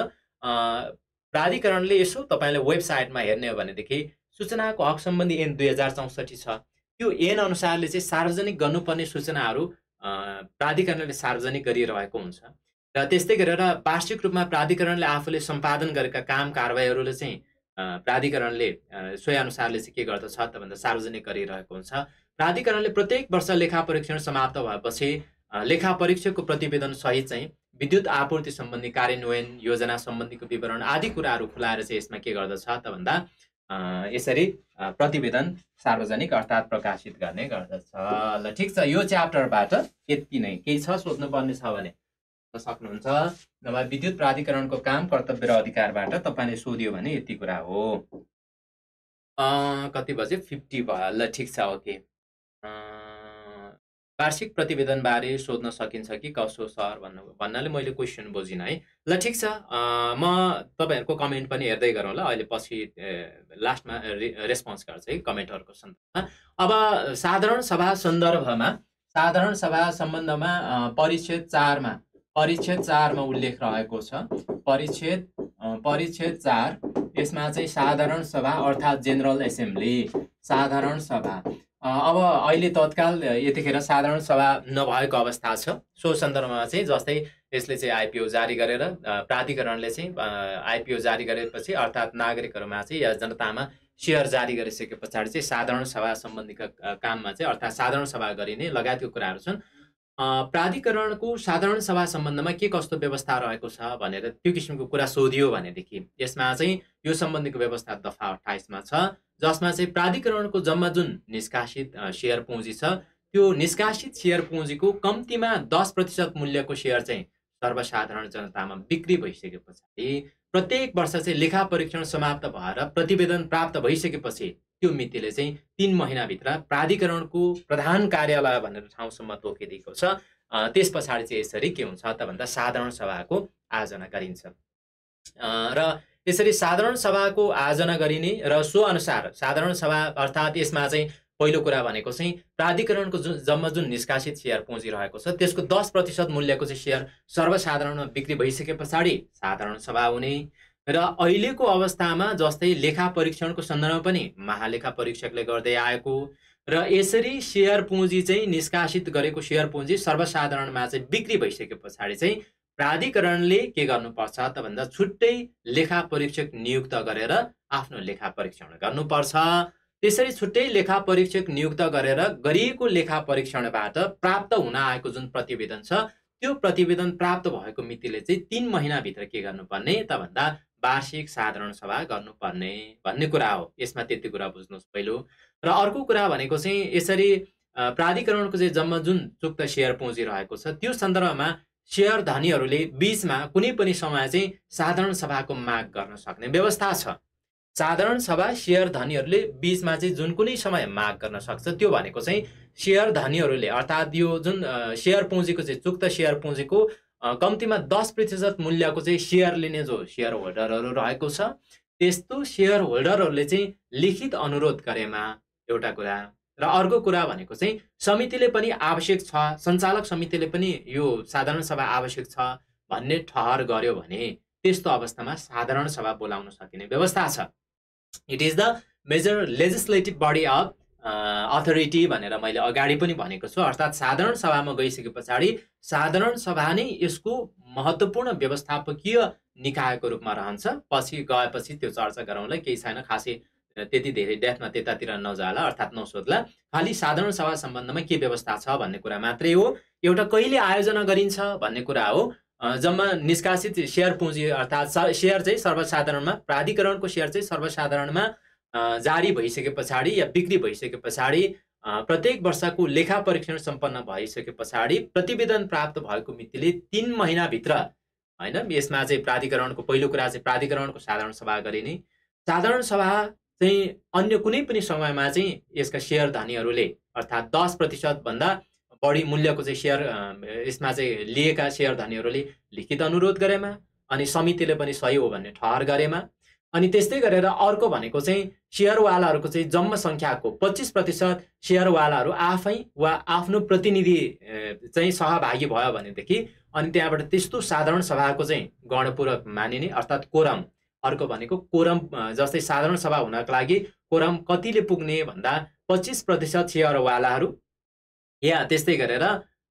प्राधिकरणले यसो तपाईँले वेबसाइटमा हेर्ने हो भनेदेखि सूचनाको हक सम्बन्धी ऐन 2064 छ। त्यो ऐन अनुसारले चाहिँ सार्वजनिक गर्नुपर्ने सूचनाहरू प्राधिकरणले सार्वजनिक गरिरहेको हुन्छ। र त्यस्तै गरेर वार्षिक रूपमा प्राधिकरणले आफूले सम्पादन गरेका काम कारबाहीहरूले चाहिँ प्राधिकरणले सोही अनुसारले चाहिँ के गर्दछ त भन्दा सार्वजनिक गरिरहेको हुन्छ। प्राधिकरणले प्रत्येक वर्ष लेखा परीक्षण समाप्त भएपछि लेखा परीक्षकको प्रतिवेदन सहित चाहिँ विद्युत आपूर्ति सम्बन्धी कार्यान्वयन योजना सम्बन्धीको विवरण आदि कुराहरू खुलाएर चाहिँ यसमा के गर्दछ त भन्दा यसरी प्रतिवेदन सार्वजनिक अर्थात् प्रकाशित गर्ने गर्दछ। ल ठिक छ, यो च्याप्टरबाट यति नै। केही छ सोध्नुपर्ने छ भने सक्नुहुन्छ, नभए विद्युत प्राधिकरणको काम कर्तव्य र अधिकारबाट तपाईँले सोध्यो भने यति कुरा हो। कति बजे? 50 भयो। ल ठिक छ, ओके। वार्षिक प्रतिवेदनबारे सोध्न सकिन्छ कि कसो सर भन्नाले मैले क्वेसन बुझिनँ है। ल ठिक छ, म तपाईँहरूको कमेन्ट पनि हेर्दै गरौँ ल, अहिले पछि लास्टमा रेस्पोन्स गर्छ है कमेन्टहरूको सन्दर्भमा। अब साधारण सभा सम्बन्धमा परिच्छेद 4मा उल्लेख रहेको छ। परिच्छेद 4 यसमा चाहिँ साधारण सभा अर्थात् जेनरल एसेम्ब्ली, साधारण सभा। अब अहिले तत्काल यतिखेर साधारण सभा नभएको अवस्था छ। सो सन्दर्भमा चाहिँ जस्तै यसले चाहिँ आइपिओ जारी गरेर प्राधिकरणले चाहिँ आइपिओ जारी गरेपछि अर्थात् नागरिकहरूमा चाहिँ या जनतामा सेयर जारी गरिसके पछाडि चाहिँ साधारण सभा सम्बन्धीका काममा चाहिँ अर्थात् साधारण सभा गरिने लगायतको कुराहरू छन्। प्राधिकरणको साधारण सभा सम्बन्धमा के कस्तो व्यवस्था रहेको छ भनेर त्यो किसिमको कुरा सोधियो भनेदेखि यसमा चाहिँ यो सम्बन्धीको व्यवस्था दफा 28मा छ, जसमा चाहिँ प्राधिकरणको जम्मा जुन निष्कासित सेयर पुँजी छ त्यो निष्कासित सेयर पुँजीको कम्तीमा 10% मूल्यको सेयर चाहिँ सर्वसाधारण जनतामा बिक्री भइसके पछाडि प्रत्येक वर्ष चाहिँ लेखा परीक्षण समाप्त भएर प्रतिवेदन प्राप्त भइसकेपछि त्यो मितिले चाहिँ 3 महिनाभित्र प्राधिकरणको प्रधान कार्यालय भनेर ठाउँसम्म तोकिदिएको छ। त्यस पछाडि चाहिँ यसरी के हुन्छ त भन्दा साधारण सभाको आयोजना गरिन्छ र यसरी साधारण सभाको आयोजना गरिने र सो अनुसार साधारण सभा अर्थात् यसमा चाहिँ पहिलो कुरा भनेको चाहिँ प्राधिकरणको जम्मा जुन निष्कासित सेयर पुँजी रहेको छ त्यसको 10% मूल्यको चाहिँ सेयर सर्वसाधारणमा बिक्री भइसके पछाडि साधारण सभा हुने र अहिलेको अवस्थामा जस्तै लेखा परीक्षणको सन्दर्भमा पनि महालेखा परीक्षकले गर्दै आएको र यसरी सेयर पुँजी चाहिँ निष्कासित गरेको सेयर पुँजी सर्वसाधारणमा चाहिँ बिक्री भइसके पछाडि चाहिँ प्राधिकरणले के गर्नुपर्छ त भन्दा छुट्टै लेखा परीक्षक नियुक्त गरेर आफ्नो लेखा परीक्षण गर्नुपर्छ। त्यसरी छुट्टै लेखा परीक्षक नियुक्त गरेर गरिएको लेखा परीक्षणबाट प्राप्त हुन आएको जुन प्रतिवेदन छ त्यो प्रतिवेदन प्राप्त भएको मितिले चाहिँ 3 महिनाभित्र के गर्नुपर्ने त भन्दा वार्षिक साधारण सभा गर्नुपर्ने भन्ने कुरा हो। यसमा त्यति कुरा बुझ्नुहोस् पहिलो। र अर्को कुरा भनेको चाहिँ यसरी प्राधिकरणको चाहिँ जम्मा जुन चुक्त सेयर पुँजी रहेको छ त्यो सन्दर्भमा सेयर धनीहरूले बीचमा कुनै पनि समय चाहिँ साधारण सभाको माग गर्न सक्ने व्यवस्था छ। साधारण सभा सेयर धनीहरूले बीचमा चाहिँ जुन कुनै समय माग गर्न सक्छ त्यो भनेको चाहिँ सेयर धनीहरूले अर्थात् यो जुन सेयर पुँजीको चाहिँ चुक्त सेयर पुँजीको कम्तीमा 10% मूल्यको चाहिँ सेयर लिने जो सेयर होल्डरहरू रहेको छ त्यस्तो सेयर होल्डरहरूले चाहिँ लिखित अनुरोध गरेमा एउटा कुरा र अर्को कुरा भनेको चाहिँ समितिले पनि आवश्यक छ, सञ्चालक समितिले पनि यो साधारण सभा आवश्यक छ भन्ने ठहर गर्यो भने त्यस्तो अवस्थामा साधारण सभा बोलाउन सकिने व्यवस्था छ। It is the major legislative body of authority भनेर मैले अगाडि पनि भनेको छु। अर्थात् साधारण सभामा गइसके पछाडि साधारण सभा नै यसको महत्त्वपूर्ण व्यवस्थापकीय निकायको रूपमा रहन्छ। पछि गएपछि त्यो चर्चा गरौँला, केही छैन, खासै त्यति धेरै डेफमा त्यतातिर नजाला अर्थात् नसोध्ला। खालि साधारण सभा सम्बन्धमा के व्यवस्था छ भन्ने कुरा मात्रै हो। एउटा कहिले आयोजना गरिन्छ भन्ने कुरा हो। जम्मा निष्कासित सेयर पुँजी अर्थात् सेयर चाहिँ सर्वसाधारणमा प्राधिकरणको सेयर चाहिँ सर्वसाधारणमा जारी भइसके पछाडि या बिक्री भइसके पछाडि प्रत्येक वर्षको लेखा परीक्षण सम्पन्न भइसके पछाडि प्रतिवेदन प्राप्त भएको मितिले 3 महिनाभित्र हैन यसमा चाहिँ प्राधिकरणको पहिलो कुरा चाहिँ प्राधिकरणको साधारण सभा गरिने। साधारण सभा चाहिँ अन्य कुनै पनि समयमा चाहिँ यसका सेयर धनीहरूले अर्थात् 10% भन्दा बढी मूल्यको चाहिँ सेयर यसमा चाहिँ लिएका सेयर धनीहरूले लिखित अनुरोध गरेमा अनि समितिले पनि सही हो भन्ने ठहर गरेमा अनि त्यस्तै गरेर अर्को भनेको चाहिँ सेयरवालाहरूको चाहिँ जम्मा सङ्ख्याको 25% सेयरवालाहरू आफै वा आफ्नो प्रतिनिधि चाहिँ सहभागी भयो भनेदेखि अनि त्यहाँबाट त्यस्तो साधारण सभाको चाहिँ गणपूरक मानिने अर्थात् कोरम। अर्को भनेको कोरम जस्तै साधारण सभा हुनका लागि कोरम कतिले पुग्ने भन्दा 25% सेयरवालाहरू या त्यस्तै गरेर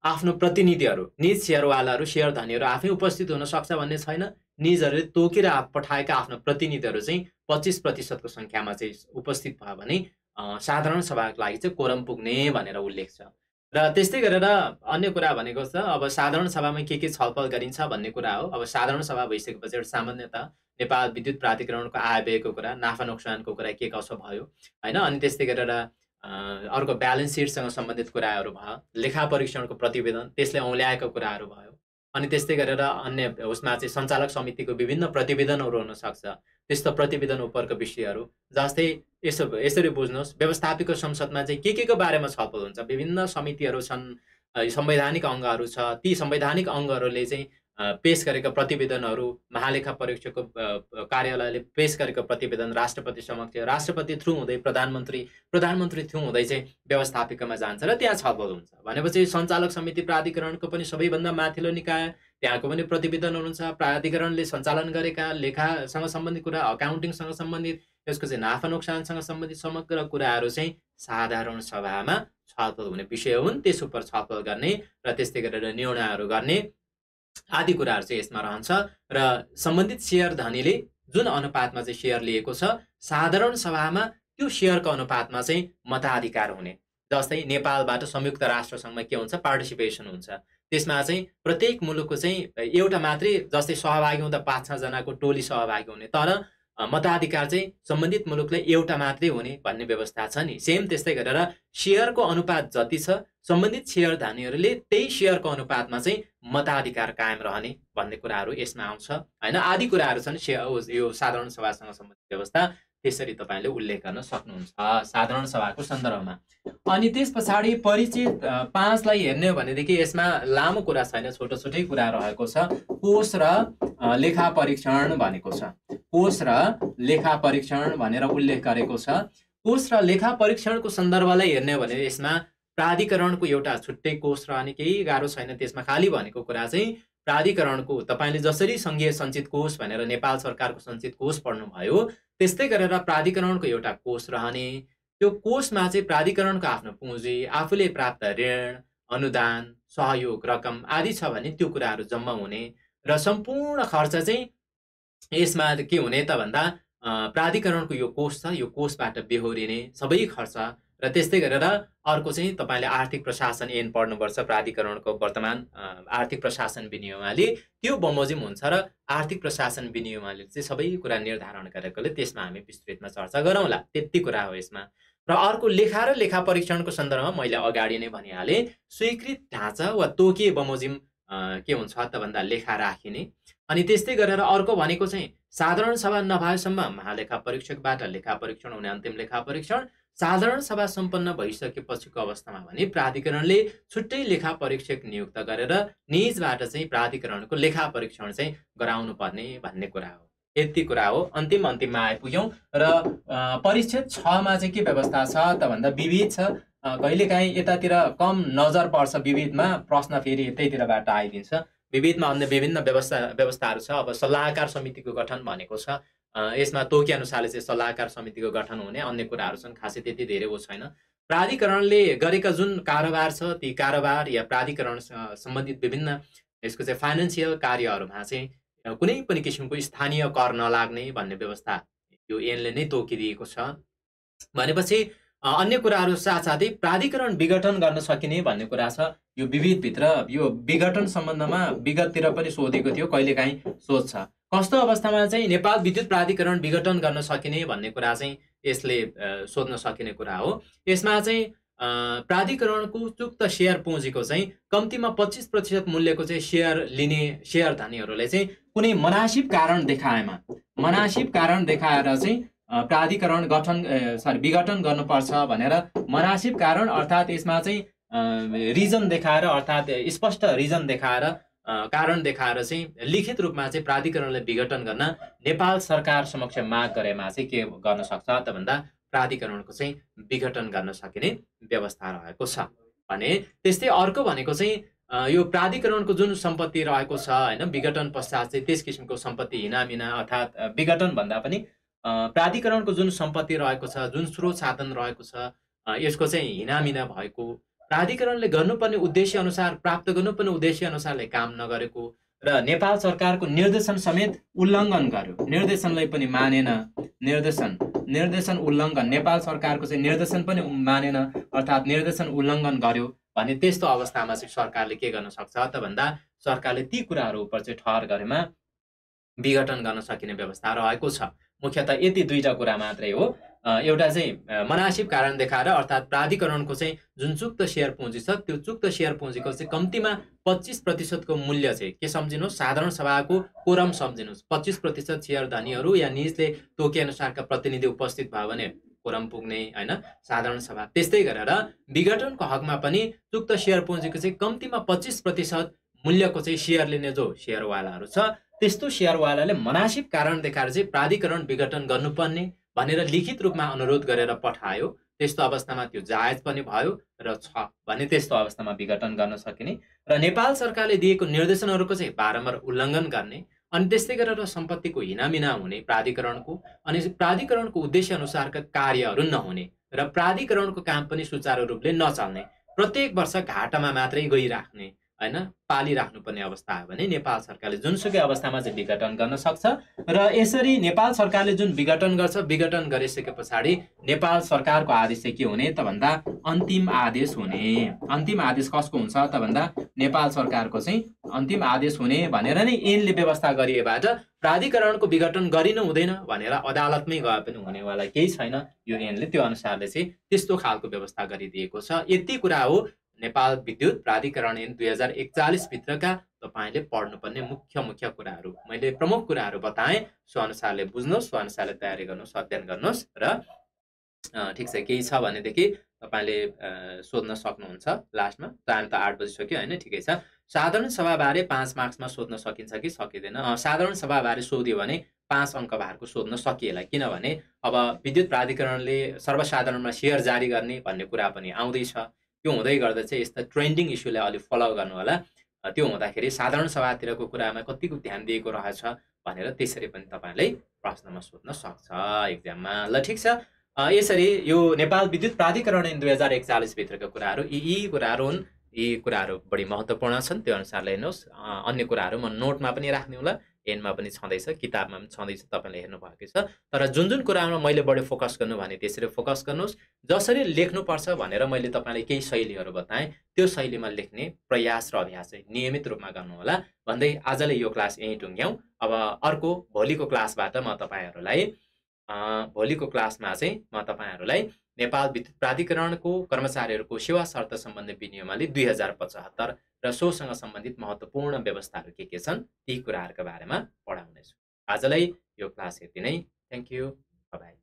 आफ्नो प्रतिनिधिहरू निज सेयरवालाहरू सेयर धनीहरू आफै उपस्थित हुन सक्छ भन्ने छैन। निजहरूले तोकेर पठाएका आफ्नो प्रतिनिधिहरू चाहिँ 25% को सङ्ख्यामा चाहिँ उपस्थित भयो भने साधारण सभाको लागि चाहिँ कोरम पुग्ने भनेर उल्लेख छ। र त्यस्तै गरेर अन्य कुरा भनेको छ अब साधारण सभामा के छलफल गरिन्छ भन्ने कुरा हो। अब साधारण सभा भइसकेपछि सामान्यतः नेपाल विद्युत प्राधिकरणको आय व्ययको कुरा, नाफा नोक्सानको कुरा के कसो भयो हैन, अनि त्यस्तै गरेर अर्को ब्यालेन्स सिटसँग सम्बन्धित कुराहरू भयो, लेखा परीक्षणको प्रतिवेदन त्यसले औल्याएको कुराहरू भयो, अनि त्यस्तै गरेर अन्य उसमा चाहिँ सञ्चालक समितिको विभिन्न प्रतिवेदनहरू हुन सक्छ। त्यस्तो प्रतिवेदन उपरको विषयहरू जस्तै यसरी बुझ्नुहोस् व्यवस्थापिका संसदमा चाहिँ के को बारेमा छलफल हुन्छ। विभिन्न समितिहरू छन्, संवैधानिक अङ्गहरू छ, ती संवैधानिक अङ्गहरूले चाहिँ पेश गरेका प्रतिवेदनहरू, महालेखा परीक्षकको कार्यालयले पेश गरेको प्रतिवेदन राष्ट्रपति समक्ष, राष्ट्रपति थ्रु हुँदै प्रधानमन्त्री थ्रु हुँदै चाहिँ व्यवस्थापिकामा जान्छ र त्यहाँ छलफल हुन्छ। भनेपछि सञ्चालक समिति प्राधिकरणको पनि सबैभन्दा माथिल्लो निकाय, त्यहाँको पनि प्रतिवेदन हुनुहुन्छ। प्राधिकरणले सञ्चालन गरेका लेखासँग सम्बन्धित कुरा, अकाउन्टिङसँग सम्बन्धित, यसको चाहिँ नाफा नोक्सानसँग सम्बन्धित समग्र कुराहरू चाहिँ साधारण सभामा छलफल हुने विषय हुन्। त्यस उप छलफल गर्ने र त्यस्तै गरेर निर्णयहरू गर्ने आदि कुराहरू चाहिँ यसमा रहन्छ। र सम्बन्धित सेयर धनीले जुन अनुपातमा चाहिँ सेयर लिएको छ, साधारण सभामा त्यो सेयरको अनुपातमा चाहिँ मताधिकार हुने। जस्तै नेपालबाट संयुक्त राष्ट्रसङ्घमा के हुन्छ, पार्टिसिपेसन हुन्छ। त्यसमा चाहिँ प्रत्येक मुलुकको चाहिँ एउटा मात्रै, जस्तै सहभागी हुँदा 5-6 जनाको टोली सहभागी हुने, तर मताधिकार चाहिँ सम्बन्धित मुलुकलाई एउटा मात्रै हुने भन्ने व्यवस्था छ नि। सेम त्यस्तै गरेर सेयरको अनुपात जति छ, सम्बन्धित सेयर धानीहरूले त्यही सेयरको अनुपातमा चाहिँ मताधिकार कायम रहने भन्ने कुराहरू यसमा आउँछ हैन। आदि कुराहरू छन् यो साधारण सभासँग सम्बन्धित व्यवस्था। त्यसरी तपाईले उल्लेख गर्न सक्नुहुन्छ साधारण सभाको सन्दर्भमा। अनि त्यस पछाडि परिचित 5 लाई हेर्ने हो भनेदेखि यसमा लामो कुरा छैन, छोटो छोटै कुरा रहेको छ। कोष र लेखा परीक्षण भनेको छ। कोष र लेखा परीक्षण भनेर उल्लेख गरेको छ। कोष र लेखा परीक्षणको सन्दर्भलाई हेर्ने हो भने यसमा प्राधिकरणको एउटा छुट्टै कोष रहने केही गाह्रो छैन। त्यसमा खाली भनेको कुरा चाहिँ प्राधिकरणको, तपाईले जसरी संघीय सञ्चित कोष भनेर नेपाल सरकारको सञ्चित कोष पढ्नुभयो, त्यस्तै गरेर प्राधिकरणको एउटा कोष रहने। त्यो कोषमा चाहिँ प्राधिकरणको आफ्नो पुँजी, आफूले प्राप्त ऋण, अनुदान, सहयोग रकम आदि छ भने त्यो कुराहरू जम्मा हुने र सम्पूर्ण खर्च चाहिँ यसमा के हुने त भन्दा प्राधिकरणको यो कोष छ, यो कोषबाट बेहोरिने सबै खर्च। र त्यस्तै गरेर अर्को चाहिँ तपाईले आर्थिक प्रशासन ऐन पढ्नुपर्छ। प्राधिकरणको वर्तमान आर्थिक प्रशासन विनियमावली त्यो बमोजिम हुन्छ र आर्थिक प्रशासन विनियमावली चाहिँ सबै कुरा निर्धारण गरेकोले त्यसमा हामी विस्तृतमा चर्चा गरौँला। त्यति कुरा हो यसमा। र अर्को लेखा र लेखा परीक्षणको सन्दर्भमा मैले अगाडि नै भनिहालेँ, स्वीकृत ढाँचा वा तोकिए बमोजिम के हुन्छ त भन्दा लेखा राखिने। अनि त्यस्तै गरेर अर्को भनेको चाहिँ साधारण सभा नभएसम्म महालेखा परीक्षकबाट लेखा परीक्षण हुने, अन्तिम लेखा परीक्षण। साधारण सभा सम्पन्न भइसकेपछिको अवस्थामा भने प्राधिकरणले छुट्टै लेखा परीक्षक नियुक्त गरेर निजबाट चाहिँ प्राधिकरणको लेखा परीक्षण चाहिँ गराउनु पर्ने भन्ने कुरा हो। यति कुरा हो। अन्तिममा आइपुग्यौँ र परिच्छेद 6 मा चाहिँ के व्यवस्था छ त भन्दा विविध छ। कहिलेकाहीँ यतातिर कम नजर पर्छ विविधमा, प्रश्न फेरि यतैतिरबाट आइदिन्छ। विविधमा अन्य विभिन्न व्यवस्थाहरू छ। अब सल्लाहकार समितिको गठन भनेको छ। यसमा तोकी अनुसारले चाहिँ सल्लाहकार समितिको गठन हुने, अन्य कुराहरू छन्, खासै त्यति धेरै वो छैन। प्राधिकरणले गरेका जुन कारोबार छ, ती कारोबार या प्राधिकरण सम्बन्धित विभिन्न यसको चाहिँ फाइनेन्सियल कार्यहरूमा चाहिँ कुनै पनि किसिमको स्थानीय कर नलाग्ने भन्ने व्यवस्था यो ऐनले नै तोकिदिएको छ। भनेपछि अन्य कुराहरू साथसाथै प्राधिकरण विघटन गर्न सकिने भन्ने कुरा छ। यो विविधभित्र यो विघटन सम्बन्धमा विगततिर पनि सोधेको थियो, कहिलेकाहीँ सोध्छ। कस्तो अवस्थामा चाहिँ नेपाल विद्युत प्राधिकरण विघटन गर्न सकिने भन्ने कुरा चाहिँ यसले सोध्न सकिने कुरा हो। यसमा चाहिँ प्राधिकरणको चुक्त सेयर पुँजीको चाहिँ कम्तीमा 25% मूल्यको चाहिँ सेयर लिने सेयर धनीहरूलाई चाहिँ कुनै मनासिब कारण देखाएर चाहिँ प्राधिकरण विघटन गर्नुपर्छ भनेर मनासिब कारण, अर्थात् यसमा चाहिँ रिजन देखाएर, अर्थात् स्पष्ट रिजन देखाएर, कारण देखाएर चाहिँ लिखित रूपमा चाहिँ प्राधिकरणलाई विघटन गर्न नेपाल सरकार समक्ष माग गरेमा चाहिँ के गर्न सक्छ त भन्दा प्राधिकरणको चाहिँ विघटन गर्न सकिने व्यवस्था रहेको छ भने। त्यस्तै अर्को भनेको चाहिँ यो प्राधिकरणको जुन सम्पत्ति रहेको छ हैन, विघटन पश्चात चाहिँ त्यस किसिमको सम्पत्ति हिनामिना, अर्थात् विघटन भन्दा पनि प्राधिकरणको जुन सम्पत्ति रहेको छ, जुन स्रोत साधन रहेको छ, यसको चाहिँ हिनामिना भएको, प्राधिकरणले गर्नुपर्ने उद्देश्य अनुसार, प्राप्त गर्नुपर्ने उद्देश्य अनुसारले काम नगरेको र नेपाल सरकारको निर्देशन समेत उल्लङ्घन गर्यो, निर्देशनलाई पनि मानेन, निर्देशन उल्लङ्घन, नेपाल सरकारको चाहिँ निर्देशन पनि मानेन, अर्थात् निर्देशन उल्लङ्घन गर्यो भने त्यस्तो अवस्थामा चाहिँ सरकारले के गर्न सक्छ त भन्दा सरकारले ती कुराहरू उप चाहिँ ठहर गरेमा विघटन गर्न सकिने व्यवस्था रहेको छ। मुख्यतः यति दुईटा कुरा मात्रै हो। एउटा चाहिँ मनासिब कारण देखाएर, अर्थात् प्राधिकरणको चाहिँ जुन चुक्त सेयर पुँजी छ, त्यो चुक्त सेयर पुँजीको चाहिँ कम्तीमा 25% को मूल्य चाहिँ के सम्झिनुहोस्, साधारण सभाको कोरम सम्झिनुहोस्। 25% सेयर धनीहरू या निजले तोके अनुसारका प्रतिनिधि उपस्थित भयो भने कोरम पुग्ने हैन साधारण सभा। त्यस्तै गरेर विघटनको हकमा पनि उक्त शेयर पुँजीको चाहिँ कम्तीमा 25% मूल्यको चाहिँ शेयर लिने जो शेयरवालाहरू छ त्यस्तो शेयरवालाले मनासिब कारण देखाएर चाहिँ प्राधिकरण विघटन गर्नुपर्ने भनेर लिखित रूपमा अनुरोध गरेर पठायो। त्यस्तो अवस्थामा त्यो जायज पनि भयो र छ भने त्यस्तो अवस्थामा विघटन गर्न सकिने र नेपाल सरकारले दिएको निर्देशनहरूको चाहिँ बारम्बार उल्लङ्घन गर्ने अनि त्यस्तै गरेर सम्पत्तिको हिनामिना हुने प्राधिकरणको अनि प्राधिकरणको उद्देश्य अनुसारका कार्यहरू नहुने र प्राधिकरणको काम पनि सुचारू रूपले नचल्ने प्रत्येक वर्ष घाटामा मात्रै गइराख्ने हैन पालिराख्नुपर्ने अवस्था आयो भने नेपाल सरकारले जुनसुकै अवस्थामा चाहिँ विघटन गर्न सक्छ र यसरी नेपाल सरकारले जुन विघटन गर्छ विघटन गरिसके पछाडि नेपाल सरकारको आदेश चाहिँ के हुने त भन्दा अन्तिम आदेश हुने। अन्तिम आदेश कसको हुन्छ त भन्दा नेपाल सरकारको चाहिँ अन्तिम आदेश हुने भनेर नै ऐनले व्यवस्था गरिएबाट प्राधिकरणको विघटन गरिनु हुँदैन भनेर अदालतमै गए पनि हुनेवाला केही छैन। यो ऐनले त्यो अनुसारले चाहिँ त्यस्तो खालको व्यवस्था गरिदिएको छ। यति कुरा हो नेपाल विद्युत प्राधिकरण ऐन 2041 भित्रका तपाईले पढ्नुपर्ने मुख्य कुराहरू। मैले प्रमुख कुराहरू बताएँ, सो अनुसारले बुझ्नुहोस्, सो अनुसारले तयारी गर्नुहोस्, अध्ययन गर्नुहोस् र ठिक छ केही छ भनेदेखि तपाईले सोध्न सक्नुहुन्छ। लास्टमा टाइम त 8 बजिसक्यो हैन, ठिकै छ। साधारण सभाबारे 5 मार्क्समा सोध्न सकिन्छ कि सकिँदैन? साधारण सभाबारे सोध्यो भने 5 अङ्क भारको सोध्न सकिएला, किनभने अब विद्युत प्राधिकरणले सर्वसाधारणमा शेयर जारी गर्ने भन्ने कुरा पनि आउँदैछ। त्यो हुँदै गर्दा चाहिँ यस्ता ट्रेन्डिङ इस्युलाई अलि फलो गर्नु होला। त्यो हुँदाखेरि साधारण सभातिरको कुरामा कतिको ध्यान दिएको रहेछ भनेर त्यसरी पनि तपाईलाई प्रश्नमा सोध्न सक्छ एक्जाममा। ल ठिक छ, यसरी यो नेपाल विद्युत प्राधिकरण ऐन 2041 भित्रका कुराहरू यी कुराहरू हुन्। यी कुराहरू बढी महत्त्वपूर्ण छन्, त्यो अनुसारले हेर्नुहोस्। अन्य कुराहरू म नोटमा पनि राख्ने होला, ऐनमा पनि छँदैछ, किताबमा पनि छँदैछ, तपाईँले हेर्नु भएकै छ। तर जुन जुन कुरामा मैले बढी फोकस गर्नु भने त्यसरी फोकस गर्नुहोस्। जसरी लेख्नुपर्छ भनेर मैले तपाईँलाई केही शैलीहरू बताएँ, त्यो शैलीमा लेख्ने प्रयास र अभ्यास चाहिँ नियमित रूपमा गर्नुहोला भन्दै आजले यो क्लास यहीँ टुङ्ग्यौँ। अब अर्को भोलिको क्लासबाट म तपाईँहरूलाई नेपाल विद्युत प्राधिकरणको कर्मचारीहरूको सेवा शर्त सम्बन्धी विनियमावली 2075 र सोसँग सम्बन्धित महत्त्वपूर्ण व्यवस्थाहरू के छन् ती कुराहरूका बारेमा पढाउनेछु। आजलाई यो क्लास यति नै। Thank you, by.